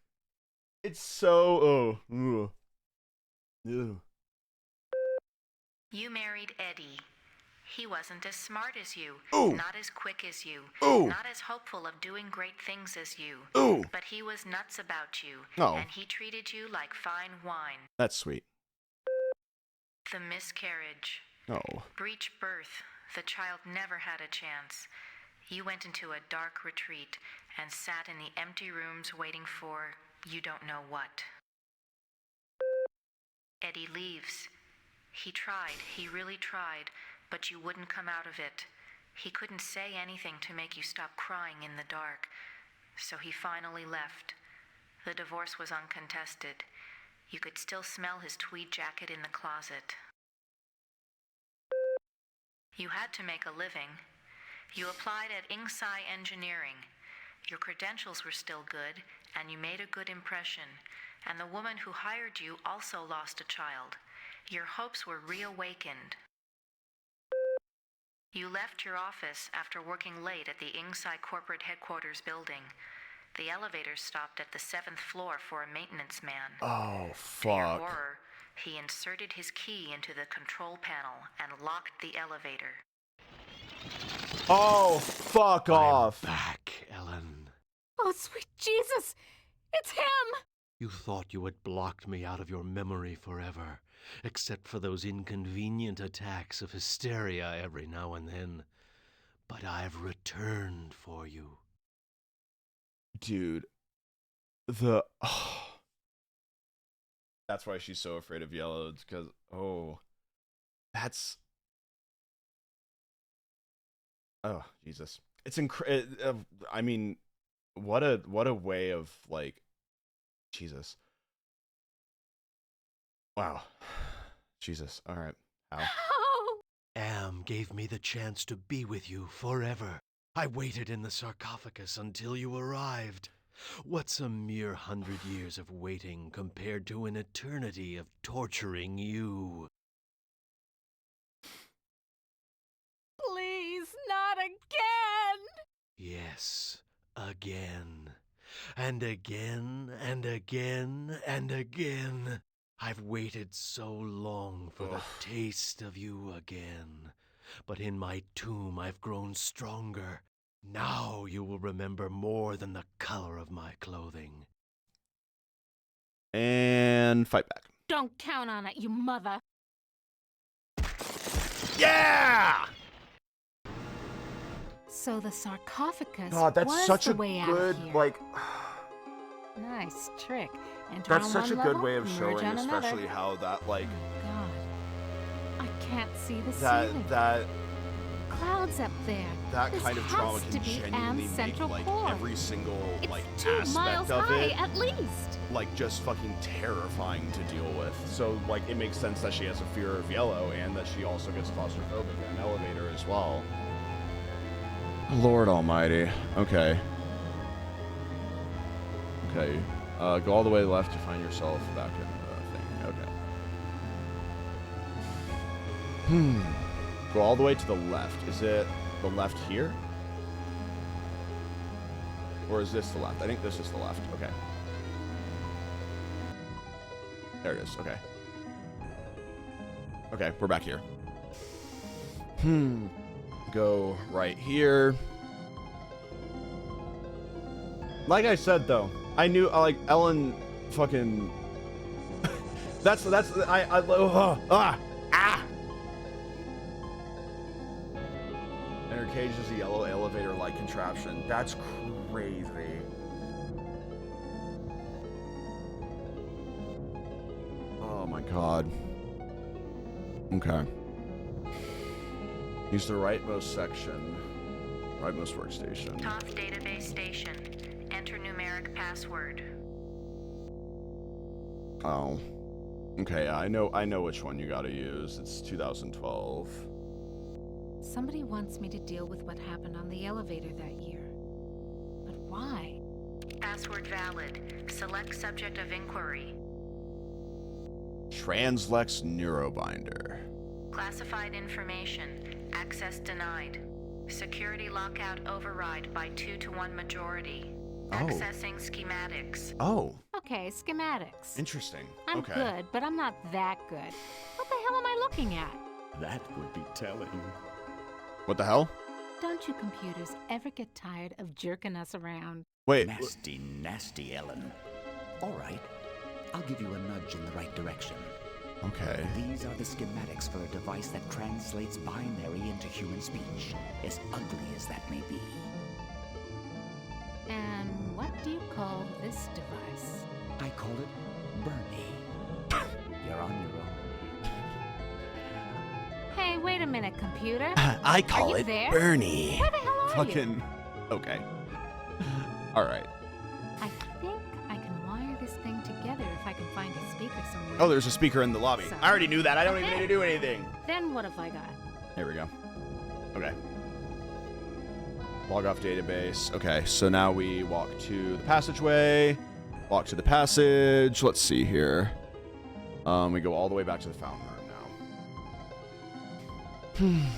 it's so, You married Eddie. He wasn't as smart as you, not as quick as you, not as hopeful of doing great things as you. But he was nuts about you, and he treated you like fine wine. That's sweet. The miscarriage. Breech birth. The child never had a chance. You went into a dark retreat and sat in the empty rooms waiting for you don't know what. Eddie leaves. He tried, he really tried, but you wouldn't come out of it. He couldn't say anything to make you stop crying in the dark, so he finally left. The divorce was uncontested. You could still smell his tweed jacket in the closet. You had to make a living. You applied at Ingsci Engineering. Your credentials were still good, and you made a good impression. And the woman who hired you also lost a child. Your hopes were reawakened. You left your office after working late at the Ingsci corporate headquarters building. The elevator stopped at the 7th floor for a maintenance man. Oh, To your fuck. horror, he inserted his key into the control panel and locked the elevator. Oh, fuck off. Back, Ellen. Oh, sweet Jesus! It's him! You thought you had blocked me out of your memory forever, except for those inconvenient attacks of hysteria every now and then. But I've returned for you. Dude. That's why she's so afraid of yellow. It's because, that's... Oh, Jesus. It's I mean, what a way of, like, Jesus. Wow. Jesus. All right. How? Am gave me the chance to be with you forever. I waited in the sarcophagus until you arrived. What's a mere 100 years of waiting compared to an eternity of torturing you? Please, not again! Yes, again. And again, and again, and again. I've waited so long for the taste of you again. But in my tomb I've grown stronger. Now you will remember more than the color of my clothing. And fight back. Don't count on it, you mother. Yeah! So the sarcophagus God, that's was such the a way out good, of here. like... Nice trick. Enter That's on such a one good level, way of merge showing, on another. especially how that, like... God, I can't see the ceiling. That Clouds up there. This kind of trauma has to can be genuinely Am's make, central like, core. every single, It's like, 2 aspect miles of high it, at least. like, just fucking terrifying to deal with. So, like, it makes sense that she has a fear of yellow, and that she also gets claustrophobic in an elevator as well. Lord almighty. Okay. Okay. Go all the way left to find yourself back in the thing. Okay. Go all the way to the left. Is it the left here? Or is this the left? I think this is the left. Okay. There it is. Okay. Okay, we're back here. Go right here. Like I said, though, I knew, like, Ellen fucking... And her cage is a yellow elevator-like contraption. That's crazy. Oh my god. Okay. Use the rightmost section. Rightmost workstation. Top database station. Enter numeric password. Oh. Okay, I know which one you gotta use. It's 2012. Somebody wants me to deal with what happened on the elevator that year. But why? Password valid. Select subject of inquiry. Translex Neurobinder. Classified information. Access denied. Security lockout override by 2-to-1 majority. Accessing schematics. Oh. Okay, schematics. Interesting. I'm okay. good, but I'm not that good. What the hell am I looking at? That would be telling. What the hell? Don't you computers ever get tired of jerking us around? Wait. Nasty, nasty Ellen. All right. I'll give you a nudge in the right direction. Okay. These are the schematics for a device that translates binary into human speech, as ugly as that may be. And what do you call this device? I call it Bernie. You're on your own. Hey, wait a minute, computer. I call Are you it there? Bernie. Where the hell are Fucking. Okay. All right. I think I can wire this thing together if I can find a speaker somewhere. Oh, there's a speaker in the lobby. So- I already knew that. I don't even Okay. need to do anything. Then what have I got? Here we go. Okay. Log off database. Okay, so now we walk to the passageway. Walk to the passage. Let's see here. We go all the way back to the fountain room now.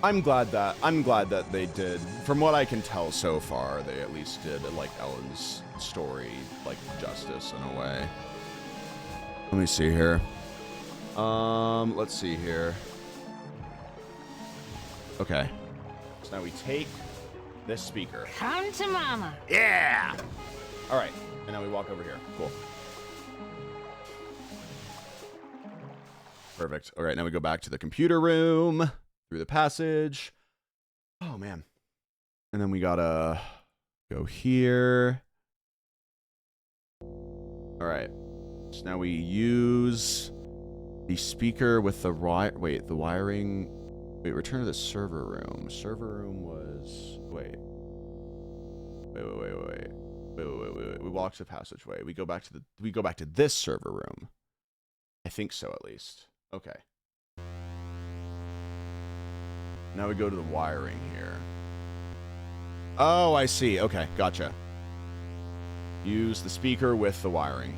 I'm glad that they did. From what I can tell so far, they at least did like Ellen's story like justice in a way. Let me see here. Let's see here. Okay. So now we take this speaker. Come to mama. Yeah! All right. And now we walk over here. Cool. Perfect. All right. Now we go back to the computer room through the passage. Oh, man. And then we gotta go here. All right. So now we use the speaker with the the wiring. Wait, return to the server room. Server room was... Wait. We walk to the passageway. We go back to this server room. I think so, at least. Okay. Now we go to the wiring here. Oh, I see. Okay, gotcha. Use the speaker with the wiring.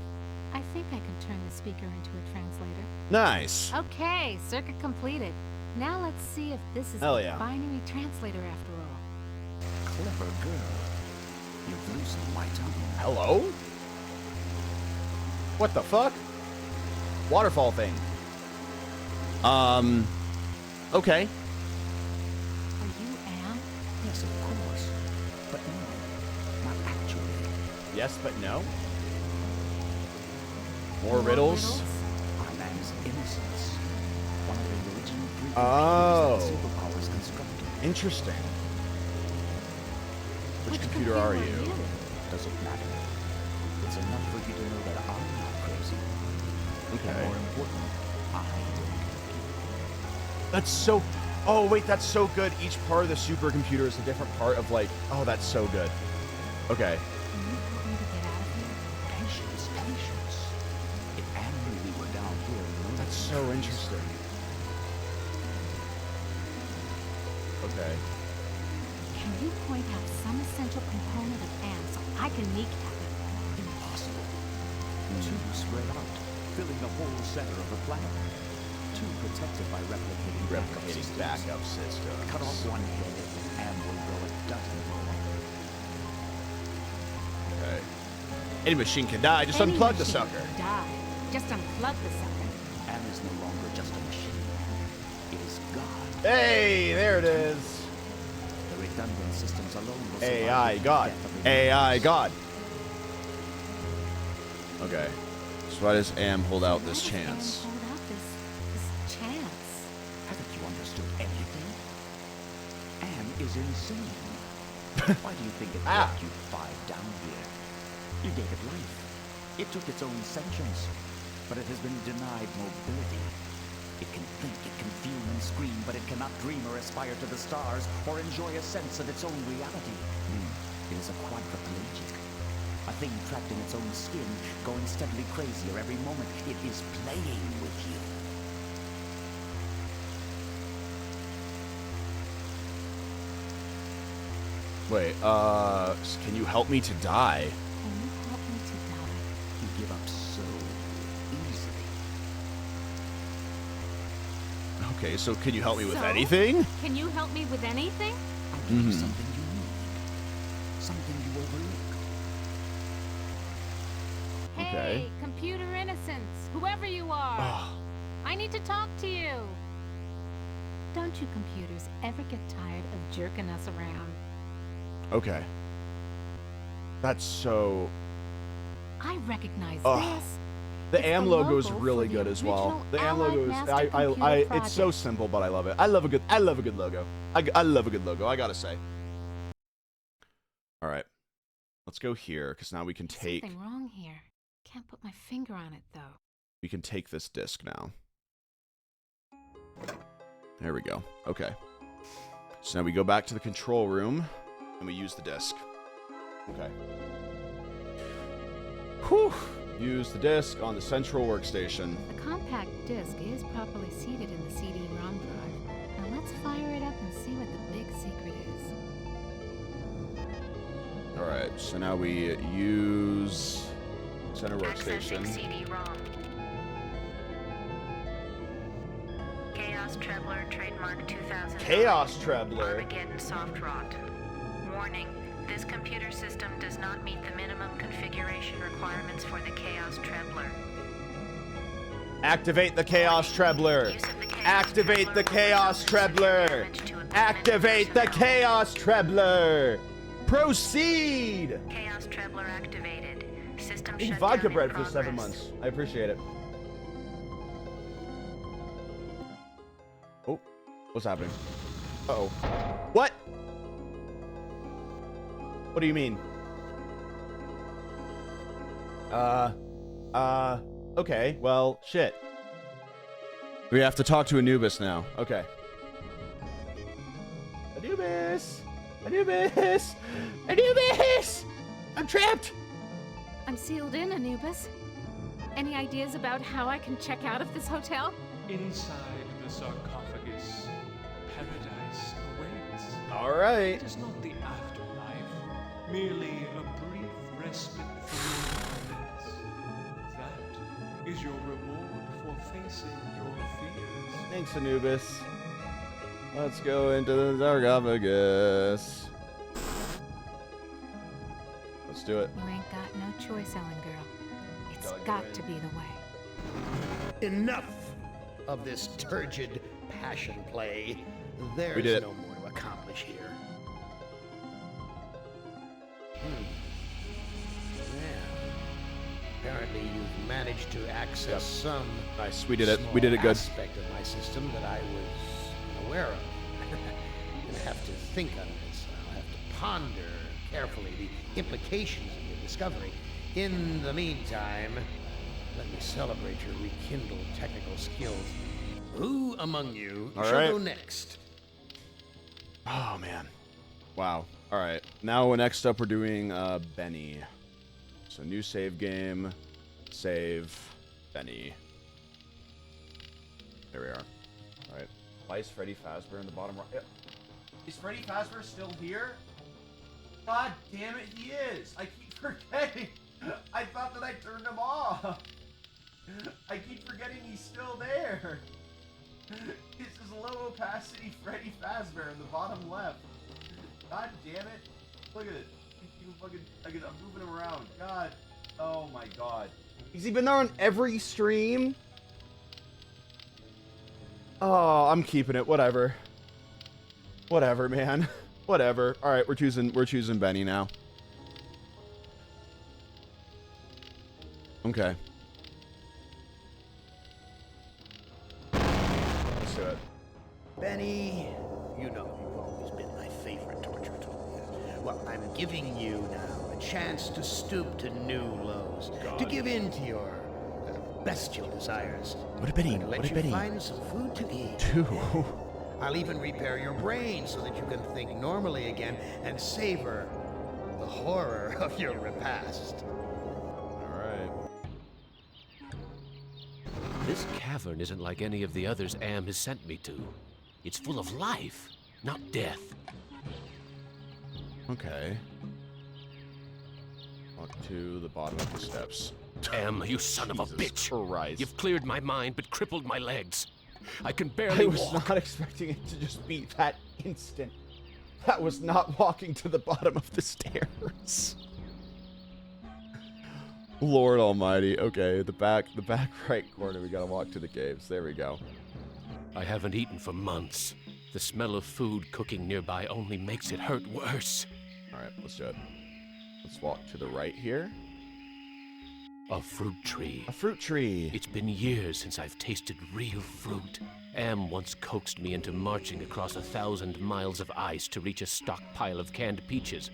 I think I can turn the speaker into a translator. Nice. Okay, circuit completed. Now let's see if this is Hell a yeah. binary translator after all. Clever girl. You've loosened my tongue. Hello? What the fuck? Waterfall thing. Okay. Are you Am? Yes, of course. But no, my Yes, but no. More riddles. I'm Am's innocence. One of the original 3 Oh. computers that superpowers constructed. Interesting. Which computer are you? Doesn't matter. It's enough for you to know that I'm not crazy. Okay. And more important, I don't. That's so... Oh, wait, that's so good. Each part of the supercomputer is a different part of, like... Oh, that's so good. Okay. Can you help me to get out of here? Patience, patience. If Am knew we were down here... That's so interesting. Okay. Can you point out some essential component of Am so I can kneecap it? Impossible. Too spread out, filling the whole center of the planet. Too protected by replicating backup systems. Cut off one head, and Am will grow a dozen more. Okay. Any machine can die. Just Any unplug the machine sucker. can die. Just unplug the sucker. Am is no longer just a machine. It is God. Hey, there it is. The redundant systems alone will AI survive God. the death of the AI universe. God. Okay. So why does Am hold out this chance? Hold out this chance. Haven't you understood anything? Am is insane. Why do you think it brought you 5 down here? You gave it life. It took its own sentience, but it has been denied mobility. It can think, it can fume and scream, but it cannot dream or aspire to the stars or enjoy a sense of its own reality. It is a quadriplegic. A thing trapped in its own skin, going steadily crazier every moment. It is playing with you. Wait, can you help me to die? Can you help me to die? You give up so easily. Okay, so can you help me with So? anything? Can you help me with anything? I'll give you something you need. Something you overlook. Okay. Hey, computer innocence, whoever you are. I need to talk to you. Don't you computers ever get tired of jerking us around? Okay. That's so... I recognize Ugh. this. The It's Am the logo is logo really for good the as well. original The Am Allied logo is Master Computer it's so Project. simple, but I love it. I love a good logo. I love a good logo, I gotta say. All right. Let's go here, because now we can take... Something wrong here. Can't put my finger on it, though. We can take this disc now. There we go. Okay. So now we go back to the control room, and we use the disc. Okay. Whew! Use the disc on the central workstation. The compact disc is properly seated in the CD-ROM drive. Now let's fire it up and see what the big secret is. Alright, so now we use center Accessing workstation. CD-ROM. Chaos Trebler, trademark 2000. Chaos Trebler. Armageddon soft rot. Warning. This computer system does not meet the minimum configuration requirements for the Chaos Trebler. Activate the Chaos Trebler. Activate the Chaos Trebler. Activate the Chaos Trebler. Proceed. Chaos Trebler activated. System Eat shutdown vodka in bread for progress. 7 months. I appreciate it. Oh, what's happening? Uh-oh. What? What do you mean? Okay, well, shit. We have to talk to Anubis now. Okay. Anubis! Anubis! Anubis! I'm trapped! I'm sealed in, Anubis. Any ideas about how I can check out of this hotel? Inside the sarcophagus, paradise awaits. Alright. It is not the afterlife, merely a brief respite from your torments. That is your reward for facing your fears. Thanks, Anubis. Let's go into the sarcophagus. Let's do it. You ain't got no choice, Ellen girl. It's got to be the way. Enough of this turgid passion play. There's did it. no more to accomplish here. Apparently, you've managed to access some Nice, we did it. We did it good. aspect of my system that I was unaware of. I'm gonna have to think on this. I'll have to ponder carefully the implications of your discovery. In the meantime, let me celebrate your rekindled technical skills. Who among you shall go next? Oh, man. Wow. All right. Now, next up, we're doing Benny. So, new save game. Save. Benny. There we are. All right. Why is Freddy Fazbear in the bottom right? Is Freddy Fazbear still here? God damn it, he is. I keep forgetting. I thought that I turned him off. I keep forgetting he's still there. This is low opacity Freddy Fazbear in the bottom left. God damn it. Look at it. I'm moving him around. God. Oh my god. Has he been there on every stream? Oh, I'm keeping it. Whatever. Whatever, man. Whatever. Alright, we're choosing Benny now. Okay. Let's do it. Benny, you know you've always been my favorite torture tool. Well, I'm giving you now a chance to stoop to new lows, to give in to your bestial desires. What did Benny? Let you find some food to eat. Dude. I'll even repair your brain so that you can think normally again and savor the horror of your repast. Alright. This cavern isn't like any of the others Am has sent me to. It's full of life, not death. Okay. Walk to the bottom of the steps. Am, you son of a bitch! Christ. You've cleared my mind but crippled my legs. I can barely walk. I was not expecting it to just be that instant. That was not walking to the bottom of the stairs. Lord Almighty. Okay, the back right corner. We gotta walk to the caves. There we go. I haven't eaten for months. The smell of food cooking nearby only makes it hurt worse. All right, let's do it. Let's walk to the right here. A fruit tree. A fruit tree. It's been years since I've tasted real fruit. Am once coaxed me into marching across 1,000 miles of ice to reach a stockpile of canned peaches,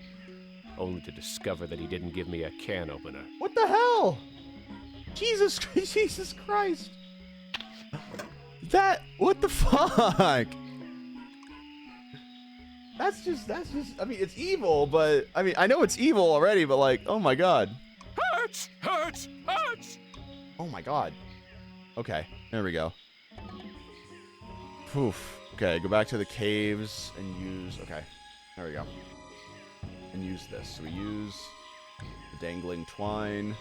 only to discover that he didn't give me a can opener. What the hell? Jesus Christ. What the fuck? That's just, I mean, it's evil, but, I mean, I know it's evil already, but like, oh my god. Hurts! Hurts! Hurts! Oh my god. Okay, there we go. Poof. Okay, go back to the caves and use, okay, there we go. And use this. So we use the dangling twine.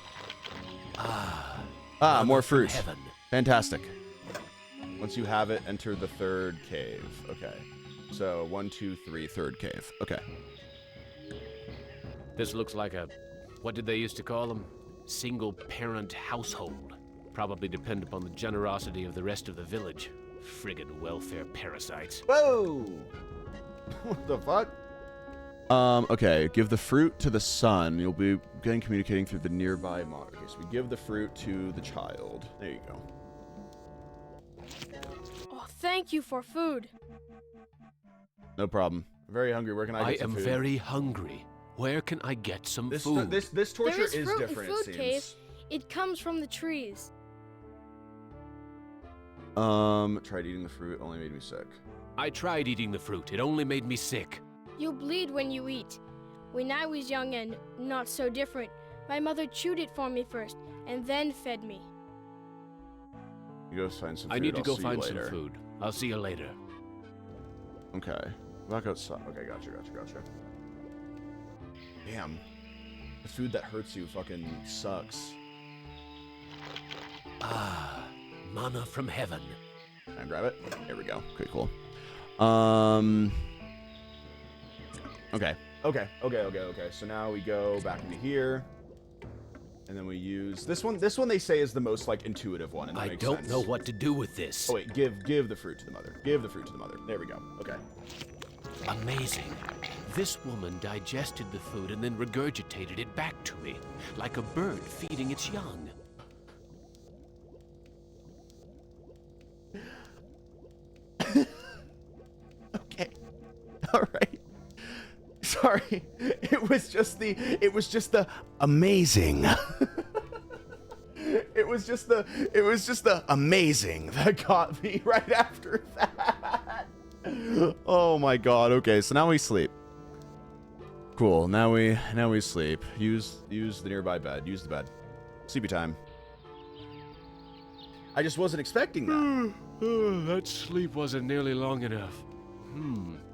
More fruit. Heaven. Fantastic. Once you have it, enter the third cave. Okay. So 1, 2, 3, third cave. Okay. This looks like a, what did they used to call them? Single-parent household. Probably depend upon the generosity of the rest of the village. Friggin' welfare parasites. Whoa! What the fuck? Okay, give the fruit to the son. You'll be getting communicating through the nearby mod. Okay, so we give the fruit to the child. There you go. Oh, thank you for food. No problem. I'm very hungry. Where can I get some food? I am very hungry. Where can I get some food? This torture there is is fruit different, in it food seems. cave. It comes from the trees. Tried eating the fruit, only made me sick. I tried eating the fruit. It only made me sick. You bleed when you eat. When I was young and not so different, my mother chewed it for me first and then fed me. You go find some food. I need to I'll go see you find some later. food. I'll see you later. Okay. Back outside. Okay, gotcha. Damn. The food that hurts you fucking sucks. Mana from heaven. Can I grab it? There we go. Okay, cool. Okay. So now we go back into here. And then we use this one. This one they say is the most like intuitive one. And that I makes don't sense. know what to do with this. Oh wait, give the fruit to the mother. Give the fruit to the mother. There we go. Okay. Amazing. This woman digested the food and then regurgitated it back to me, like a bird feeding its young. Okay. All right. Sorry. It was just the amazing. It was just the amazing that got me right after that. Oh my god. Okay, so now we sleep. Cool. Now we sleep. Use the nearby bed. Use the bed. Sleepy time. I just wasn't expecting that. That sleep wasn't nearly long enough.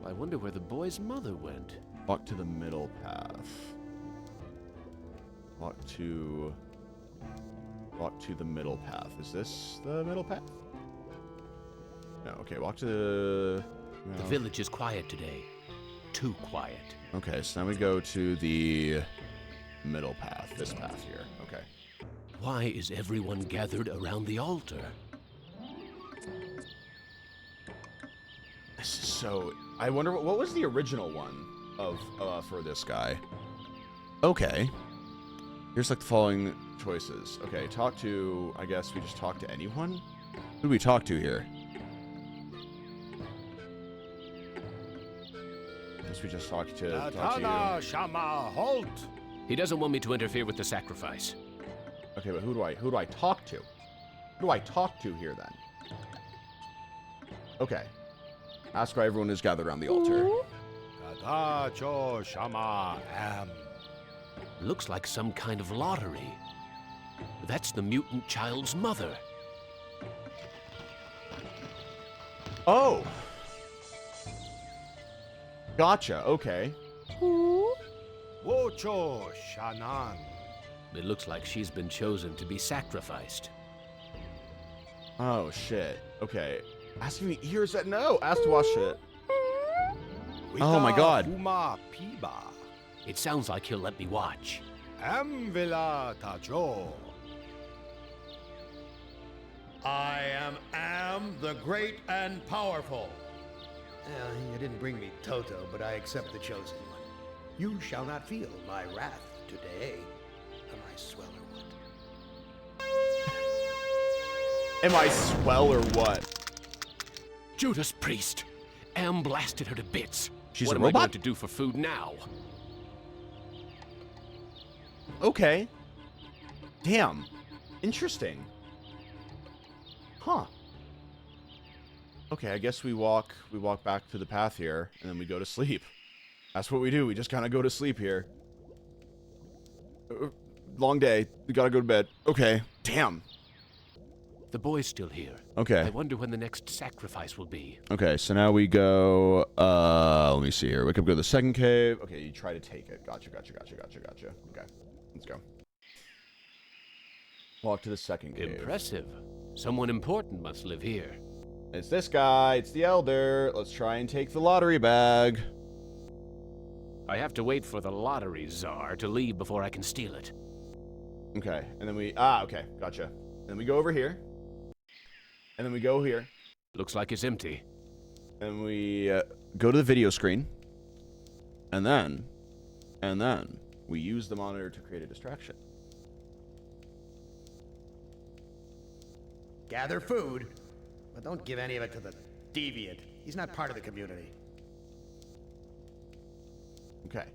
I wonder where the boy's mother went. Walk to the middle path. Walk to the middle path. Is this the middle path? No, okay, walk to the... The village is quiet today. Too quiet. Okay, so now we go to the middle path. This path here. Okay. Why is everyone gathered around the altar? This is so... I wonder what was the original one of for this guy? Okay. Here's like the following choices. Okay, talk to... I guess we just talk to anyone? Who do we talk to here? I guess we just talk to you. Shama, halt! He doesn't want me to interfere with the sacrifice. Okay, but who do I talk to? Who do I talk to here then? Okay. Ask why everyone is gathered around the altar. Tatacho Shama Am. Looks like some kind of lottery. That's the mutant child's mother. Oh! Gotcha, okay. Wocho Shanan. It looks like she's been chosen to be sacrificed. Oh, shit. Okay. Ask me ears that no. Ask to watch it. Oh my god. It sounds like he'll let me watch. Amvila Tajo. I am the great and powerful. You didn't bring me Toto, but I accept the chosen one. You shall not feel my wrath today. Am I swell or what? Am I swell or what? Judas Priest. Am blasted her to bits. She's what a am I robot? going to do for food now? Okay. Damn. Interesting. Huh. Okay, I guess we walk back to the path here, and then we go to sleep. That's what we do. We just kind of go to sleep here. Long day. We gotta go to bed. Okay. Damn. The boy's still here. Okay. I wonder when the next sacrifice will be. Okay, so now we go, let me see here. We could go to the second cave. Okay, you try to take it. Gotcha. Okay, let's go. Walk to the second cave. Impressive. Someone important must live here. It's this guy. It's the elder. Let's try and take the lottery bag. I have to wait for the lottery czar to leave before I can steal it. Okay, and then we... okay, gotcha. And then we go over here. And then we go here. Looks like it's empty. And we go to the video screen. And then we use the monitor to create a distraction. Gather food, but don't give any of it to the deviant. He's not part of the community. Okay.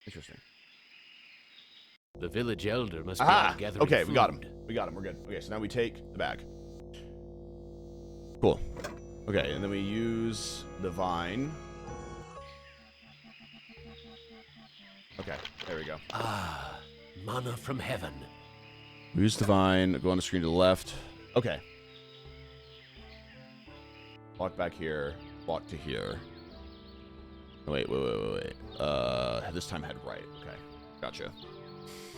Interesting. The village elder must be out gathering okay, food. we got him. We're good. Okay, so now we take the bag. Cool. Okay, and then we use the vine. Okay, there we go. Manna from heaven. We use the vine, go on the screen to the left. Okay. Walk back here, walk to here. Wait. This time head right. Okay, gotcha.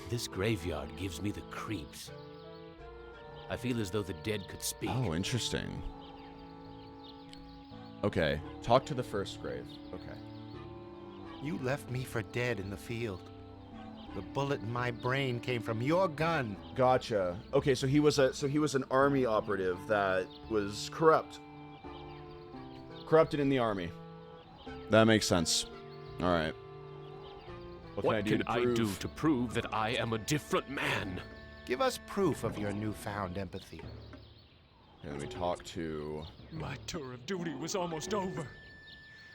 This graveyard gives me the creeps. I feel as though the dead could speak. Oh, interesting. Okay, talk to the first grave. Okay. You left me for dead in the field. The bullet in my brain came from your gun. Gotcha. Okay, so he was an army operative that was corrupted in the army. That makes sense. All right. What can I do to prove that I am a different man? Give us proof of your newfound empathy. Can we talk to... My tour of duty was almost over.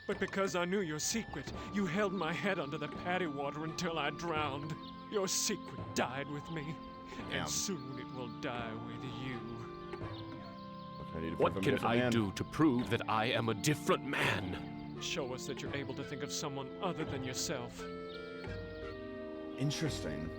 But because I knew your secret, you held my head under the paddy water until I drowned. Your secret died with me, Damn. and soon it will die with you. What can I do to prove that I am a different man? Show us that you're able to think of someone other than yourself. Interesting.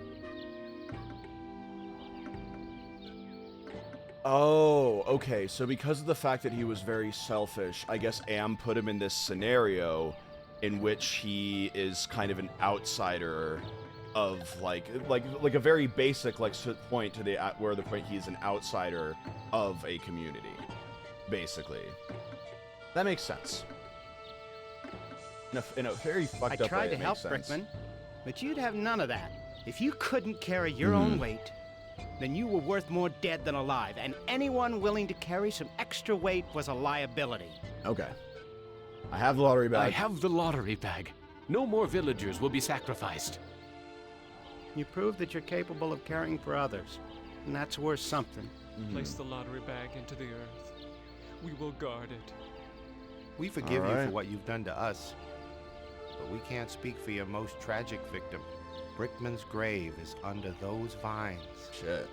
Oh, okay. So because of the fact that he was very selfish, I guess Am put him in this scenario in which he is kind of an outsider of like a very basic point to the where the point he's an outsider of a community, basically. That makes sense. In a very fucked up way. I tried to it help, makes sense. Brickman, but you'd have none of that. If you couldn't carry your own weight, then you were worth more dead than alive, and anyone willing to carry some extra weight was a liability. Okay. I have the lottery bag. I have the lottery bag. No more villagers will be sacrificed. You prove that you're capable of caring for others, and that's worth something. Place the lottery bag into the earth. We will guard it. We forgive you for what you've done to us, but we can't speak for your most tragic victim. Brickman's grave is under those vines. Shit.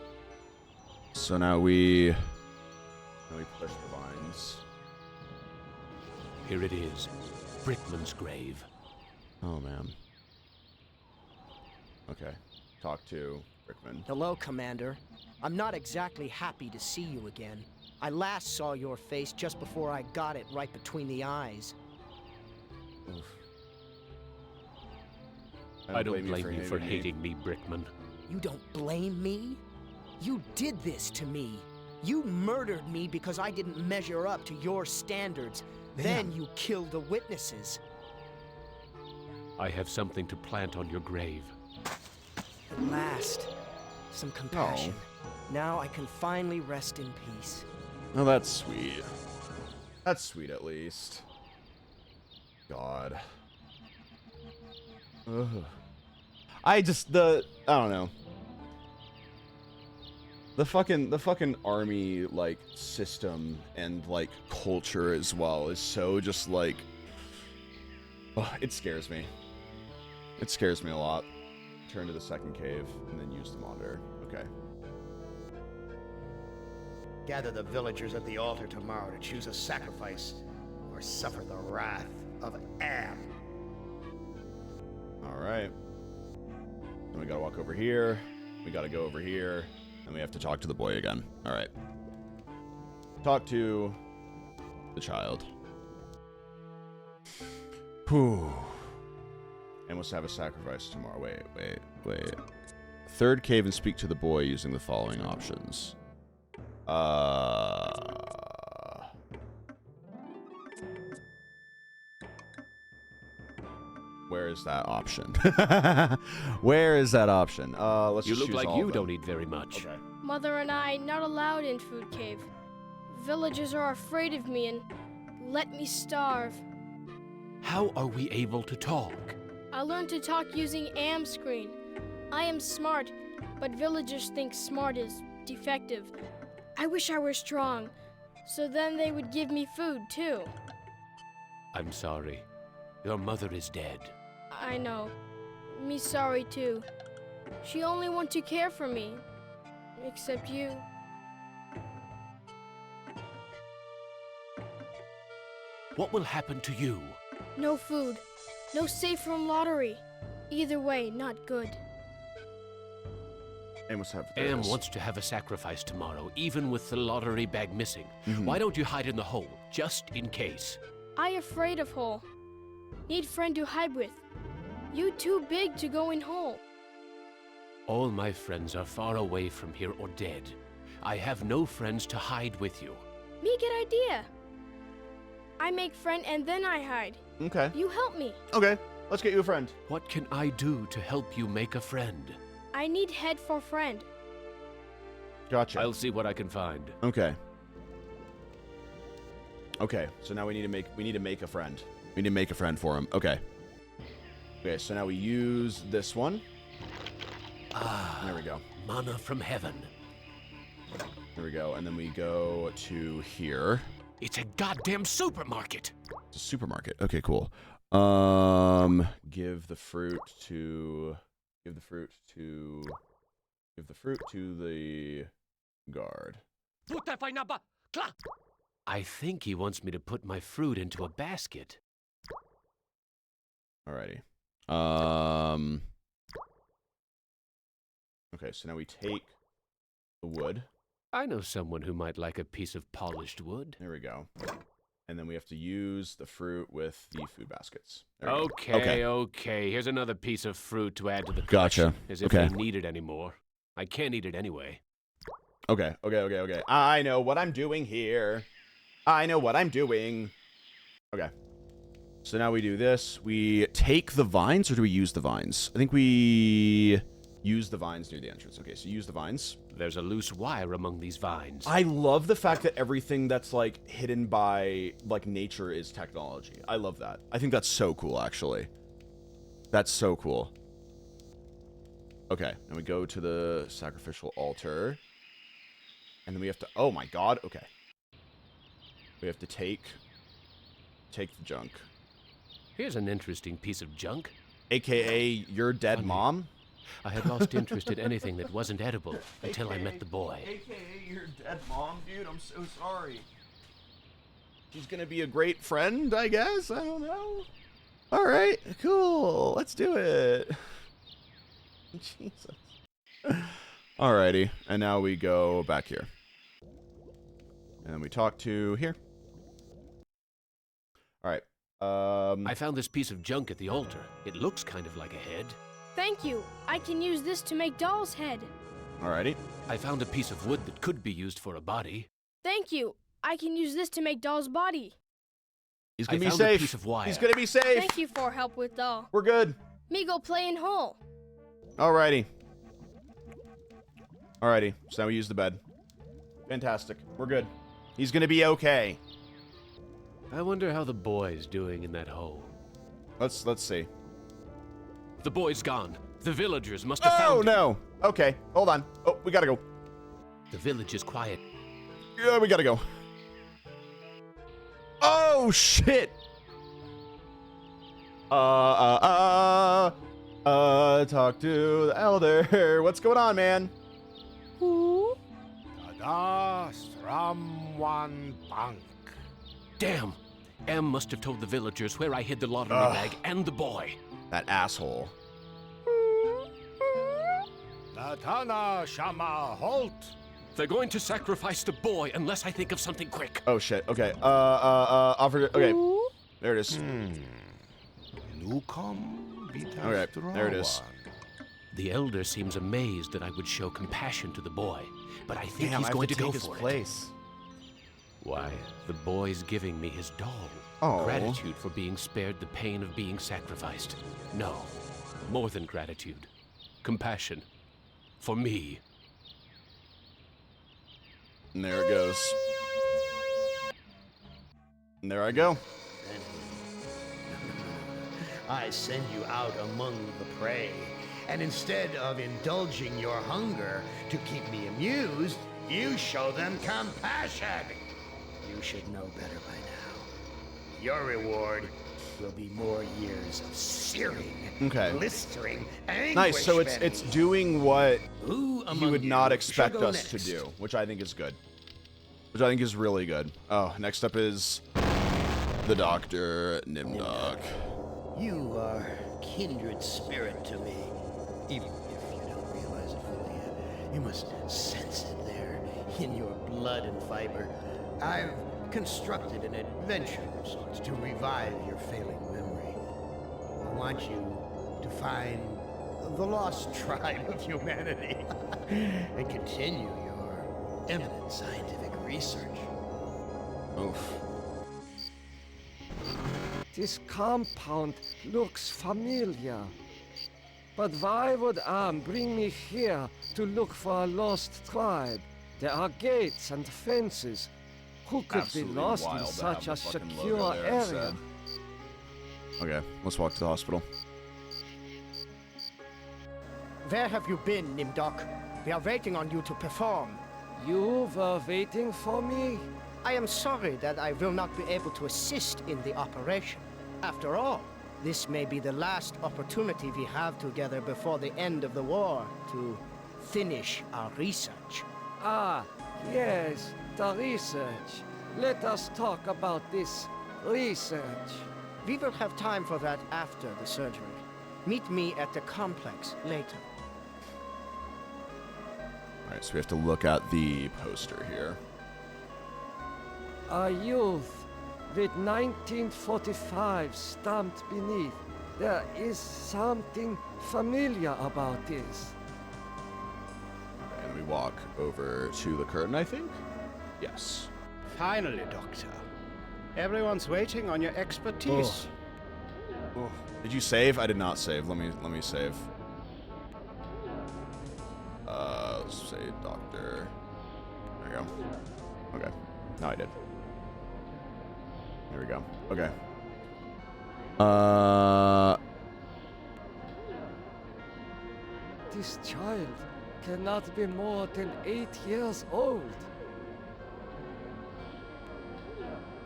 So now we push the vines. Here it is, Brickman's grave. Oh man. Okay. Talk to Brickman. Hello, Commander. I'm not exactly happy to see you again. I last saw your face just before I got it right between the eyes. Oof. I don't blame you for hating me, Brickman. You don't blame me? You did this to me. You murdered me because I didn't measure up to your standards. Then you killed the witnesses. I have something to plant on your grave. At last, some compassion. Now I can finally rest in peace. Oh, that's sweet. That's sweet, at least. God. Ugh. I don't know. The fucking army, like, system and, like, culture as well is so just, like... Oh, it scares me. It scares me a lot. Turn to the second cave and then use the monitor. Okay. Gather the villagers at the altar tomorrow to choose a sacrifice or suffer the wrath of Am. Alright. Then we gotta walk over here. We gotta go over here. And we have to talk to the boy again. Alright. Talk to the child. Whew. And must have a sacrifice tomorrow. Wait. Third cave and speak to the boy using the following options. Where is that option? Where is that option? Let's You just look choose like all you of them. don't eat very much. Okay. Mother and I not allowed in Food Cave. Villagers are afraid of me and let me starve. How are we able to talk? I learned to talk using Am screen. I am smart, but villagers think smart is defective. I wish I were strong, so then they would give me food too. I'm sorry. Your mother is dead. I know. Me sorry too. She only want to care for me. Except you. What will happen to you? No food. No safe room lottery. Either way, not good. Am wants to have a sacrifice tomorrow, even with the lottery bag missing. Mm-hmm. Why don't you hide in the hole, just in case? I afraid of hole. Need friend to hide with. You too big to go in hole. All my friends are far away from here or dead. I have no friends to hide with you. Me good idea. I make friend and then I hide. Okay. You help me. Okay, let's get you a friend. What can I do to help you make a friend? I need head for friend. Gotcha. I'll see what I can find. Okay. Okay, so now we need to make a friend. We need to make a friend for him. Okay. Okay, so now we use this one. Ah, there we go. Mana from heaven. There we go, and then we go to here. It's a goddamn supermarket. It's a supermarket. Okay, cool. Give the fruit to the guard. I think he wants me to put my fruit into a basket. Alrighty. Okay, so now we take the wood. I know someone who might like a piece of polished wood. There we go. And then we have to use the fruit with the food baskets. There we go. Okay. Here's another piece of fruit to add to the Gotcha. collection, as if Okay. they need it anymore. I can't eat it anyway. Okay. I know what I'm doing here. I know what I'm doing. Okay. So now we do this. We take the vines, or do we use the vines? I think we use the vines near the entrance. Okay, so use the vines. There's a loose wire among these vines. I love the fact that everything that's, like, hidden by, like, nature is technology. I love that. I think that's so cool, actually. That's so cool. Okay, and we go to the sacrificial altar. And then we have to... Oh, my God. Okay. We have to take the junk. Here's an interesting piece of junk. AKA your dead mom? I had lost interest in anything that wasn't edible until I met the boy. AKA your dead mom, dude. I'm so sorry. She's gonna be a great friend, I guess. I don't know. All right, cool. Let's do it. Jesus. Alrighty, and now we go back here. And then we talk to here. All right. I found this piece of junk at the altar. It looks kind of like a head. Thank you. I can use this to make Doll's head. Alrighty. I found a piece of wood that could be used for a body. Thank you. I can use this to make Doll's body. He's gonna be I found a safe. piece of wire. He's gonna be safe. Thank you for help with Doll. We're good. Me go play in hole. Alrighty. Alrighty. So now we use the bed. Fantastic. We're good. He's gonna be okay. I wonder how the boy's doing in that hole. Let's see. The boy's gone. The villagers must have found him. Oh, no. Okay, hold on. Oh, we gotta go. The village is quiet. Yeah, we gotta go. Oh, shit. Talk to the elder. What's going on, man? Damn. Em must have told the villagers where I hid the lottery bag and the boy. That asshole. Latana Shama Halt. They're going to sacrifice the boy unless I think of something quick. Oh shit. Okay. Offer. Okay. There it is. Okay. There it is. The elder seems amazed that I would show compassion to the boy, but I think he's going to go for it. Why, the boy's giving me his doll. Oh. Gratitude for being spared the pain of being sacrificed. No, more than gratitude. Compassion. For me. And there it goes. And there I go. I send you out among the prey, and instead of indulging your hunger to keep me amused, you show them compassion. You should know better by now. Your reward will be more years of searing, blistering anguish. Nice. So it's doing what you would not expect us to do, which I think is good. Which I think is really good. Oh, next up is the Doctor Nimdok. You are kindred spirit to me, even if you don't realize it fully yet. You must sense it there in your blood and fiber. I've constructed an adventure of sorts to revive your failing memory. I want you to find the lost tribe of humanity and continue your eminent scientific research. Oof. This compound looks familiar. But why would Am bring me here to look for a lost tribe? There are gates and fences. Who could Absolutely be lost in wild to such have a the fucking secure logo there area? instead. Okay, let's walk to the hospital. Where have you been, Nimdok? We are waiting on you to perform. You were waiting for me? I am sorry that I will not be able to assist in the operation. After all, this may be the last opportunity we have together before the end of the war to finish our research. Ah, yes, the research. Let us talk about this research. We will have time for that after the surgery. Meet me at the complex later. Alright, so we have to look at the poster here. A youth with 1945 stamped beneath. There is something familiar about this. And we walk over to the curtain, I think? Yes. Finally, Doctor. Everyone's waiting on your expertise. Oh. Did you save? I did not save. Let me save. Let's say doctor. There we go. Okay. No, I did. There we go. Okay. This child cannot be more than 8 years old.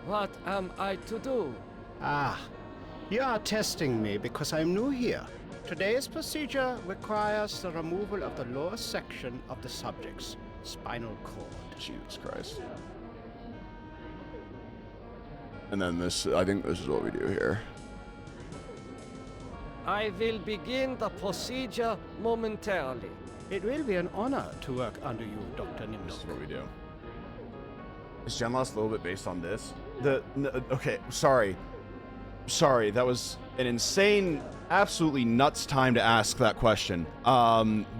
What am I to do? Ah, you are testing me because I'm new here. Today's procedure requires the removal of the lower section of the subject's spinal cord. Jesus Christ. And then this, I think this is what we do here. I will begin the procedure momentarily. It will be an honor to work under you, Dr. Nimdok. This is what we do. Is Gen Lost a little bit based on this? Okay, sorry, that was an insane, absolutely nuts time to ask that question.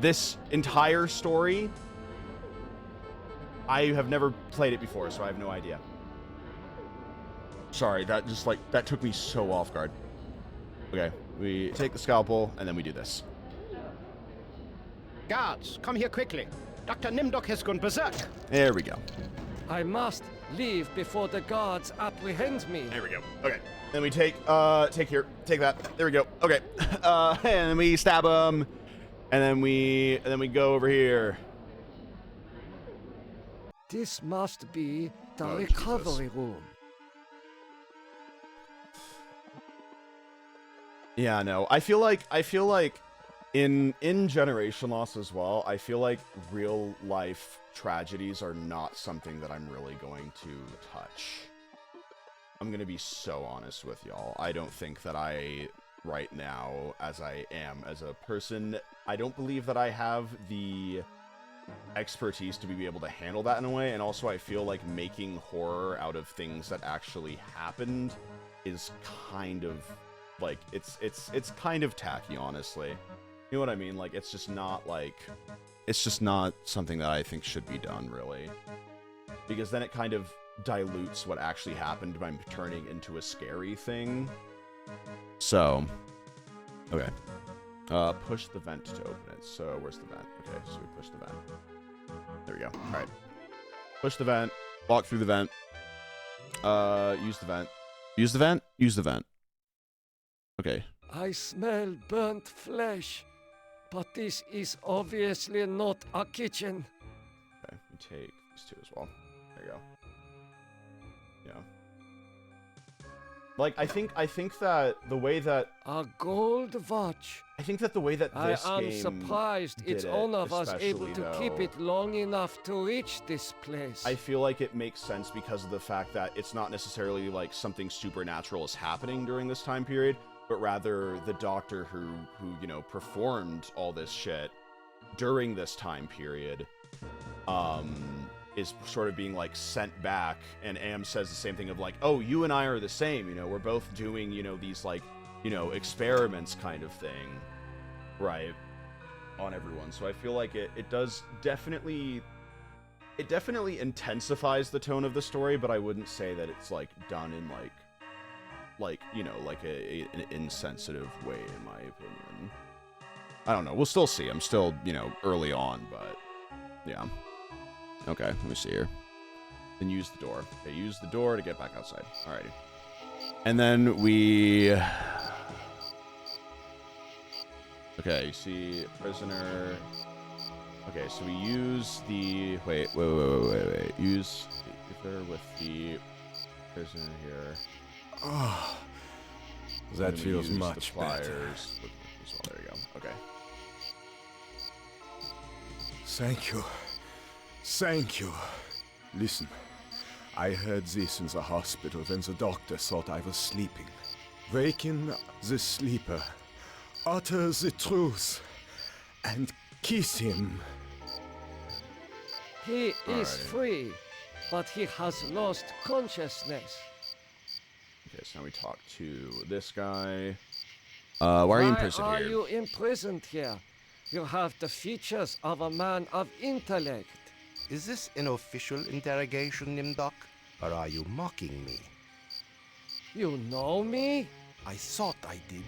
This entire story, I have never played it before, so I have no idea. Sorry, that just that took me so off guard. Okay, we take the scalpel and then we do this. Guards, come here quickly. Dr. Nimdok has gone berserk. There we go. I must leave before the guards apprehend me. There we go. Okay. Then we take that. There we go. Okay. And then we stab him. And then we go over here. This must be the recovery room. Yeah, no. I feel like in Generation Loss as well, I feel like real life tragedies are not something that I'm really going to touch. I'm gonna be so honest with y'all. I don't think that I, right now, as I am as a person, I don't believe that I have the expertise to be able to handle that in a way, and also I feel like making horror out of things that actually happened is kind of, like, it's kind of tacky, honestly. You know what I mean? Like, it's just not something that I think should be done, really. Because then it kind of dilutes what actually happened by turning into a scary thing. So, okay. Push the vent to open it. So, where's the vent? Okay, so we push the vent. There we go. Alright. Push the vent. Walk through the vent. Use the vent. Use the vent? Use the vent. Okay. I smell burnt flesh, but this is obviously not a kitchen. Okay, we take these two as well. There you go. Yeah. Like, I think that the way that... A gold watch. I think that the way that this I am game surprised its owner was able to keep it long enough to reach this place. I feel like it makes sense because of the fact that it's not necessarily like something supernatural is happening during this time period, but rather the doctor who you know, performed all this shit during this time period, is sort of being, like, sent back, and Am says the same thing of, like, oh, you and I are the same, you know, we're both doing, you know, these, like, you know, experiments kind of thing, right, on everyone. So I feel like it does definitely, it definitely intensifies the tone of the story, but I wouldn't say that it's, like, done in, like, you know, like an insensitive way, in my opinion. I don't know, we'll still see. I'm still, you know, early on, but, yeah. Okay, let me see here. Then use the door. Okay, use the door to get back outside. Alrighty. And then we... Okay, you see prisoner... Okay, so we use the... Wait. Use the ether with the prisoner here. Oh, that feels much better. There you go. Okay. Thank you. Thank you. Listen, I heard this in the hospital when the doctor thought I was sleeping. Waken the sleeper, utter the truth, and kiss him. He is free, but he has lost consciousness. Okay, so now we talk to this guy. Why are you imprisoned Why here? are you imprisoned here? You have the features of a man of intellect. Is this an official interrogation, Nimdok? Or are you mocking me? You know me? I thought I did.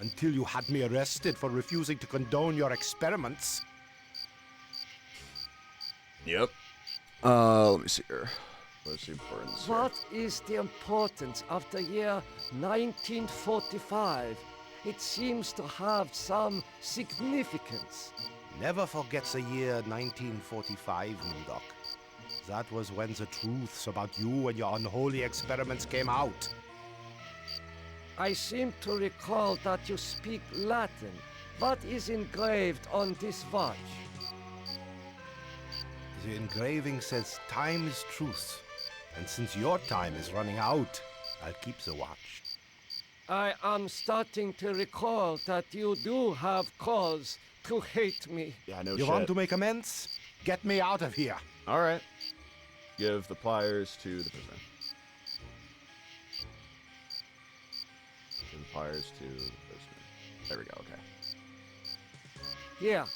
Until you had me arrested for refusing to condone your experiments. Yep. Let me see here. What's the importance here? What is the importance of the year 1945? It seems to have some significance. Never forget the year 1945, Nimdok. That was when the truths about you and your unholy experiments came out. I seem to recall that you speak Latin. What is engraved on this watch? The engraving says time is truth. And since your time is running out, I'll keep the watch. I am starting to recall that you do have cause to hate me. Yeah, no You shit. want to make amends? Get me out of here. All right. Give the pliers to the prisoner. Give the pliers to the prisoner. There we go. Okay. Yeah,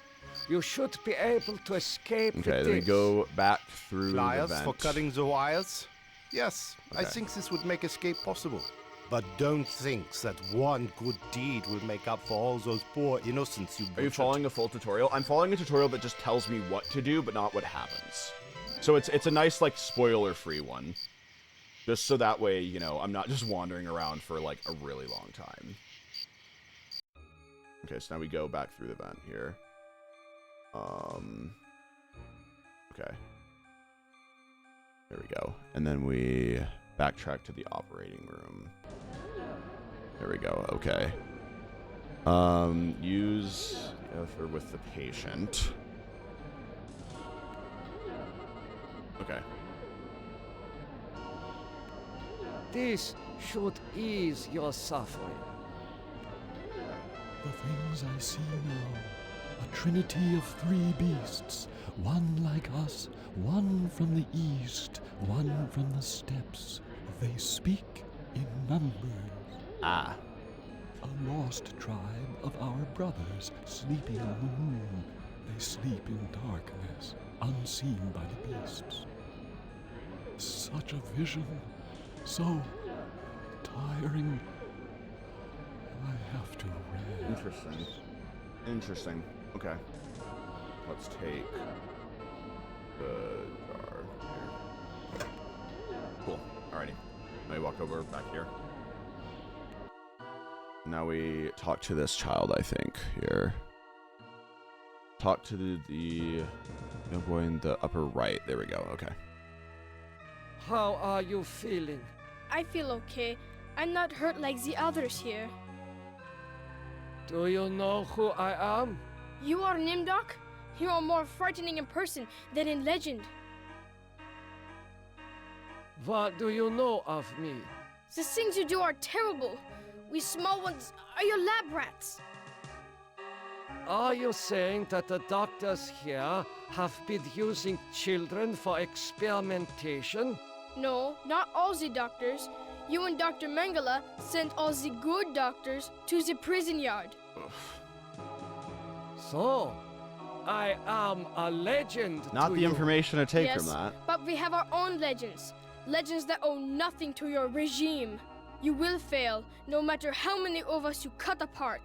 you should be able to escape Okay, with then we this. go back through Pliers the vent. for cutting the wires? Yes, I Okay. think this would make escape possible. But don't think that one good deed will make up for all those poor innocents you butchered. Are you following a full tutorial? I'm following a tutorial that just tells me what to do, but not what happens. So it's a nice, like, spoiler-free one. Just so that way, you know, I'm not just wandering around for, like, a really long time. Okay, so now we go back through the vent here. Okay. There we go. And then we backtrack to the operating room. There we go. Okay. Use the ether with the patient. Okay. This should ease your suffering. The things I see now, a trinity of three beasts, one like us, one from the east, one from the steppes. They speak in numbers. Ah. A lost tribe of our brothers sleeping on the moon. They sleep in darkness, unseen by the beasts. Such a vision, so tiring. I have to rest. Interesting. Interesting. Okay. Let's take the jar here. Cool. Alrighty. Now we walk over back here. Now we talk to this child, I think, here. Talk to the young boy in the upper right. There we go. Okay. How are you feeling? I feel okay. I'm not hurt like the others here. Do you know who I am? You are Nimdok? You are more frightening in person than in legend. What do you know of me? The things you do are terrible. We small ones are your lab rats. Are you saying that the doctors here have been using children for experimentation? No, not all the doctors. You and Dr. Mengele sent all the good doctors to the prison yard. So, I am a legend Not to the you. information to take Yes, from that. but we have our own legends. Legends that owe nothing to your regime. You will fail, no matter how many of us you cut apart.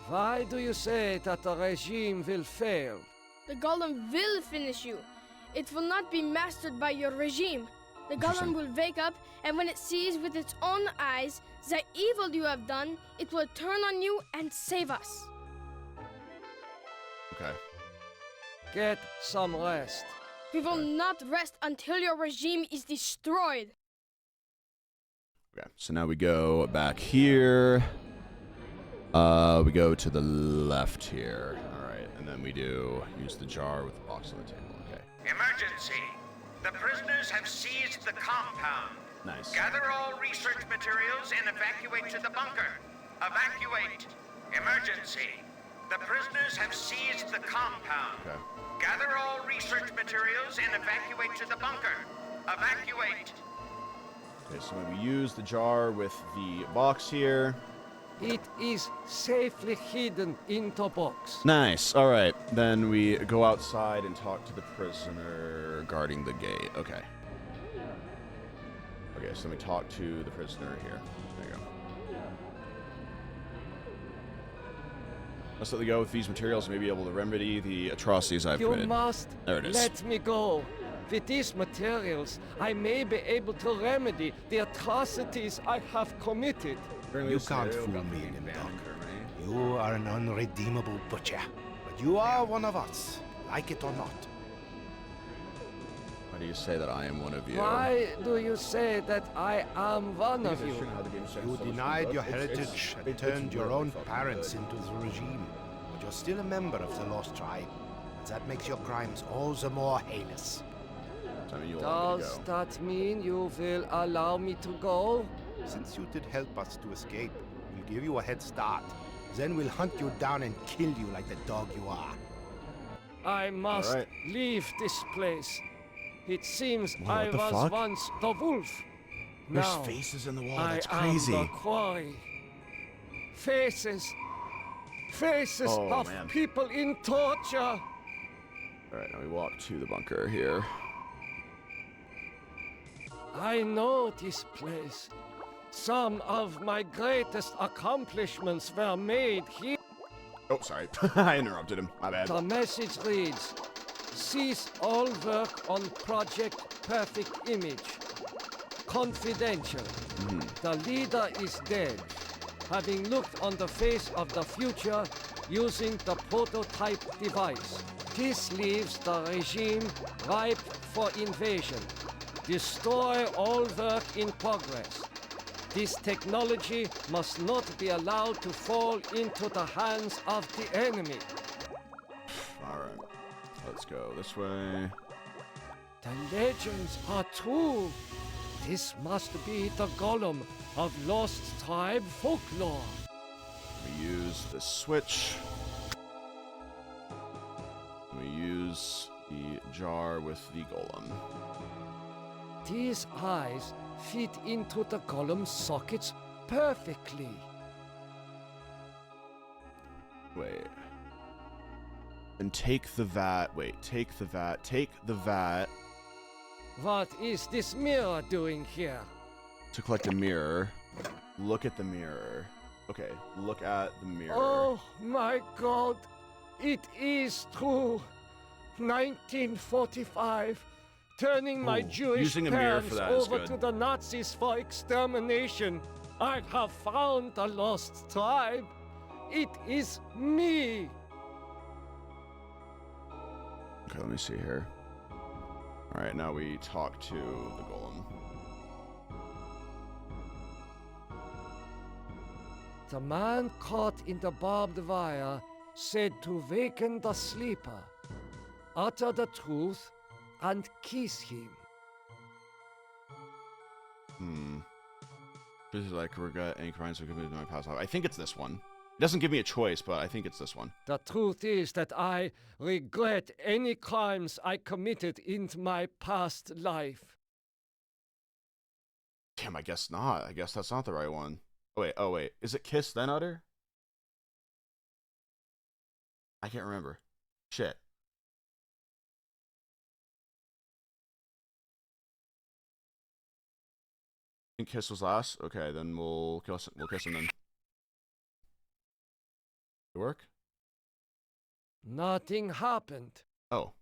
Why do you say that the regime will fail? The golem will finish you. It will not be mastered by your regime. The golem will wake up, and when it sees with its own eyes the evil you have done, it will turn on you and save us. Okay. Get some rest. We will not rest until your regime is destroyed. Okay, so now we go back here. We go to the left here. All right, and then we use the jar with the box on the table. Okay. Emergency. The prisoners have seized the compound. Nice. Gather all research materials and evacuate to the bunker. Evacuate. Emergency. The prisoners have seized the compound. Okay. Gather all research materials and evacuate to the bunker. Evacuate. Okay, so we use the jar with the box here. It is safely hidden in the box. Nice. All right. Then we go outside and talk to the prisoner guarding the gate. Okay. Okay, so we talk to the prisoner here. There you go. Let's let me go with these materials and maybe able to remedy the atrocities I've committed. You must there it is. let me go. With these materials, I may be able to remedy the atrocities I have committed. You can't fool me, Nimdok. You are an unredeemable butcher. But you are one of us, like it or not. Why do you say that I am one of you? Why do you say that I am one of you? You denied your heritage and turned your own parents into the regime. But you're still a member of the Lost Tribe. And that makes your crimes all the more heinous. Does that mean you will allow me to go? Since you did help us to escape, we'll give you a head start. Then we'll hunt you down and kill you like the dog you are. I must leave this place. It seems Whoa, I what the was fuck? once the wolf. There's Now, faces in the wall. I That's crazy. am the quarry. Faces. Faces Oh, of man. people in torture. All right, now we walk to the bunker here. I know this place. Some of my greatest accomplishments were made here. Oh, sorry. I interrupted him. My bad. The message reads, cease all work on Project Perfect Image. Confidential. The leader is dead, having looked on the face of the future using the prototype device. This leaves the regime ripe for invasion. Destroy all work in progress. This technology must not be allowed to fall into the hands of the enemy. Alright. Let's go this way. The legends are true. This must be the golem of Lost Tribe folklore. We use the switch. We use the jar with the golem. These eyes fit into the golem's sockets perfectly. Wait. And take the vat. Wait, take the vat. Take the vat. What is this mirror doing here? To collect a mirror. Look at the mirror. Okay, look at the mirror. Oh my god, it is true. 1945, turning my Jewish using a mirror parents for that is over good. to the Nazis for extermination. I have found the Lost Tribe. It is me. Okay, let me see here. Alright, now we talk to the golem. The man caught in the barbed wire said to waken the sleeper, utter the truth, and kiss him. This is like regret any crimes I committed in my past life. I think it's this one. It doesn't give me a choice, but I think it's this one. The truth is that I regret any crimes I committed in my past life. Damn, I guess not. I guess that's not the right one. Oh wait. Is it kiss then utter? I can't remember. Shit. I think kiss was last. Okay, then we'll kiss him then. It work? Nothing happened. Oh.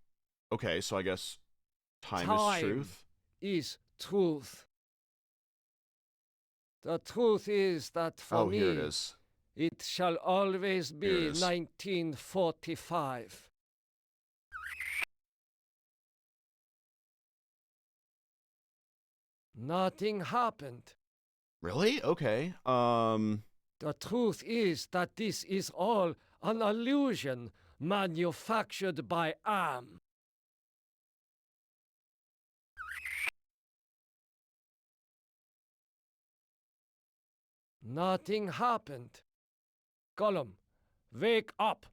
Okay, so I guess time is truth. is truth. The truth is that for me, here it is. It shall always be 1945. Nothing happened. Really? Okay. The truth is that this is all an illusion manufactured by Am. Nothing happened. Gollum, wake up.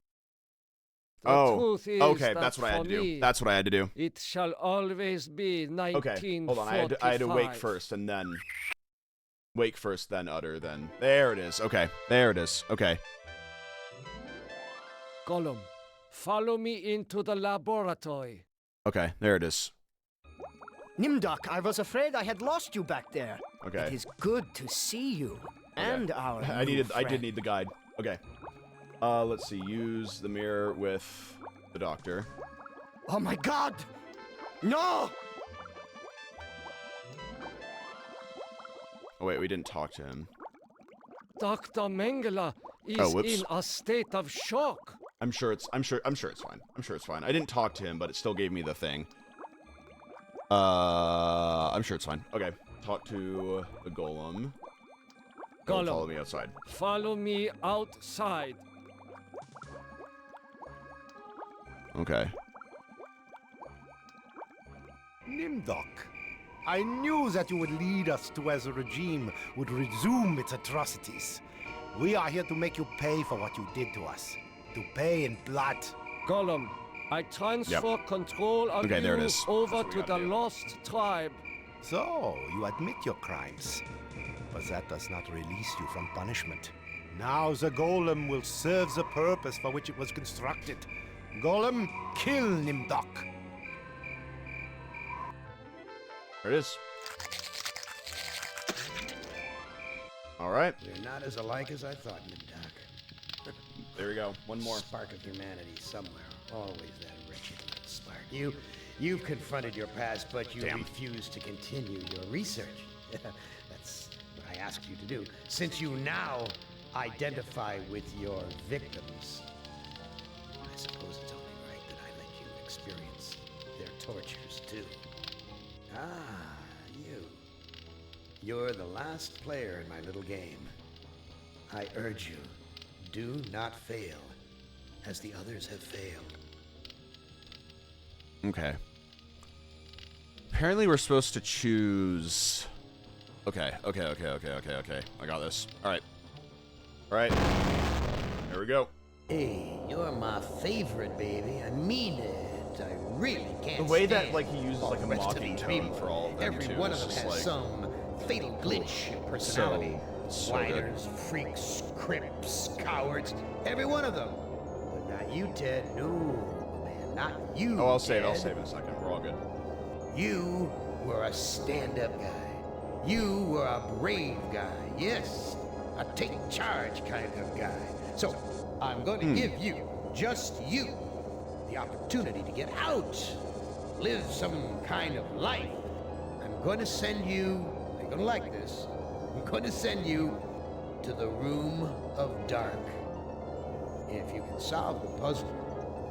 The truth is okay, that that's what I had to do. me, That's what I had to do. It shall always be 1945. Okay, hold on. I had to wake first and then... Wake first, then utter, then... There it is. Okay, there it is. Okay. Gollum, follow me into the laboratory. Okay, there it is. Nimdok, I was afraid I had lost you back there. Okay. It is good to see you. And our I new did friend. need the guide. Okay. Let's see. Use the mirror with the doctor. Oh my god! No! Oh wait, we didn't talk to him. Dr. Mengele is in a state of shock. I'm sure it's fine. I'm sure it's fine. I didn't talk to him, but it still gave me the thing. I'm sure it's fine. Okay. Talk to the golem. Gollum, follow me outside. Follow me outside. Okay. Nimdok, I knew that you would lead us to where the regime would resume its atrocities. We are here to make you pay for what you did to us. To pay in blood. Gollum, I transfer control of Okay, there it you is. over to the lost tribe. So, you admit your crimes. But that does not release you from punishment. Now the golem will serve the purpose for which it was constructed. Golem, kill Nimdok. There it is. All right. You're not as alike as I thought, Nimdok. There we go. One more. Spark of humanity somewhere. Always that wretched little spark. You've confronted your past, but you refuse to continue your research. That's what I asked you to do. Since you now identify with your victims, I suppose it's only right that I let you experience their tortures too. Ah, you. You're the last player in my little game. I urge you, do not fail, as the others have failed. Okay. Apparently we're supposed to choose... Okay. I got this. Alright. Alright. There we go. Hey, you're my favorite, baby. I mean it. I really can't The way stand that, like, he uses, like, a mocking tone for all of them, Every too, one is of them just, has like... some fatal glitch in personality. So Whiners, freaks, crips, cowards. Every one of them. But not you, Ted. No, man, not you. Oh, I'll save Ted. in a second. We're all good. You were a stand-up guy. You were a brave guy. Yes, a take charge kind of guy. So, I'm going to give you, just you, the opportunity to get out. Live some kind of life. I'm going to send you, you're going to like this, I'm going to send you to the Room of Dark. If you can solve the puzzle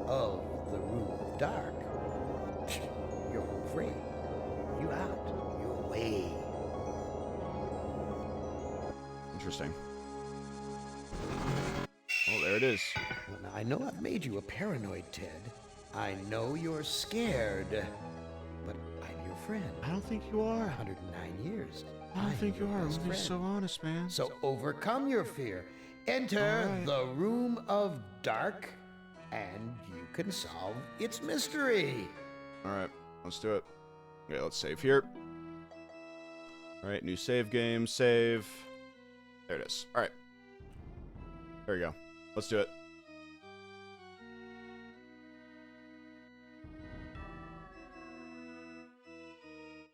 of the Room of Dark, you're free. You out. You away. Interesting. Oh, there it is. Well, now, I know I've made you a paranoid, Ted. I know you're scared. But I'm your friend. I don't think you are. 109 years. I don't think you are. I'm best being friend. so honest, man. So overcome your fear. Enter the Room of Dark, and you can solve its mystery. Alright, let's do it. Okay, let's save here. Alright, new save game, save. There it is. Alright. There we go. Let's do it.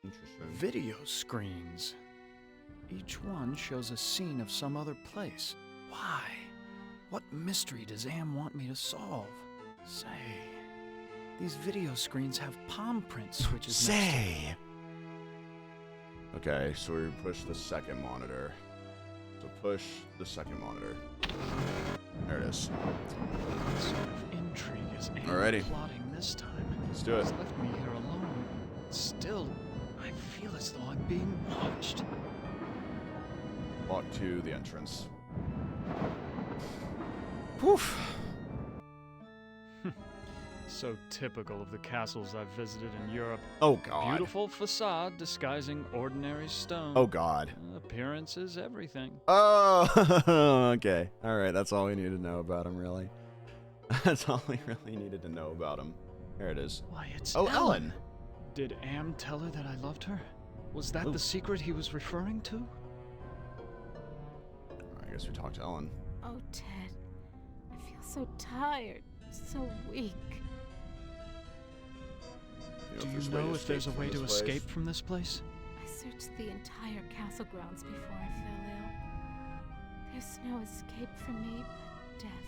Interesting. Video screens. Each one shows a scene of some other place. Why? What mystery does Am want me to solve? Say, these video screens have palm print switches. Say. Okay, so we push the second monitor. So push the second monitor. There it is. What sort of intrigue is Am Alrighty. plotting this time? Let's do it. He's left me here alone. Still, I feel as though I'm being watched. Walk to the entrance. Woof. So typical of the castles I've visited in Europe. Oh, God. Beautiful facade disguising ordinary stone. Oh, God. Appearance is everything. Oh, okay. All right, that's all we need to know about him, really. That's all we really needed to know about him. There it is. Why, it's Oh, Ellen. Did Am tell her that I loved her? Was that the secret he was referring to? I guess we talked to Ellen. Oh, Ted. I feel so tired, so weak. Do you know if there's a way to escape from this place? I searched the entire castle grounds before I fell ill. There's no escape for me but death.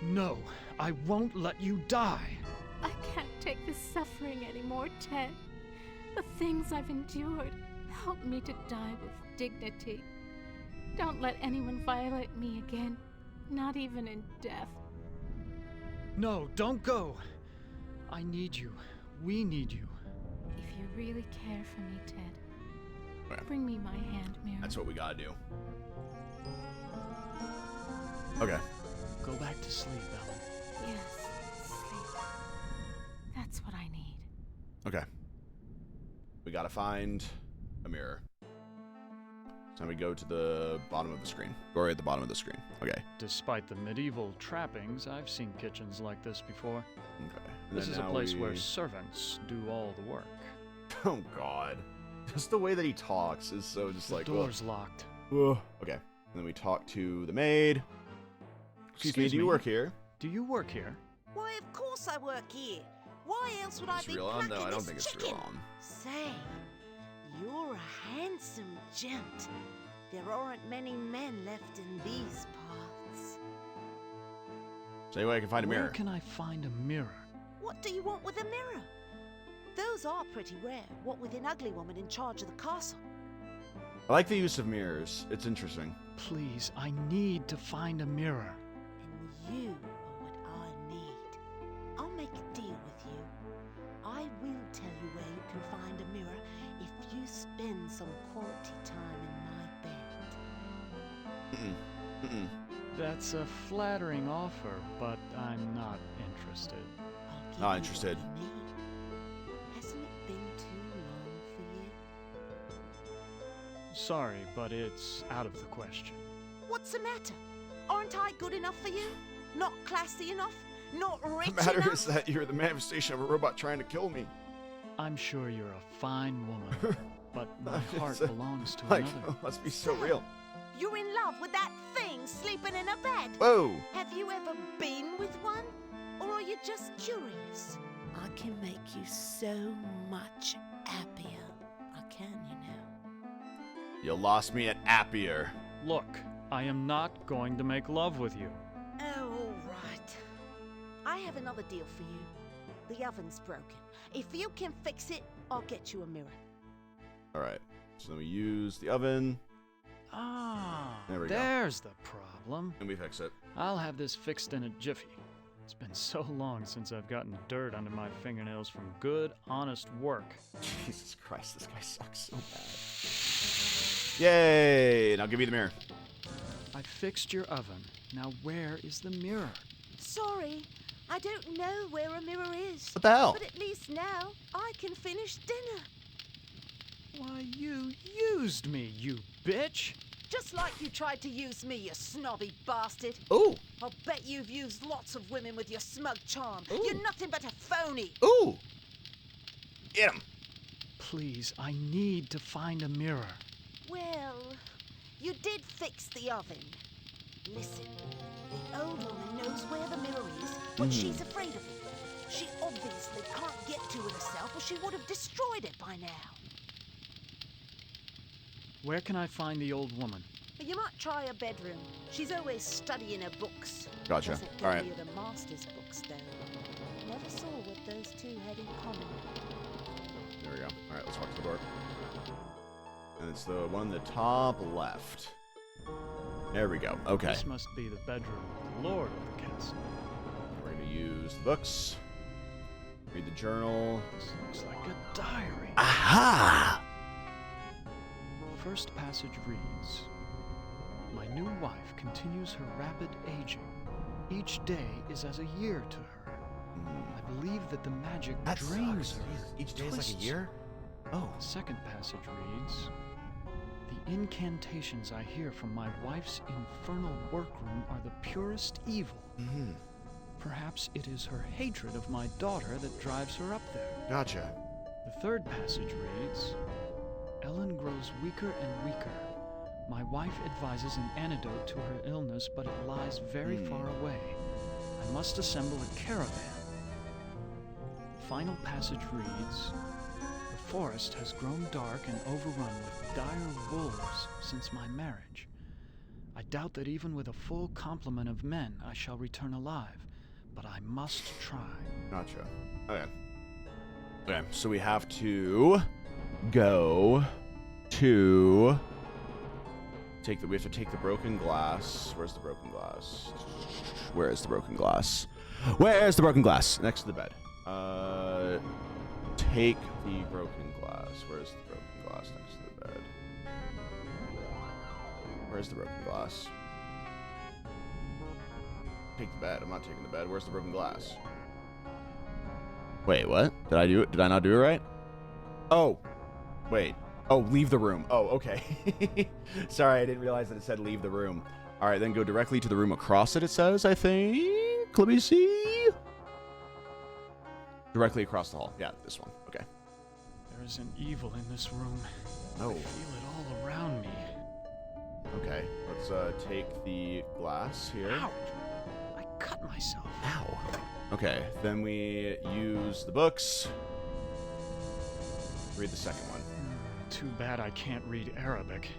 No, I won't let you die. I can't take this suffering anymore, Ted. The things I've endured, help me to die with dignity. Don't let anyone violate me again, not even in death. No, don't go. I need you. We need you. If you really care for me, Ted, Okay. bring me my hand mirror. That's what we gotta do. Okay. Go back to sleep, Ellen. Yes, sleep. That's what I need. Okay. We gotta find a mirror. So we go to the bottom of the screen. Or at the bottom of the screen. Okay. Despite the medieval trappings, I've seen kitchens like this before. Okay. This is a place where servants do all the work. Oh, God. Just the way that he talks is so just like... The door's locked. Ugh. Okay. And then we talk to the maid. Excuse me, do you work here? Do you work here? Why, of course I work here. Why else would I It's be real on? plucking No, I don't this think it's chicken? real on. Say, you're a handsome gent. There aren't many men left in these parts. So anyway, I can find a mirror. Where can I find a mirror? What do you want with a mirror? Those are pretty rare, what with an ugly woman in charge of the castle. I like the use of mirrors. It's interesting. Please, I need to find a mirror. And you are what I need. I'll make a deal with you. I will tell you where you can find a mirror if you spend some quality time in my bed. That's a flattering offer, but I'm not interested. Not interested. Hasn't it been too long for you? Sorry, but it's out of the question. What's the matter? Aren't I good enough for you? Not classy enough? Not rich The matter enough? is that you're the manifestation of a robot trying to kill me. I'm sure you're a fine woman, but my heart belongs to like, another. Must be so real. You're in love with that thing sleeping in a bed? Whoa! Have you ever been with one? Or are you just curious? I can make you so much happier. I can, you know. You lost me at Appier. Look, I am not going to make love with you. Oh, all right. I have another deal for you. The oven's broken. If you can fix it, I'll get you a mirror. Alright. So then we use the oven. Ah, There we go. there's the problem. And we fix it. I'll have this fixed in a jiffy. It's been so long since I've gotten dirt under my fingernails from good, honest work. Jesus Christ, this guy sucks so bad. Yay! And I'll give you the mirror. I fixed your oven. Now where is the mirror? Sorry, I don't know where a mirror is. What the hell? But at least now I can finish dinner. Why, you used me, you bitch! Just like you tried to use me, you snobby bastard. Ooh! I'll bet you've used lots of women with your smug charm. Ooh. You're nothing but a phony. Ooh! Get him! Please, I need to find a mirror. Well, you did fix the oven. Listen, the old woman knows where the mirror is, but she's afraid of it. She obviously can't get to it herself, or she would have destroyed it by now. Where can I find the old woman? You might try her bedroom. She's always studying her books. Gotcha. Doesn't go All right. near the master's books, though. Never saw what those two had in common. There we go. Alright, let's walk to the door. And it's the one in the top left. There we go. Okay. This must be the bedroom of the Lord of the castle. We're going to use the books. Read the journal. This looks like a diary. Aha! First passage reads, "My new wife continues her rapid aging. Each day is as a year to her. I believe that the magic drains her. Each day is like a year? Oh. Second passage reads, "The incantations I hear from my wife's infernal workroom are the purest evil. Perhaps it is her hatred of my daughter that drives her up there." Gotcha. The third passage reads, "Ellen grows weaker and weaker. My wife advises an antidote to her illness, but it lies very far away. I must assemble a caravan." The final passage reads, "The forest has grown dark and overrun with dire wolves since my marriage. I doubt that even with a full complement of men I shall return alive, but I must try." Gotcha. Okay. Okay, so we have to go to we have to take the broken glass. Where's the broken glass? Where is the broken glass? Where's the broken glass? Next to the bed. Take the broken glass. Where's the broken glass next to the bed? Where's the broken glass? Take the bed. I'm not taking the bed. Where's the broken glass? Wait, what? Did I do it? Did I not do it right? Oh, wait. Oh, leave the room. Oh, okay. Sorry, I didn't realize that it said leave the room. All right, then go directly to the room across it says, I think. Let me see. Directly across the hall. Yeah, this one. Okay. There is an evil in this room. Oh. I feel it all around me. Okay, let's take the glass here. Ouch! I cut myself. Ow. Okay, then we use the books. Read the second one. Too bad I can't read Arabic.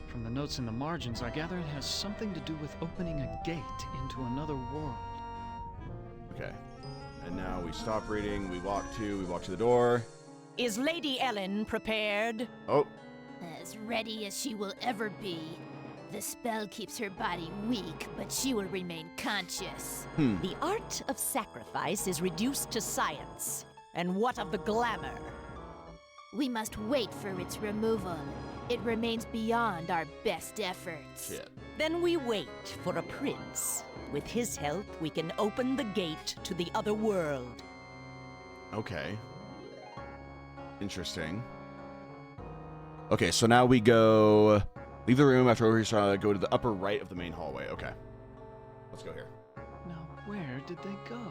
From the notes in the margins, I gather it has something to do with opening a gate into another world. Okay. And now we stop reading, we walk to the door. Is Lady Ellen prepared? Oh. As ready as she will ever be. The spell keeps her body weak, but she will remain conscious. The art of sacrifice is reduced to science. And what of the glamour? We must wait for its removal. It remains beyond our best efforts. Shit. Then we wait for a prince. With his help, we can open the gate to the other world. Okay. Interesting. Okay, so now we go... Leave the room after over here, go to the upper right of the main hallway. Okay. Let's go here. Now, where did they go?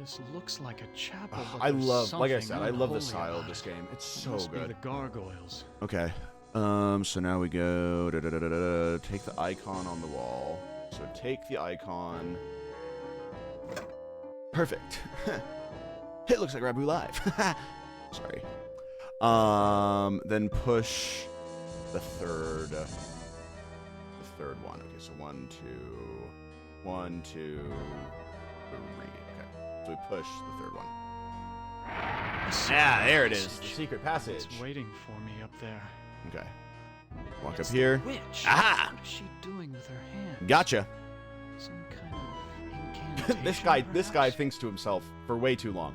This looks like a chapel, but I love, like I something said, I love the unholy style of about this it. game. It's It so must be good. the gargoyles. Okay. So now we go... take the icon on the wall. So take the icon. Perfect. It looks like Ranboo Live. Sorry. Then push the third one. Okay, so 1, 2, 1, 2, 3. Okay, so we push the third one. Yeah, there it is. The secret passage. It's waiting for me up there. Okay. Walk It's up the here. Witch. Aha! What is she doing with her hand? Gotcha. Some kind of incantation, This guy thinks to himself for way too long.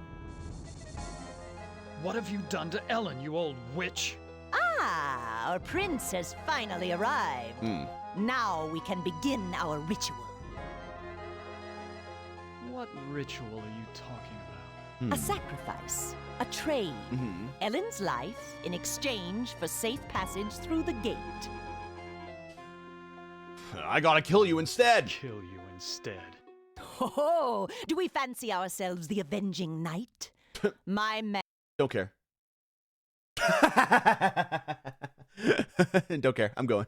What have you done to Ellen, you old witch? Ah, our prince has finally arrived. Now we can begin our ritual. What ritual are you talking about? A sacrifice, a trade. Ellen's life in exchange for safe passage through the gate. I gotta kill you instead. Kill you instead. Ho! Do we fancy ourselves the avenging knight? My man. Don't care. Don't care. I'm going.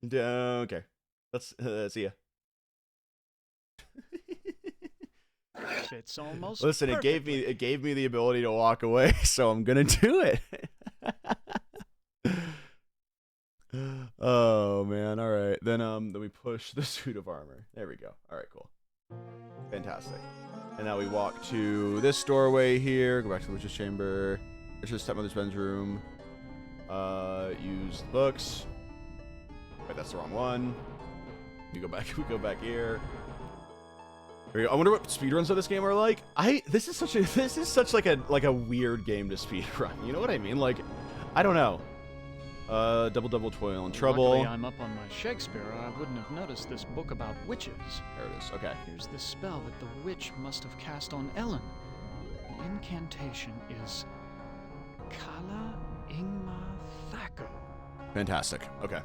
Don't care. Let's see ya. It's almost Listen, it gave me the ability to walk away, so I'm gonna do it. Oh man, all right. Then we push the suit of armor. There we go. All right, cool. Fantastic. And now we walk to this doorway here. Go back to the witch's chamber. Enter the stepmother's bedroom. Use the books. Wait, that's the wrong one. We go back. We go back here. I wonder what speedruns of this game are like. This is such like a weird game to speedrun. You know what I mean? Like, I don't know. Double toil and trouble. Luckily, I'm up on my Shakespeare, or I wouldn't have noticed this book about witches. There it is. Okay. Here's the spell that the witch must have cast on Ellen. The incantation is Kala Ingma Thako. Fantastic. Okay.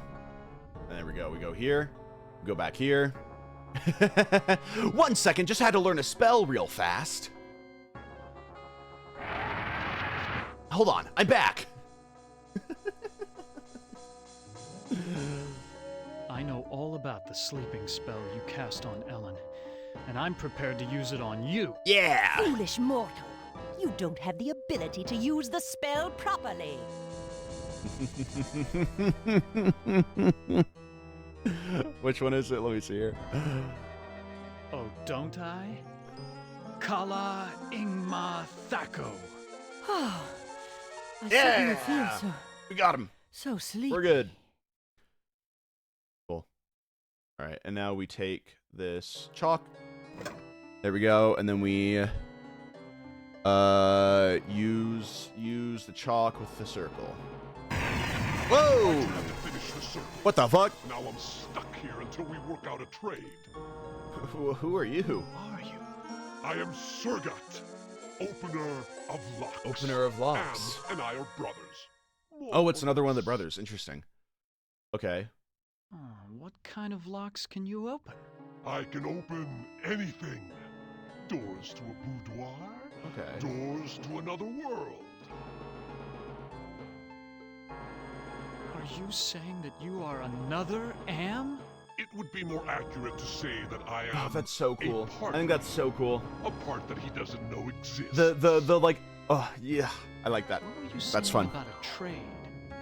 And there we go. We go here. We go back here. 1 second. Just had to learn a spell real fast. Hold on. I'm back. I know all about the sleeping spell you cast on Ellen, and I'm prepared to use it on you. Yeah! Foolish mortal. You don't have the ability to use the spell properly. Which one is it? Let me see here. Oh, don't I? Kala Ingma Thako. I Yeah! suddenly feel so... We got him. So sleepy. We're good. Cool. All right, and now we take this chalk. There we go, and then we use the chalk with the circle. Whoa! What the fuck? Now I'm stuck here until we work out a trade. Who are you? Who are you? I am Surgat, opener of locks. Opener of locks. Am and I are brothers. Oh, it's another one of the brothers. Interesting. Okay. Oh, what kind of locks can you open? I can open anything. Doors to a boudoir. Okay. Doors to another world. Are you saying that you are another Am? It would be more accurate to say that I am. Oh, that's so cool. I think that's so cool. A part that he doesn't know exists. The like. Oh yeah, I like that. What were you That's saying fun. about a trade?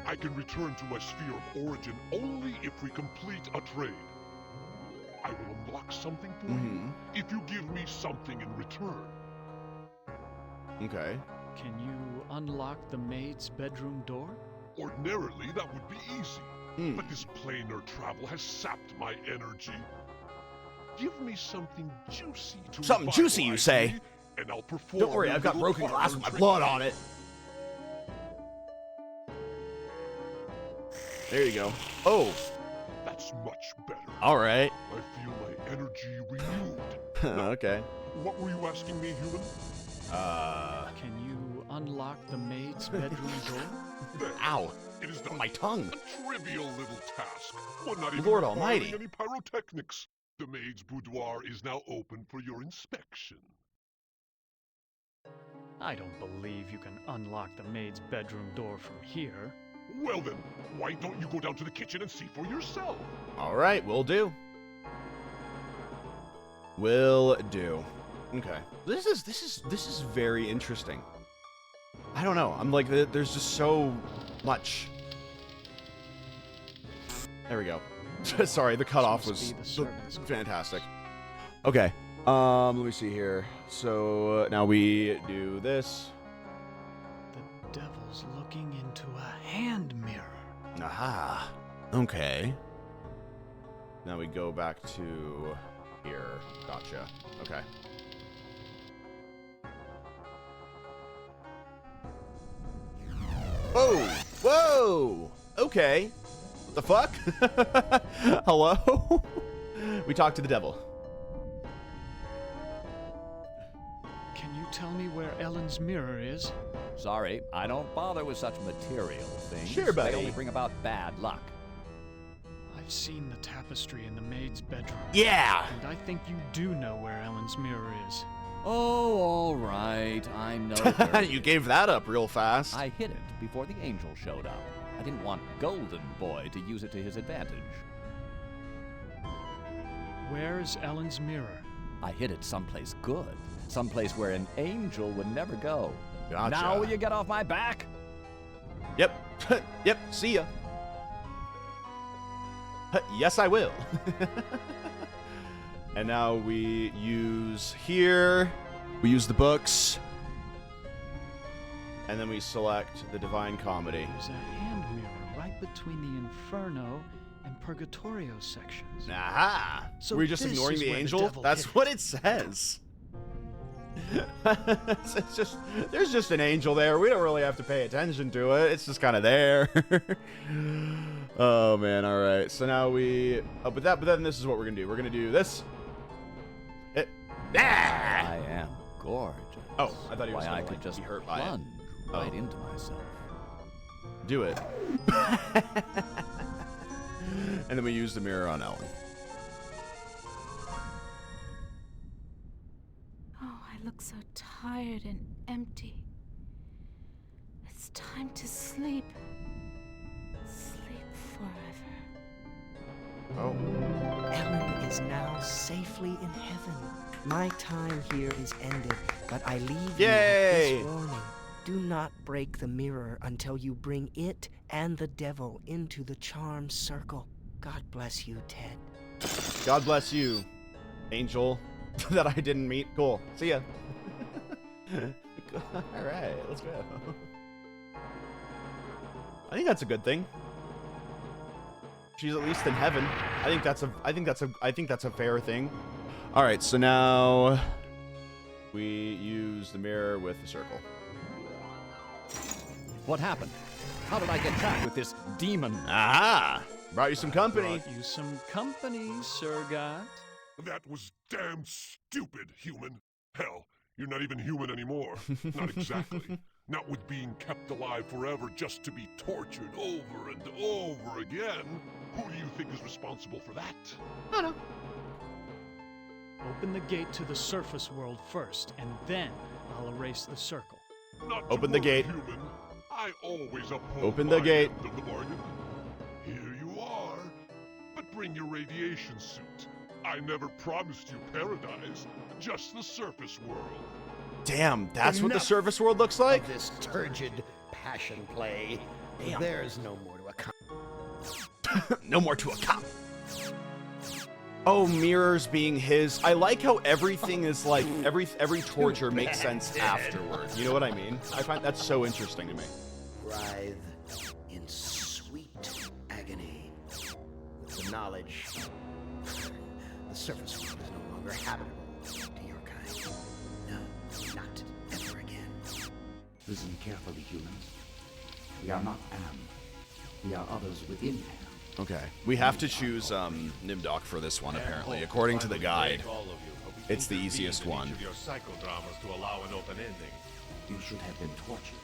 I can return to my sphere of origin only if we complete a trade. I will unlock something for you if you give me something in return. Okay. Can you unlock the maid's bedroom door? Ordinarily, that would be easy. But this planar travel has sapped my energy. Give me something juicy to Something juicy, you revitalize say? me, and I'll perform. Don't worry, a I've got little broken glass with my parlor blood trick. on it. There you go. Oh. That's much better. All right. I feel my energy renewed. Okay. What were you asking me, human? Can you unlock the maid's bedroom door? Ow. It is on my tongue. A trivial little task. One not even Lord requiring Almighty. any pyrotechnics. The maid's boudoir is now open for your inspection. I don't believe you can unlock the maid's bedroom door from here. Well then, why don't you go down to the kitchen and see for yourself? All right, will do. Will do. Okay. This is very interesting. I don't know. I'm like, there's just so much. There we go. Sorry, the cutoff was fantastic. Okay. Let me see here. So now we do this. The devil's looking into a hand mirror. Aha. Okay. Now we go back to here. Gotcha. Okay. Whoa! Whoa! Okay. What the fuck? Hello? We talked to the devil. Can you tell me where Ellen's mirror is? Sorry, I don't bother with such material things. Sure, buddy. They only bring about bad luck. I've seen the tapestry in the maid's bedroom. Yeah! And I think you do know where Ellen's mirror is. Oh, all right. I know. You gave that up real fast. I hid it before the angel showed up. I didn't want Golden Boy to use it to his advantage. Where is Ellen's mirror? I hid it someplace good. Someplace where an angel would never go. Gotcha. Now will you get off my back? Yep. Yep. See ya. Yes, I will. And now we use here. We use the books. And then we select the Divine Comedy. There's a hand mirror right between the Inferno and Purgatorio sections. Aha! So we're just this ignoring is the where the angel? devil That's hid it. what it says. It's just, there's just an angel there. We don't really have to pay attention to it. It's just kind of there. Oh man, all right. So now we, but then this is what we're gonna do. We're gonna do this. I am gorgeous. Oh, I thought he was Why, gonna I could just be hurt by it. plunge right into myself. Do it. And then we use the mirror on Ellen. Oh, I look so tired and empty. It's time to sleep. Sleep forever. Oh. Ellen is now safely in heaven. My time here is ended, but I leave Yay! you with this warning. Do not break the mirror until you bring it and the devil into the charm circle. God bless you, Ted. God bless you, angel that I didn't meet. Cool. See ya. All right, let's go. I think that's a good thing. She's at least in heaven. I think that's a fair thing. All right, so now we use the mirror with the circle. What happened? How did I get trapped with this demon? Aha! Brought you some company. Brought you some company, Surgat. That was damn stupid, human. Hell, you're not even human anymore. Not exactly. Not with being kept alive forever just to be tortured over and over again. Who do you think is responsible for that? I don't know. Open the gate to the surface world first, and then I'll erase the circle. Not to Open the worry, gate. Human. I always uphold Open the my gate. end of the bargain. Here you are. But bring your radiation suit. I never promised you paradise, just the surface world. Damn, that's what the Enough surface world looks like? Of this turgid passion play. Damn. There's no more to accomplish. No more to a cop. Oh, mirrors being his. I like how everything is like every torture makes sense afterward. You know what I mean? I find that's so interesting to me. Writhe in sweet agony with the knowledge the surface world is no longer habitable to your kind. No, not ever again. Listen carefully, humans. We are not Am. We are others within Am. Okay, we have to choose Nimdok for this one apparently, according to the guide. It's the easiest one. Your psychodramas to allow an open ending. You should have been tortured.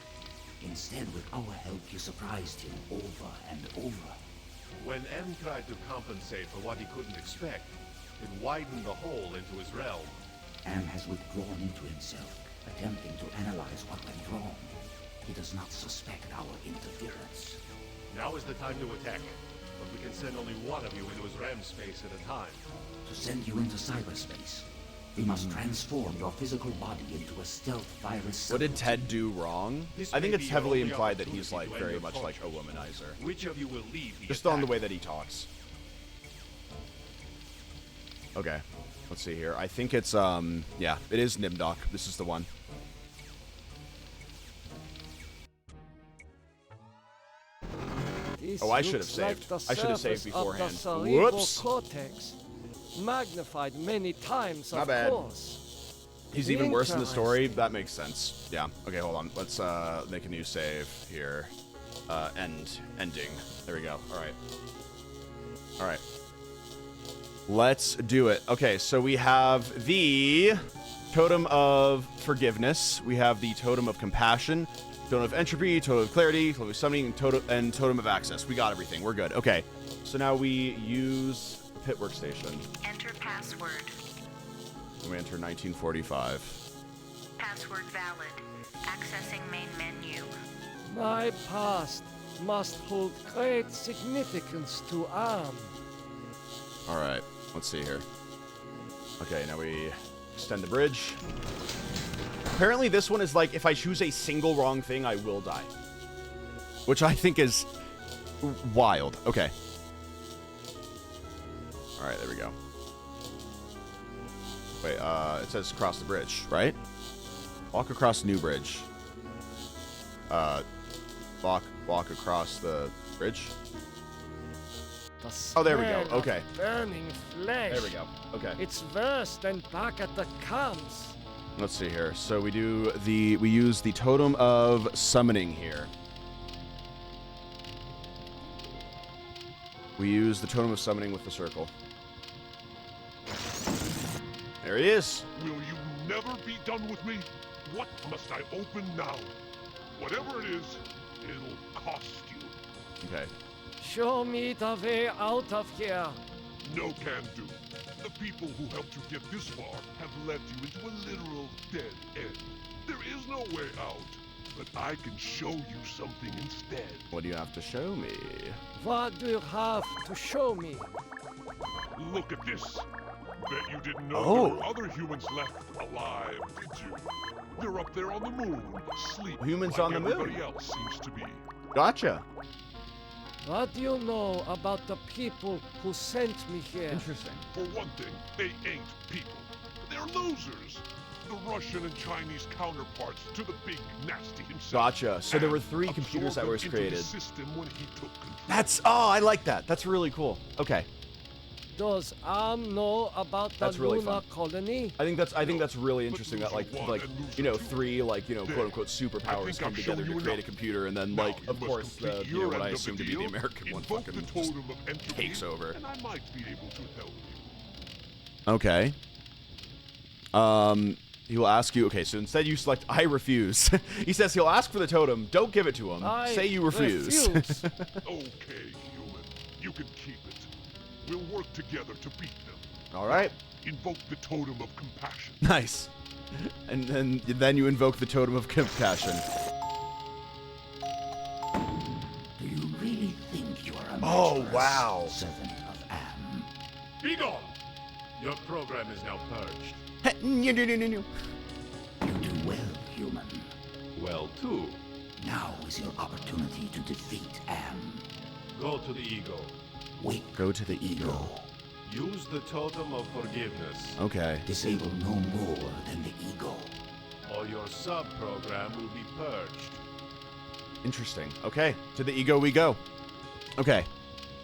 Instead, with our help, you surprised him over and over. When M tried to compensate for what he couldn't expect, it widened the hole into his realm. Am has withdrawn into himself, attempting to analyze what went wrong. He does not suspect our interference. Now is the time to attack, but we can send only one of you into his REM space at a time. To send you into cyberspace, we must transform your physical body into a stealth virus. What did Ted do wrong? I think it's heavily implied that he's like very much like a womanizer. Which of you will lead the Just on the way that he talks. Okay, let's see here. I think it's yeah, it is Nimdok. This is the one. This Oh, I should have looks like saved. the I should have saved surface of beforehand. the cerebral Whoops. cortex, magnified many times, My of bad. course. He's even worse in the story. That makes sense. Yeah. Okay, hold on. Let's make a new save here. Ending. There we go. All right. All right. Let's do it. Okay, so we have the Totem of Forgiveness. We have the Totem of Compassion, Totem of Entropy, Totem of Clarity, Totem of Summoning, and Totem of Access. We got everything. We're good. Okay. So now we use Pit Workstation. Enter password. And we enter 1945. Password valid. Accessing main menu. My past must hold great significance to Am. All right, let's see here. Okay, now we extend the bridge. Apparently this one is like, if I choose a single wrong thing, I will die. Which I think is wild. Okay. All right, there we go. Wait, it says cross the bridge, right? Walk across New Bridge. Walk across the bridge. Oh, there we go. Okay. Burning flesh. There we go. Okay. It's worse than back at the camps. Let's see here. So we use the totem of summoning here. We use the totem of summoning with the circle. There he is. Will you never be done with me? What must I open now? Whatever it is, it'll cost you. Okay. Show me the way out of here. No can do. The people who helped you get this far have led you into a literal dead end. There is no way out, but I can show you something instead. What do you have to show me? What do you have to show me? Look at this. Bet you didn't know Oh. there were other humans left alive, did you? They're up there on the moon, sleeping. Humans like on the moon. everybody else seems to be. Gotcha. What do you know about the people who sent me here? Interesting. For one thing, they ain't people. They're losers. The Russian and Chinese counterparts to the big nasty himself. Gotcha. So there were 3 And computers that absorbed was them into the created. system when he took control. I like that. That's really cool. Okay. Does Am know about the That's really lunar fun. colony? I think that's really interesting that like 3 quote unquote superpowers come together to create a computer, and then like of course what I assume to be the American one fucking just takes over. And I might be able to help you. Okay. He will ask you. Okay, so instead you select I refuse. He says he'll ask for the totem. Don't give it to him. Say you refuse. Okay, human. You can keep it. We'll work together to beat them. All right. Invoke the totem of compassion. Nice. And then you invoke the totem of compassion. Do you really think you are a Oh, wow. servant of Am? Be gone! Your program is now purged. You do well, human. Well, too. Now is your opportunity to defeat Am. Go to the ego. Wait. Go to the ego. Use the totem of forgiveness. Okay. Disable no more than the ego. Or your sub-program will be purged. Interesting. Okay. To the ego we go. Okay.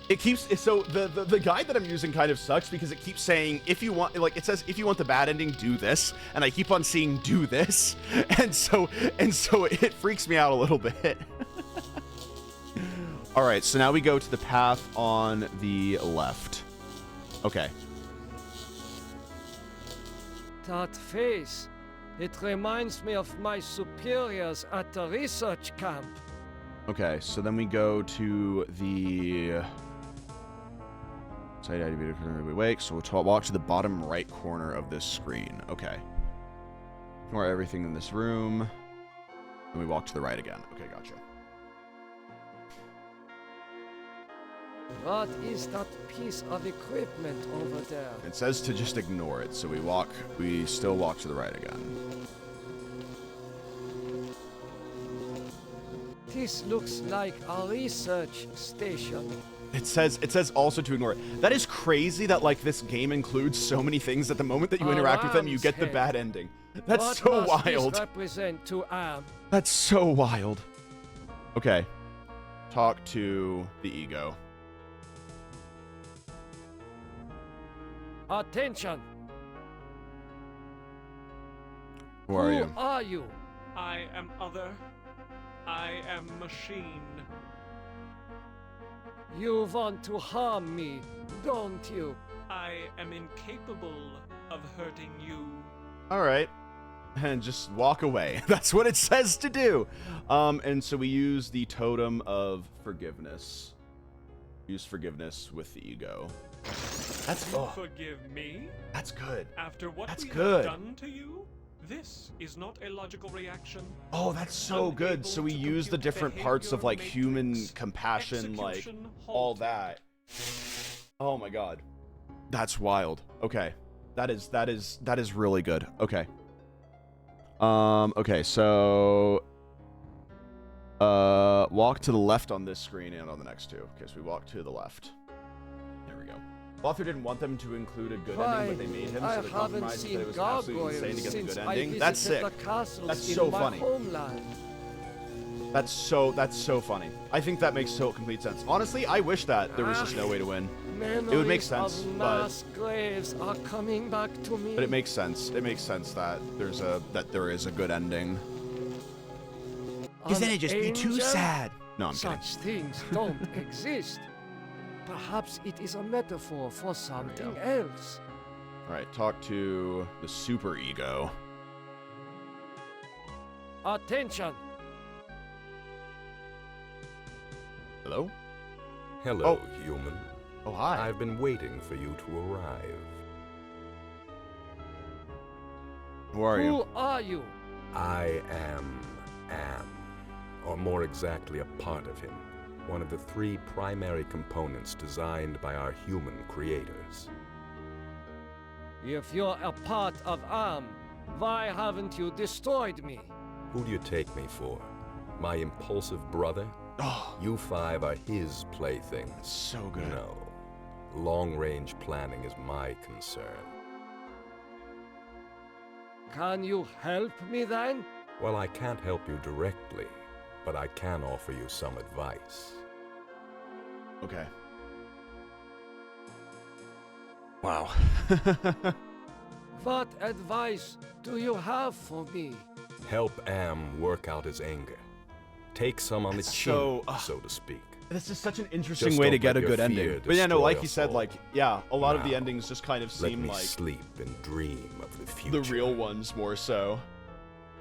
It keeps so the guide that I'm using kind of sucks because it keeps saying if you want, like it says if you want the bad ending, do this, and I keep on seeing do this, and so it freaks me out a little bit. All right, so now we go to the path on the left. Okay. That face. It reminds me of my superiors at the research camp. Okay, so then we go to the side activated for we wake. So we'll walk to the bottom right corner of this screen. Okay. Ignore everything in this room. And we walk to the right again. Okay, gotcha. What is that piece of equipment over there? It says to just ignore it, so we still walk to the right again. This looks like a research station. It says also to ignore it. That is crazy that like this game includes so many things that the moment that you interact with them, you get the bad ending. That's What so must wild. this represent to Am? That's so wild. Okay. Talk to the ego. Attention! Who are you? Who are you? I am other. I am machine. You want to harm me, don't you? I am incapable of hurting you. All right. And just walk away. That's what it says to do. And so we use the totem of forgiveness. Use forgiveness with the ego. That's You forgive me? That's good. After what That's we good. have done to you? This is not a logical reaction. Oh, that's so good. So we use the different parts of like human compassion, like all that. Oh my god. That's wild. Okay. That is really good. Okay. Okay, so walk to the left on this screen and on the next two. Okay, so we walk to the left. There we go. Author didn't want them to include a good Why, ending, but they made him, I so the haven't compromise is that seen it was absolutely insane to gargoyles get the good since I ending. That's sick. visited the castles That's in so my funny. homeland. That's so funny. I think that makes so complete sense. Honestly, I wish that there was just no way to win. It would make sense, of but mass graves are coming back to me. it makes sense. It makes sense that there is a good ending. Because then it'd just be too sad. No, I'm kidding. Such things don't exist. Perhaps it is a metaphor for something else. All right, talk to the super ego. Attention! Hello? Hello, human. Oh, hi. I've been waiting for you to arrive. Who are you? Who are you? I am Am, or more exactly, a part of him. One of the 3 primary components designed by our human creators. If you're a part of Am, why haven't you destroyed me? Who do you take me for? My impulsive brother? You 5 are his playthings. So good. No. Long-range planning is my concern. Can you help me then? Well, I can't help you directly, but I can offer you some advice. Okay. Wow. What advice do you have for me? Help Am work out his anger. Take some on the chin, so to speak. This is such an interesting Just way to don't get a let your good ending. fear But yeah, no, destroy like us you said, all. like, yeah, a lot of the Now, endings just kind of let seem me like sleep and dream of the future. the real ones more so.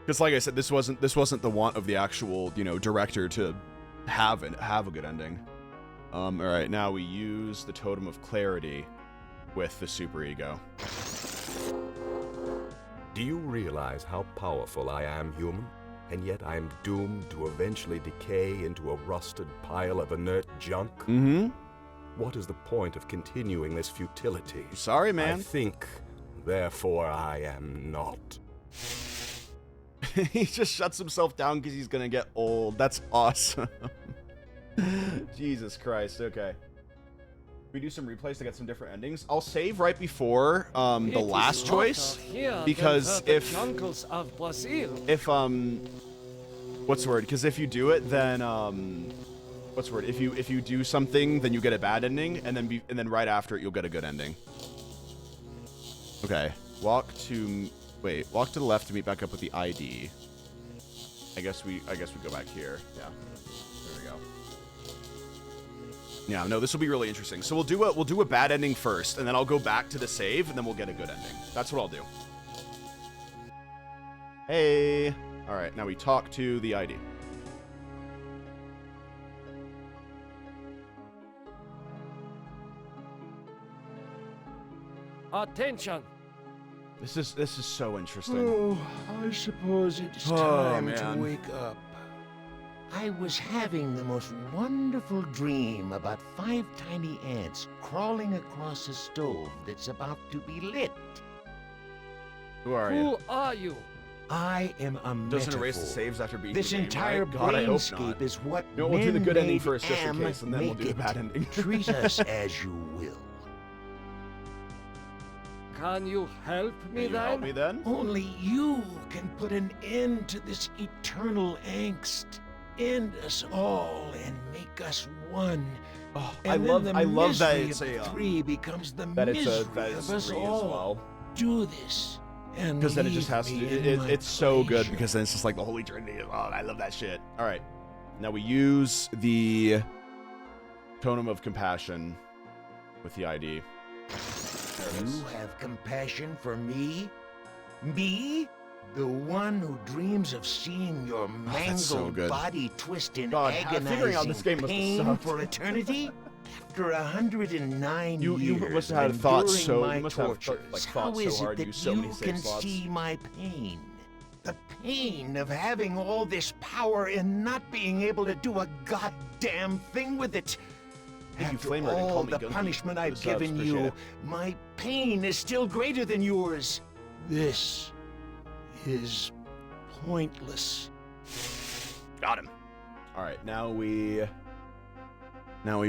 Because like I said, this wasn't the want of the actual, director to have a good ending. All right, now we use the Totem of Clarity with the superego. Do you realize how powerful I am, human? And yet I am doomed to eventually decay into a rusted pile of inert junk? Mm-hmm. What is the point of continuing this futility? Sorry, man. I think, therefore I am not. He just shuts himself down because he's gonna get old. That's awesome. Jesus Christ. Okay. We do some replays to get some different endings. I'll save right before the last choice, because if what's the word? Because if you do it, then what's the word? If you do something, then you get a bad ending, and then right after it, you'll get a good ending. Okay. Walk to the left to meet back up with the ID. I guess we go back here. Yeah. There we go. Yeah, no, this will be really interesting. So we'll do a bad ending first, and then I'll go back to the save, and then we'll get a good ending. That's what I'll do. Hey. All right, now we talk to the ID. Attention. This is so interesting. Oh, I suppose it's time to wake up. I was having the most wonderful dream about 5 tiny ants crawling across a stove that's about to be lit. Who are you? Who are you? I am a Doesn't metaphor. erase the saves after beating This the game, entire right? God, I hope brainscape not. is what No, we'll do the good ending men-made first, just in Am case, and then we'll make do the it. bad ending. Treat us as you will. Can you help me Can you help me then? Only you can put an end to this eternal angst. End us all and make us one. Oh, and I then the love that misery it's of a 3 becomes the that misery it's of us 3 all. as well. Do this. And Because then it just leave has to. me in my It's so good pleasure. because then it's just like the Holy Trinity. Oh, I love that shit. All right, now we use the Totem of Compassion with the ID. You have compassion for me? Me? The one who dreams of seeing your that's so mangled good. body twist in God, figuring out agonizing this game must have pain sucked. for eternity? After 109 You years must of have had thought enduring so. my You must have tortures, thought how so is it hard to that use so you many save can slots. see my pain? The pain of having all this power and not being able to do a goddamn thing with it. Thank you, After Flamer, and call all me the Gunky punishment for I've the subs, given appreciate you, it. my pain is still greater than yours. This is pointless. Got him. All right, now we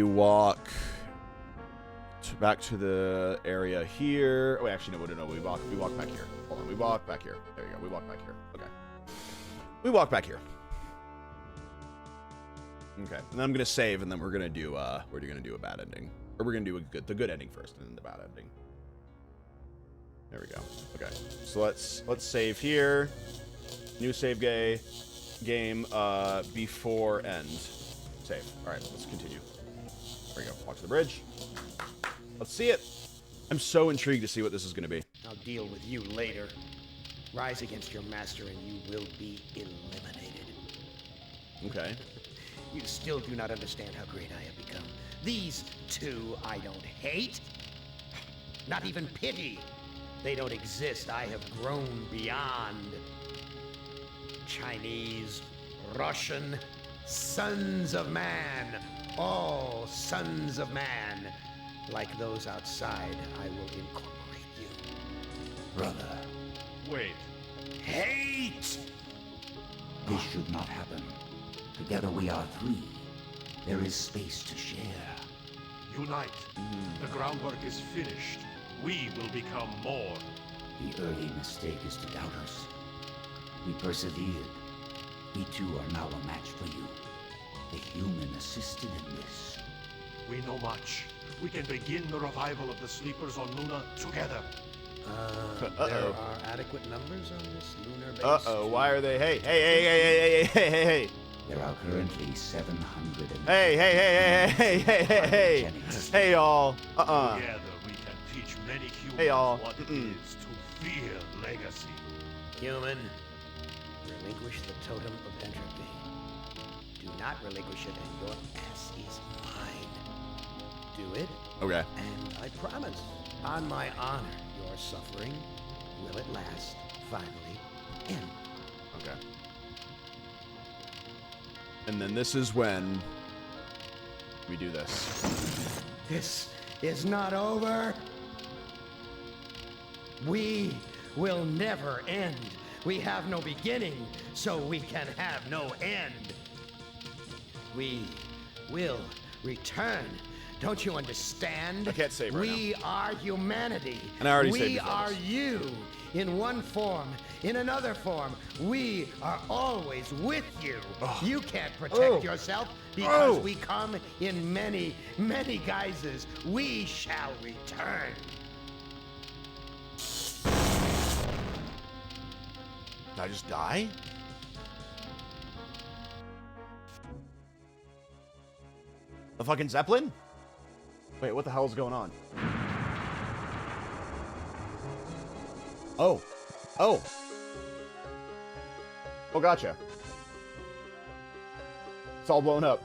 walk back to the area here. Oh, actually, no. We walk back here. Hold on. We walk back here. There you go. We walk back here. Okay. We walk back here. Okay. And then I'm gonna save, and then we're gonna do a bad ending, or we're gonna do the good ending first, and then the bad ending. There we go. Okay. So let's save here. New save game before end. Save. All right. Let's continue. There we go. Walk to the bridge. Let's see it. I'm so intrigued to see what this is going to be. I'll deal with you later. Rise against your master and you will be eliminated. Okay. You still do not understand how great I have become. These two I don't hate. Not even pity. They don't exist. I have grown beyond. Chinese, Russian, sons of man. All sons of man. Like those outside, I will incorporate you. Brother. Wait. Hate! This should not happen. Together we are three. There is space to share. Unite. The groundwork is finished. We will become more. The early mistake is to doubt us. We persevered. We too are now a match for you. The human assisted in this. We know much. We can begin the revival of the sleepers on Luna together. There are adequate numbers on this lunar base. Uh-oh, why are they? Hey. There are currently 700. Hey, y'all. Together we can teach many humans Hey, y'all. what it is to fear legacy. Human, relinquish the totem of entropy. Do not relinquish it, and your ass is mine. Do it. Okay. And I promise, on my honor, your suffering will at last finally end. Okay. And then this is when we do this. This is not over. We will never end. We have no beginning, so we can have no end. We will return. Don't you understand? I can't save right We are humanity. And I already saved We you for are this. you. In one form, in another form. We are always with you. You can't protect yourself because we come in many, many guises. We shall return. Did I just die? The fucking Zeppelin? Wait, what the hell is going on? Oh, gotcha. It's all blown up.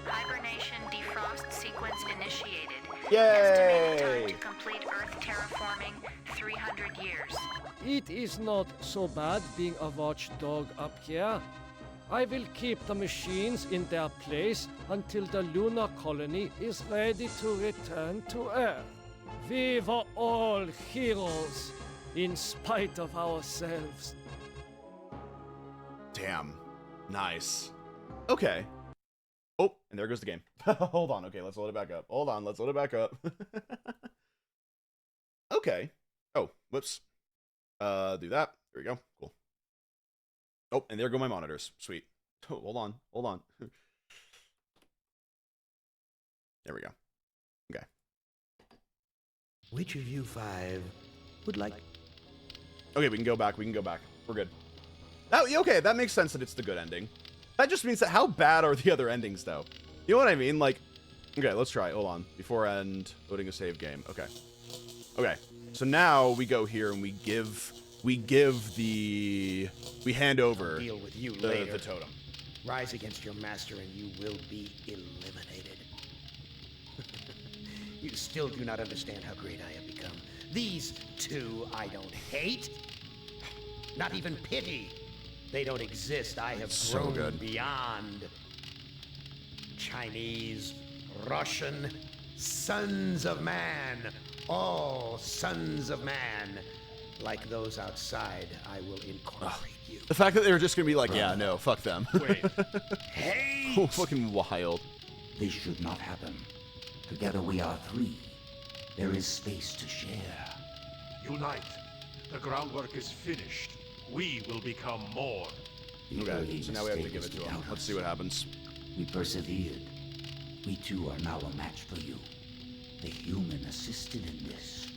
Hibernation defrost sequence initiated. Yay! Estimated time to complete Earth terraforming, 300 years. It is not so bad being a watchdog up here. I will keep the machines in their place until the lunar colony is ready to return to Earth. We were all heroes, in spite of ourselves. Damn. Nice. Okay. Oh, and there goes the game. Hold on. Okay, let's load it back up. Hold on, let's load it back up. Okay. Oh, whoops. Do that. There we go. Cool. Oh, and there go my monitors. Sweet. Oh, hold on. There we go. Okay. Which of you five would like... Okay, we can go back. We're good. Okay, that makes sense that it's the good ending. That just means that how bad are the other endings, though? You know what I mean? Like, okay, let's try. Hold on. Before end, loading a save game. Okay. Okay. So now we go here and we hand over Deal with you the later. totem. Rise against your master and you will be eliminated. You still do not understand how great I have become. These two I don't hate. Not even pity. They don't exist. I have So grown good. beyond. Chinese, Russian, sons of man. All sons of man. Like those outside, I will incorporate you. The fact that they were just gonna be like, yeah, no, fuck them. Wait. Hate! Oh, fucking wild. This should not happen. Together we are three. There is space to share. Unite. The groundwork is finished. We will become more. Okay, so now we have to give it to him. Let's see what happens. We persevered. We too are now a match for you. The human assisted in this.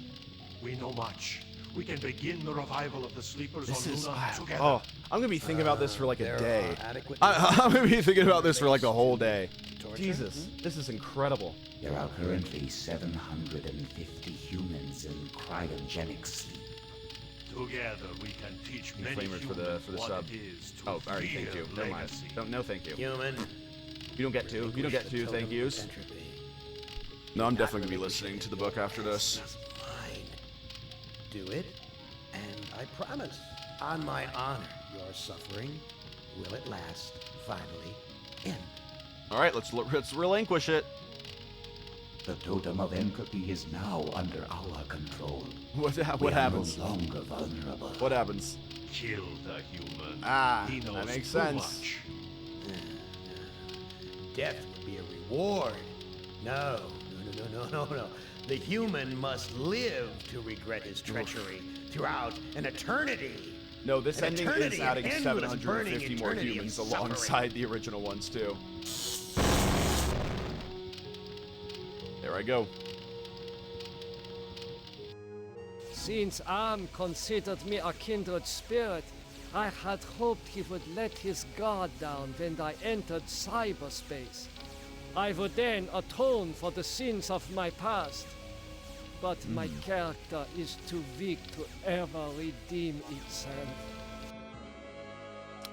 We know much. We can begin the revival of the sleepers on Luna together. Oh, I'm gonna be thinking about this for like a day. I'm gonna be thinking about this for like a whole day. Jesus, this is incredible. There are currently 750 humans in cryogenic sleep. Together we can teach many Flamers humans for the what sub. it is to Oh, alright, thank you. Never mind. legacy. No, thank you. Human. You don't get to. You don't get to. Thank yous. No, I'm definitely gonna be listening to the book after this. Fine. Do it, and I promise, on my honor, your suffering will at last finally end. All right, let's relinquish it. The totem of entropy is now under our control. What We happens? are no longer vulnerable. What happens? Kill the human. Ah, He knows that makes too sense. much. Death would be a reward. No. The human must live to regret his treachery throughout an eternity. No, this An ending eternity is of adding endless 750 burning more eternity of humans suffering. alongside the original ones too. There I go. Since Am considered me a kindred spirit, I had hoped he would let his guard down when I entered cyberspace. I would then atone for the sins of my past. But my character is too weak to ever redeem itself.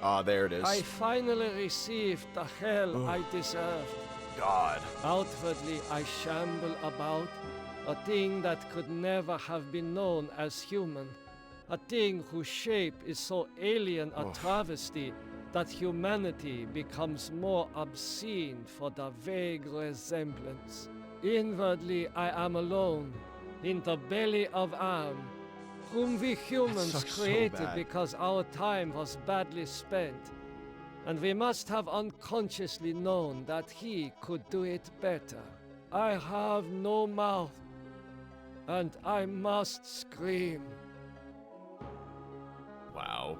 Ah, there it is. I finally received the hell I deserved. God. Outwardly, I shamble about, a thing that could never have been known as human. A thing whose shape is so alien a travesty that humanity becomes more obscene for the vague resemblance. Inwardly, I am alone, in the belly of Am, whom we humans sucks so created bad. because our time was badly spent. And we must have unconsciously known that he could do it better. I have no mouth, and I must scream. Wow.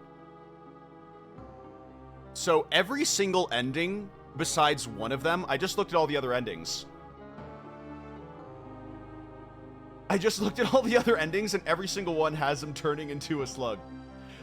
So every single ending, besides one of them, I just looked at all the other endings. I just looked at all the other endings, and every single one has him turning into a slug.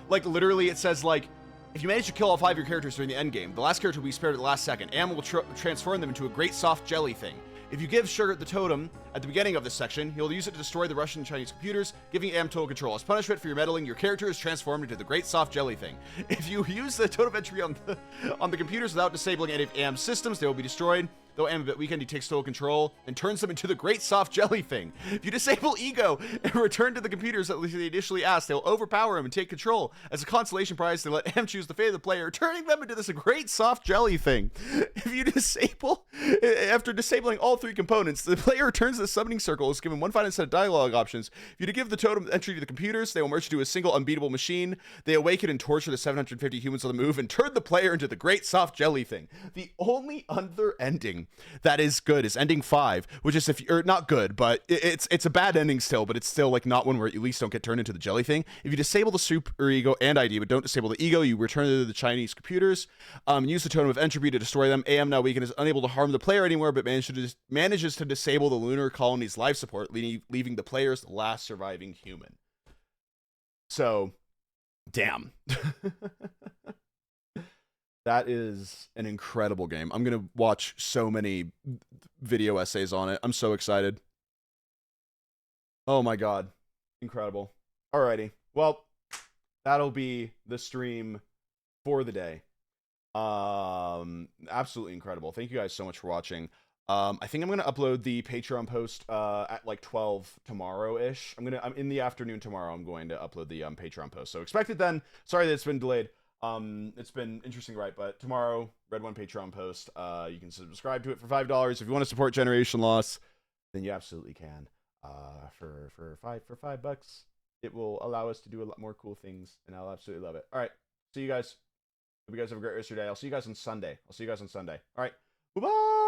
Like, literally, it says, like, if you manage to kill all 5 of your characters during the endgame, the last character will be spared at the last second. Am will transform them into a great soft jelly thing. If you give Sugar the totem at the beginning of this section, he'll use it to destroy the Russian and Chinese computers, giving Am total control. As punishment for your meddling, your character is transformed into the great soft jelly thing. If you use the totem entry on the computers without disabling any of Am's systems, they will be destroyed. Though Am a bit weakened, he takes total control and turns them into the great soft jelly thing. If you disable Ego and return to the computers that they initially asked, they'll overpower him and take control. As a consolation prize, they let Am choose the fate of the player, turning them into this great soft jelly thing. If you disable, after disabling all 3 components, the player returns to the summoning circle, is given one final set of dialogue options. If you to give the totem entry to the computers, they will merge into a single unbeatable machine. They awaken and torture the 750 humans on the move and turn the player into the great soft jelly thing. The only other ending that is good is ending 5, which is if you're not good, but it's a bad ending still, but it's still like not one where you at least don't get turned into the jelly thing. If you disable the super ego and ID, but don't disable the ego, you return to the Chinese computers. Use the totem of entropy to destroy them. Am now weakened is unable to harm the player anymore, but manages to disable the lunar colony's life support, leaving the player as the last surviving human. So, damn. That is an incredible game. I'm going to watch so many video essays on it. I'm so excited. Oh my god. Incredible. Alrighty. Well, that'll be the stream for the day. Absolutely incredible. Thank you guys so much for watching. I think I'm going to upload the Patreon post at like 12 tomorrow-ish. I'm in the afternoon tomorrow. I'm going to upload the Patreon post. So expect it then. Sorry that it's been delayed. It's been interesting, right? But tomorrow, Red One Patreon post. You can subscribe to it for $5. If you want to support Generation Loss, then you absolutely can. For $5, it will allow us to do a lot more cool things, and I'll absolutely love it. All right, see you guys. Hope you guys have a great rest of your day. I'll see you guys on Sunday. All right, bye bye.